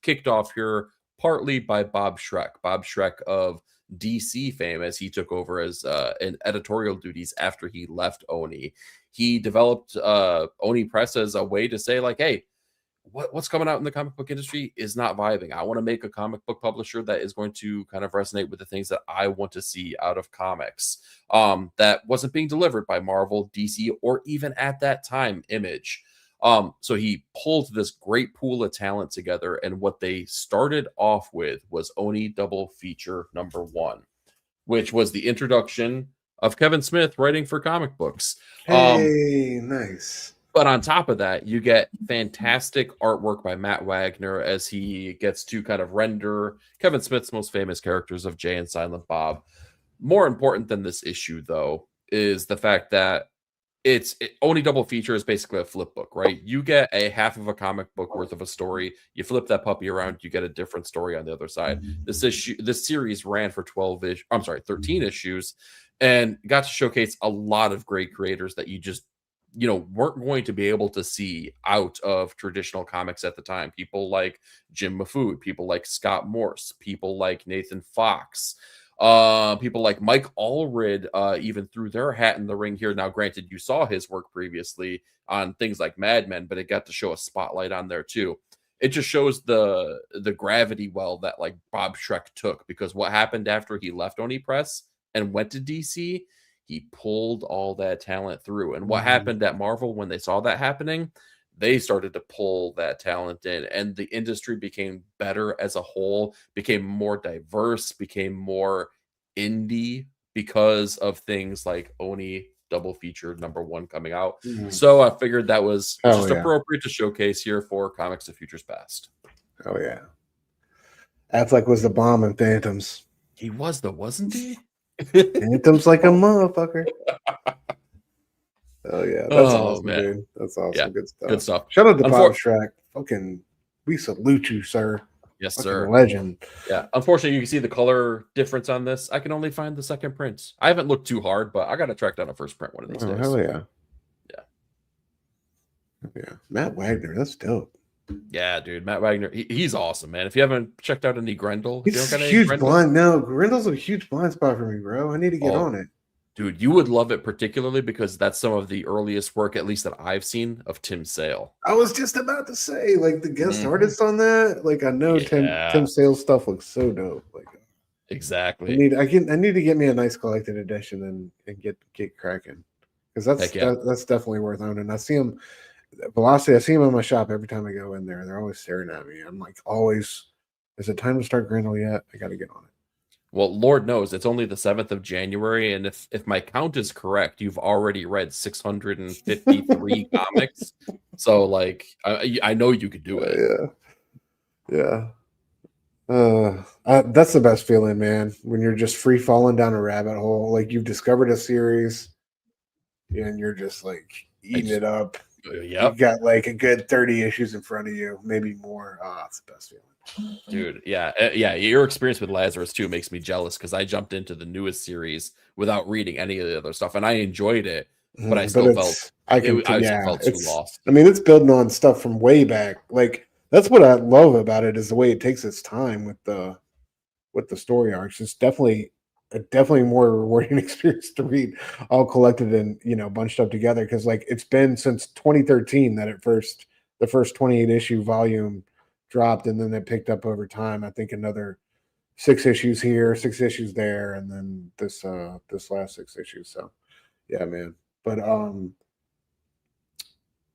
kicked off here partly by Bob Schreck. Bob Schreck of DC fame, as he took over as in editorial duties after he left Oni. He developed Oni Press as a way to say like, hey, what's coming out in the comic book industry is not vibing. I want to make a comic book publisher that is going to kind of resonate with the things that I want to see out of comics. That wasn't being delivered by Marvel, DC, or even at that time, Image. So he pulled this great pool of talent together, and what they started off with was Oni double feature #1, which was the introduction of Kevin Smith writing for comic books. Hey, nice. But on top of that, you get fantastic artwork by Matt Wagner as he gets to kind of render Kevin Smith's most famous characters of Jay and Silent Bob. More important than this issue, though, is the fact that Oni double feature is basically a flip book, right? You get a half of a comic book worth of a story. You flip that puppy around, you get a different story on the other side. This series ran for 13 issues, and got to showcase a lot of great creators that you just weren't going to be able to see out of traditional comics at the time. People like Jim Mahfood, people like Scott Morse, people like Nathan Fox, people like Mike Allred even threw their hat in the ring here. Now, granted, you saw his work previously on things like Mad Men, but it got to show a spotlight on there too. It just shows the gravity well that like Bob Schreck took, because what happened after he left Oni Press and went to DC, he pulled all that talent through. And what happened at Marvel when they saw that happening, they started to pull that talent in, and the industry became better as a whole, became more diverse, became more indie because of things like Oni double feature #1 coming out. So I figured that was appropriate to showcase here for Comics of Futures Past. Oh yeah. Affleck was the bomb in Phantoms. He was though, wasn't he? Phantoms like a motherfucker. Oh yeah, that's awesome, man. Dude. That's awesome. Yeah, good stuff. Good stuff. Shout out to Bob Schreck. Fucking, we salute you, sir. Yes, Fucking sir. Legend. Yeah. Unfortunately, you can see the color difference on this. I can only find the second print. I haven't looked too hard, but I got to track down a first print one of these days. Hell yeah. Yeah. Yeah. Matt Wagner, that's dope. Yeah, dude. Matt Wagner, he's awesome, man. If you haven't checked out any Grendel, He's a huge blind. No, Grendel's a huge blind spot for me, bro. I need to get on it. Dude, you would love it, particularly because that's some of the earliest work, at least that I've seen, of Tim Sale. I was just about to say, like, the guest artist on that. Like, I know Tim Sale's stuff looks so dope. Like, exactly. I need to get me a nice collected edition and get cracking, because that's definitely worth owning. I see him, Velocity. I see him in my shop every time I go in there. They're always staring at me. I'm like, always, is it time to start Grendel yet? I got to get on it. Well, Lord knows it's only the 7th of January, and if my count is correct, you've already read 653 comics. So, like, I know you could do it. Yeah. That's the best feeling, man. When you're just free falling down a rabbit hole, like you've discovered a series, and you're just like eating it up. You Yep. got like a good 30 issues in front of you, maybe more. Ah, it's the best feeling. Dude, yeah. Your experience with Lazarus too makes me jealous because I jumped into the newest series without reading any of the other stuff, and I enjoyed it, but I But still felt it's I still yeah, felt too lost. I mean, it's building on stuff from way back. Like that's what I love about it is the way it takes its time with the story arcs. It's definitely a definitely more rewarding experience to read all collected and bunched up together because like it's been since 2013 that the first 28 issue volume dropped and then it picked up over time. I think another 6 issues here, 6 issues there, and then this last 6 issues. So yeah, man. But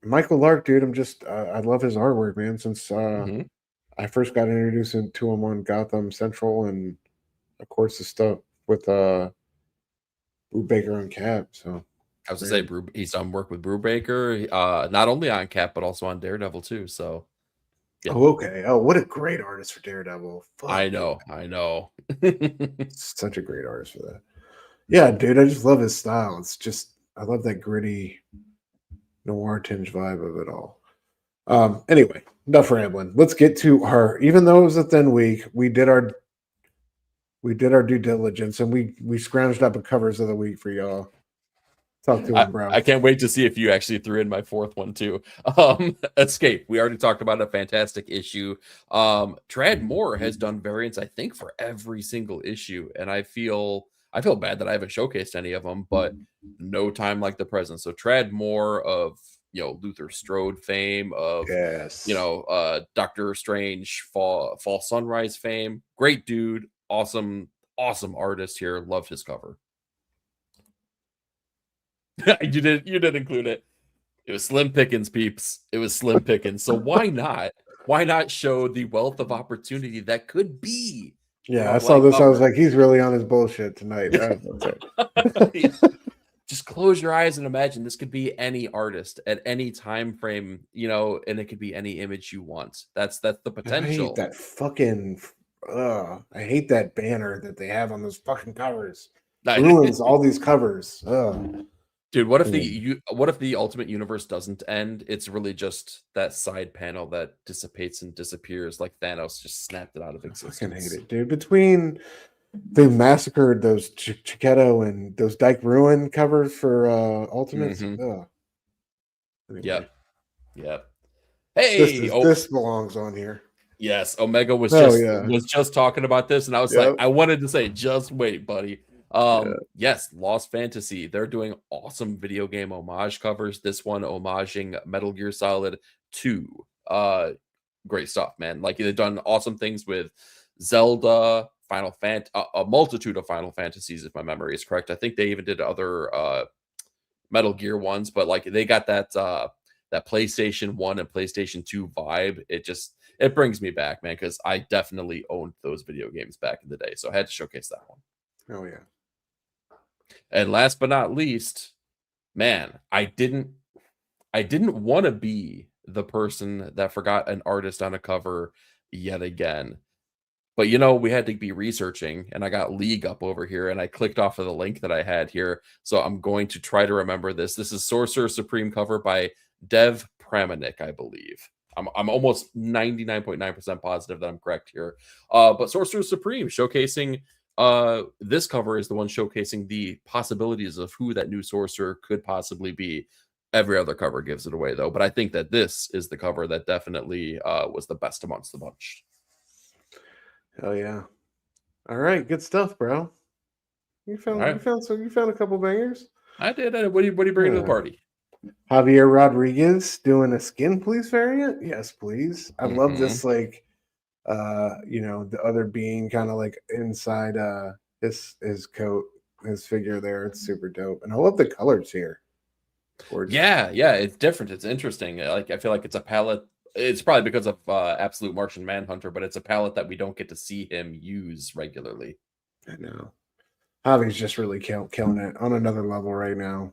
Michael Lark, dude, I love his artwork, man. Since Mhm. I first got introduced to him on Gotham Central, and of course the stuff with Brubaker and Cap. So I was to say man. He's done work with Brubaker, not only on Cap but also on Daredevil too. So yeah, Oh, okay. Oh, what a great artist for Daredevil. Fuck, I dude. know, I know. Such a great artist for that. Yeah, dude, I just love his style. It's just I love that gritty noir tinge vibe of it all. Anyway, enough rambling. Let's get to our even though it was a thin week, we did our due diligence and we scrounged up a covers of the week for y'all. Talk to him, bro. I can't wait to see if you actually threw in my fourth one too. Escape. We already talked about a fantastic issue. Trad Moore has done variants, I think, for every single issue, and I feel bad that I haven't showcased any of them, but no time like the present. So Trad Moore of Luther Strode fame, of Yes. Doctor Strange Fall Sunrise fame. Great dude, awesome artist here. Loved his cover. You did include it. It was slim pickings, peeps. It was slim pickings. So why not? Why not show the wealth of opportunity that could be Yeah, for I a saw blank this. I was cover? like, he's really on his bullshit tonight. That's it. Just close your eyes and imagine this could be any artist at any time frame, and it could be any image you want. That's the And I hate potential. that fucking. I hate that banner that they have on those fucking covers. Ruins all these covers. Dude, what if Mm. the Ultimate Universe doesn't end? It's really just that side panel that dissipates and disappears, like Thanos just snapped it out of I fucking hate existence. it, dude. Between they massacred those Chiquetto and those Dyke Ruin covers for Ultimates. Hmm. Anyway, Yep. Yep. Hey, this belongs on here. yes, Omega was Oh yeah, just talking about this, and I was like, yep, I wanted to say, just wait, buddy. yeah. Yes, Lost Fantasy. They're doing awesome video game homage covers. This one homaging Metal Gear Solid 2. Great stuff, man. Like they've done awesome things with Zelda, a multitude of Final Fantasies, if my memory is correct. I think they even did other Metal Gear ones, but like they got that PlayStation 1 and PlayStation 2 vibe. It brings me back, man, because I definitely owned those video games back in the day. So I had to showcase that one. Oh yeah. And last but not least, man, I didn't want to be the person that forgot an artist on a cover yet again. But we had to be researching, and I got League up over here, and I clicked off of the link that I had here. So I'm going to try to remember this. This is Sorcerer Supreme cover by Dev Pramanik, I believe. I'm almost 99.9% positive that I'm correct here. But Sorcerer Supreme showcasing this cover is the one showcasing the possibilities of who that new sorcerer could possibly be. Every other cover gives it away though, but I think that this is the cover that definitely was the best amongst the bunch. Hell yeah. All right, good stuff, bro. You All found right, you found a couple bangers. I did. What do you bring to the Yeah. party? Javier Rodriguez doing a skin please variant. Yes, please. I love Mhm. this like the other being kind of like inside his coat, his figure there. It's super dope. And I love the colors here. Gorgeous. Yeah, it's different. It's interesting. Like I feel like it's a palette. It's probably because of Absolute Martian Manhunter, but it's a palette that we don't get to see him use regularly. I know. Javi's just really killing it on another level right now.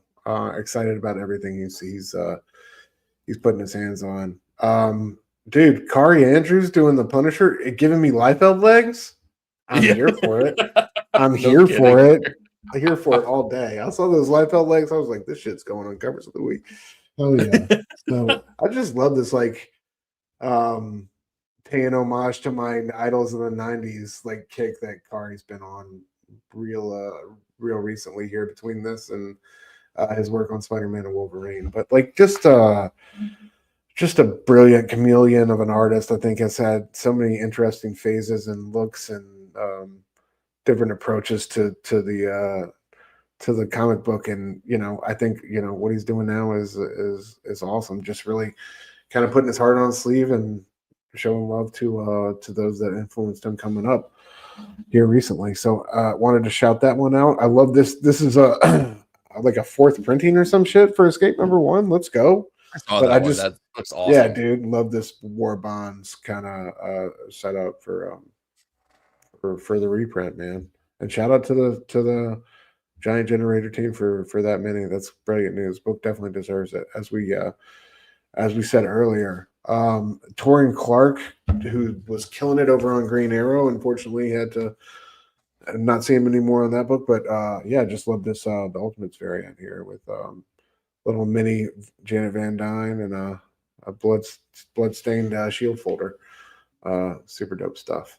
Excited about everything he's putting his hands on. Dude, Kari Andrews doing the Punisher, giving me Liefeld legs. I'm Yeah. here for it. I'm No here kidding. for it. I'm here for it all day. I saw those Liefeld legs. I was like, this shit's going on covers of the week. Oh yeah. So I just love this, like, um paying homage to my idols of the '90s, like kick that Kari's been on real recently here between this and his work on Spider-Man and Wolverine. But like just a brilliant chameleon of an artist. I think has had so many interesting phases and looks and different approaches to the comic book. And I think what he's doing now is awesome. Just really kind of putting his heart on his sleeve and showing love to those that influenced him coming up here recently. So wanted to shout that one out. I love this. This is a like a fourth printing or some shit for Escape #1. Let's go. I saw But that I one. just That looks yeah, awesome. dude, love this War Bonds kind of setup for the reprint, man. And shout out to the Giant Generator team for that many. That's brilliant news. Book definitely deserves it. As we said earlier, Torian Clark, who was killing it over on Green Arrow, unfortunately had to not see him anymore on that book. But yeah, just love this the Ultimates variant here with little mini Janet Van Dyne and a bloodstained shield folder. Super dope stuff.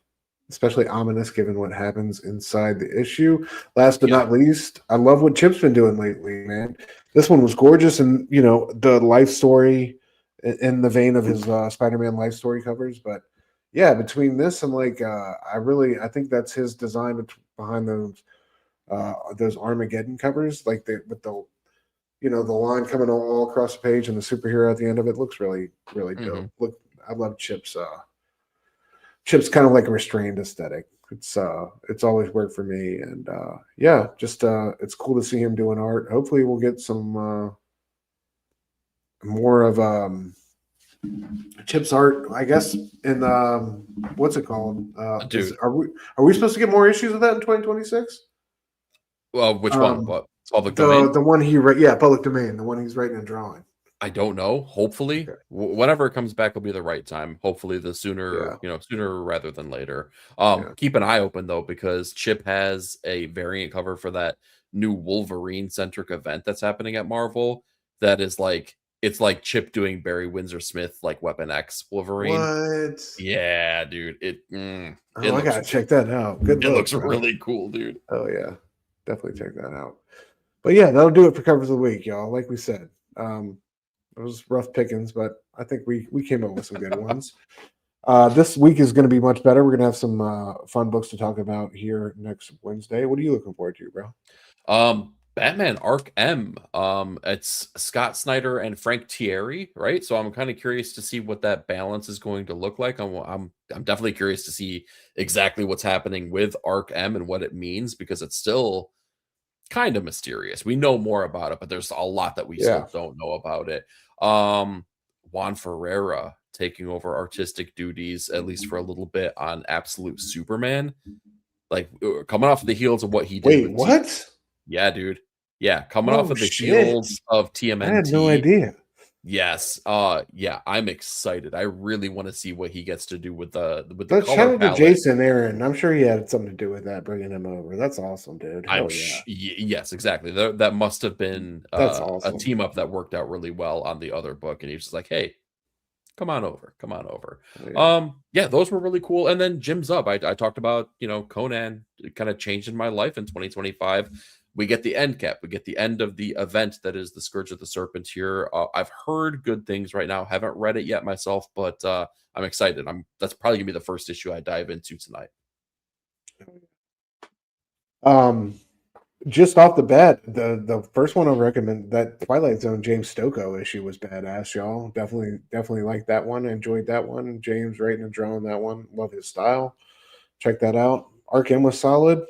Especially ominous given what happens inside the issue. Last but Yeah. not least, I love what Chip's been doing lately, man. This one was gorgeous, and the life story in the vein of his Spider-Man life story covers. But yeah, between this and like, I think that's his design behind those Armageddon covers, like with the line coming all across the page and the superhero at the end of it looks really really Hmm. dope. Look, I love Chip's kind of like a restrained aesthetic. It's always worked for me, and yeah, just it's cool to see him doing art. Hopefully, we'll get some more of Chip's art. I guess in what's it called? Is Dude, are we supposed to get more issues of that in 2026? well, which one? Um, What? Public the domain? the one he wrote, yeah, public domain, the one he's writing and drawing. I don't know. Hopefully, Okay, whenever it comes back will be the right time. Hopefully, the yeah, sooner rather than later. yeah. Keep an eye open though, because Chip has a variant cover for that new Wolverine centric event that's happening at Marvel. That is like it's like Chip doing Barry Windsor Smith like Weapon X Wolverine. What? Yeah, dude. It Oh, I looks gotta check that out. Good it look, looks bro. really cool, dude. Oh yeah, definitely check that out. But yeah, that'll do it for covers of the week, y'all. Like we said, it was rough pickings, but I think we came up with some good ones. This week is going to be much better. We're going to have some fun books to talk about here next Wednesday. What are you looking forward to, bro? Batman Arc M. It's Scott Snyder and Frank Thierry, right? So I'm kind of curious to see what that balance is going to look like. I'm definitely curious to see exactly what's happening with Arc M and what it means because it's still kind of mysterious. We know more about it, but there's a lot that we Yeah. still don't know about it. Um, Juan Ferreira taking over artistic duties at least for a little bit on Absolute Superman, like coming off the heels of what he did Wait, with what? yeah, dude. Yeah, coming off Oh of the shit! heels of I had no TMNT. idea. Yes. Yeah, I'm excited. I really want to see what he gets to do with the But shout color out to palette. Jason Aaron. I'm sure he had something to do with that, bringing him over. That's awesome, dude. Hell yeah. Yes, exactly. That must have been That's a awesome. team up that worked out really well on the other book and he was just like, "Hey, come on over. Come on over." Oh, yeah. Yeah, those were really cool. And then Jim's Up. I talked about, Conan kind of changing my life in 2025. We get the end cap. We get the end of the event that is the Scourge of the Serpent here. I've heard good things right now. Haven't read it yet myself, but I'm excited. That's probably gonna be the first issue I dive into tonight. Um, just off the bat, the first one I recommend, that Twilight Zone James Stocco issue was badass, y'all. Definitely like that one. Enjoyed that one. James writing and drawing that one. Love his style. Check that out. Arkham was solid.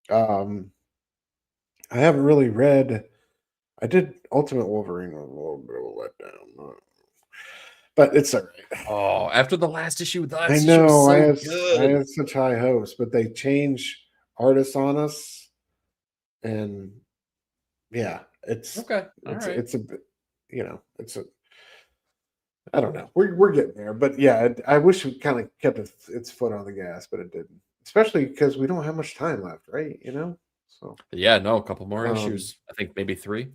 Um, I haven't really read. I did Ultimate Wolverine was a little bit of a letdown, but it's all right. Oh, after the I last issue was know so I good. had such high hopes, but they change artists on us, and yeah, Okay. All right. it's a bit, it's a I don't know. We're getting there, but yeah, I wish it kind of kept its foot on the gas, but it didn't. Especially because we don't have much time left, right? So Yeah, no, a couple more um, issues. I think maybe 3.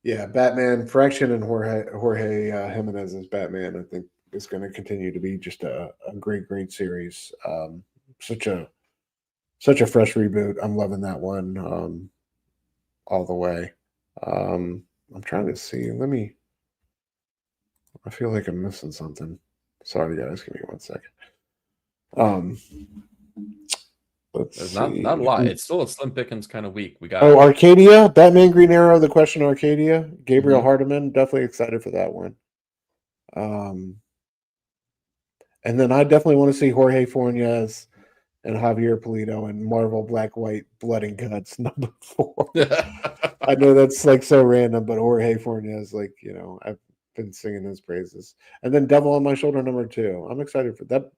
Yeah, Batman Fraction and Jorge Jimenez as Batman. I think is going to continue to be just a great series. Such a fresh reboot. I'm loving that one all the way. I'm trying to see. I feel like I'm missing something. Sorry, guys. Give me 1 second. Let's There's see. not a lot. It's still a slim pickings kind of week. We got Arcadia, Batman Green Arrow, The Question Arcadia, Gabriel Mhm. Hardiman. Definitely excited for that one. And then I definitely want to see Jorge Fornes and Javier Polito and Marvel Black White Blood and Guts #4. I know that's like so random, but Jorge Fornes, like, I've been singing his praises. And then Devil on My Shoulder #2. I'm excited for that.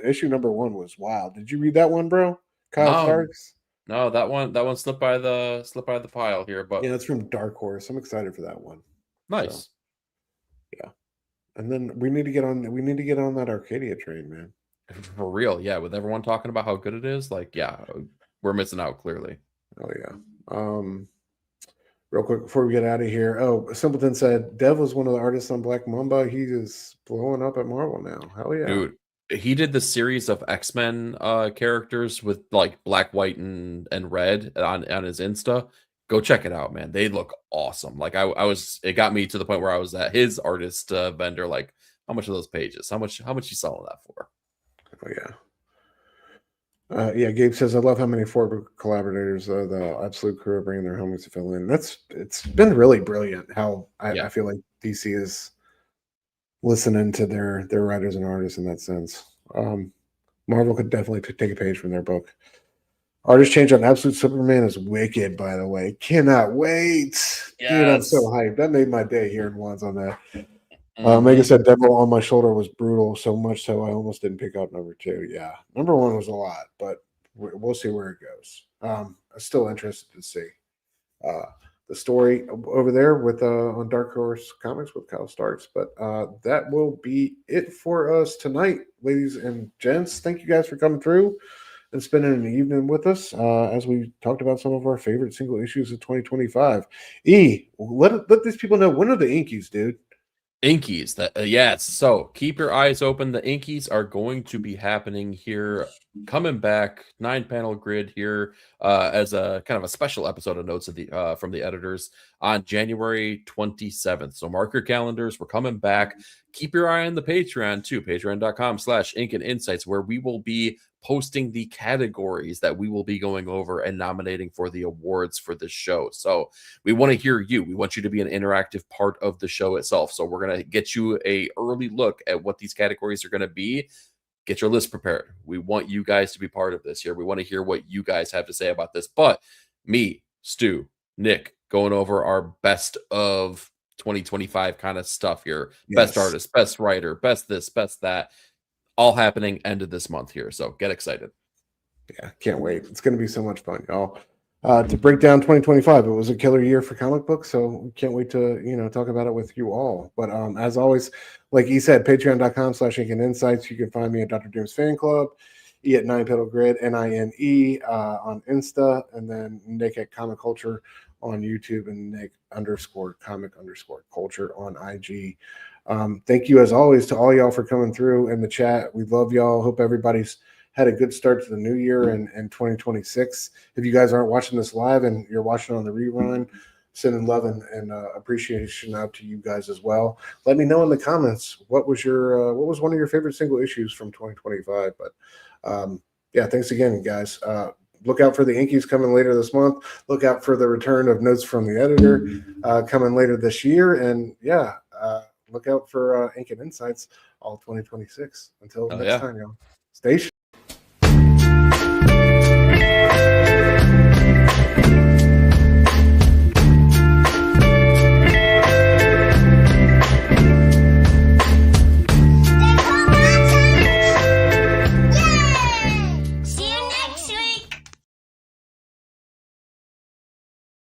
Issue #1 was wild. Did you read that one, bro? Kyle No, Starks? no, that one slipped by the pile here, but Yeah, it's from Dark Horse. I'm excited for that one. nice. So, yeah. And then we need to get on that Arcadia train, man. For real, yeah. With everyone talking about how good it is, like, yeah, we're missing out clearly. Oh yeah. Real quick before we get out of here. Oh, Simpleton said Dev was one of the artists on Black Mamba. He is blowing up at Marvel now. Hell yeah. Dude, he did the series of X-Men characters with like black, white, and red on his Insta. Go check it out, man. They look awesome. Like it got me to the point where I was at his artist vendor. Like, how much are those pages? How much you selling that for? Oh yeah. Yeah, Gabe says I love how many former collaborators the Absolute Crew are bringing their homies to fill in. It's been really brilliant how I feel like DC is listening to their writers and artists in that sense. Marvel could definitely take a page from their book. Artist change on Absolute Superman is wicked, by the way. Cannot wait. Dude, I'm so hyped. That made my day hearing ones on that. Megan said Devil on My Shoulder was brutal, so much so I almost didn't pick out #2. Yeah, #1 was a lot, but we'll see where it goes. I'm still interested to see the story over there with on Dark Horse Comics with Kyle Starks. But that will be it for us tonight, ladies and gents. Thank you guys for coming through and spending an evening with us as we talked about some of our favorite single issues of 2025. Let these people know, when are the Inkies, dude? Inkies, yes. So keep your eyes open. The Inkies are going to be happening here, coming back 9-panel grid here as a kind of a special episode of notes of the from the editors on January 27th. So mark your calendars. We're coming back. Keep your eye on the Patreon too, patreon.com/Ink and Insights, where we will be posting the categories that we will be going over and nominating for the awards for this show. So we want to hear you. We want you to be an interactive part of the show itself. So we're going to get you a early look at what these categories are going to be. Get your list prepared. We want you guys to be part of this here. We want to hear what you guys have to say about this. But me, Stu, Nick, going over our best of 2025 kind of stuff here. Yes. Best artist, best writer, best this, best that. All happening end of this month here. So get excited. Yeah, can't wait. It's going to be so much fun, y'all. To break down 2025, it was a killer year for comic books, so we can't wait to talk about it with you all. But as always, like he said, patreon.com/Ink and Insights. You can find me at Dr. Doom's Fan Club, E at 9-Pedal Grid, NINE on Insta, and then Nick at Comic Culture on YouTube, and Nick _comic_culture on IG. Thank you as always to all y'all for coming through in the chat. We love y'all. Hope everybody's had a good start to the new year and 2026. If you guys aren't watching this live and you're watching on the rerun, sending love and appreciation out to you guys as well. Let me know in the comments what was one of your favorite single issues from 2025. But yeah, thanks again, guys. Look out for the Inkies coming later this month. Look out for the return of Notes from the Editor coming later this year. And yeah, look out for Ink and Insights all 2026. Until next time, y'all. Stay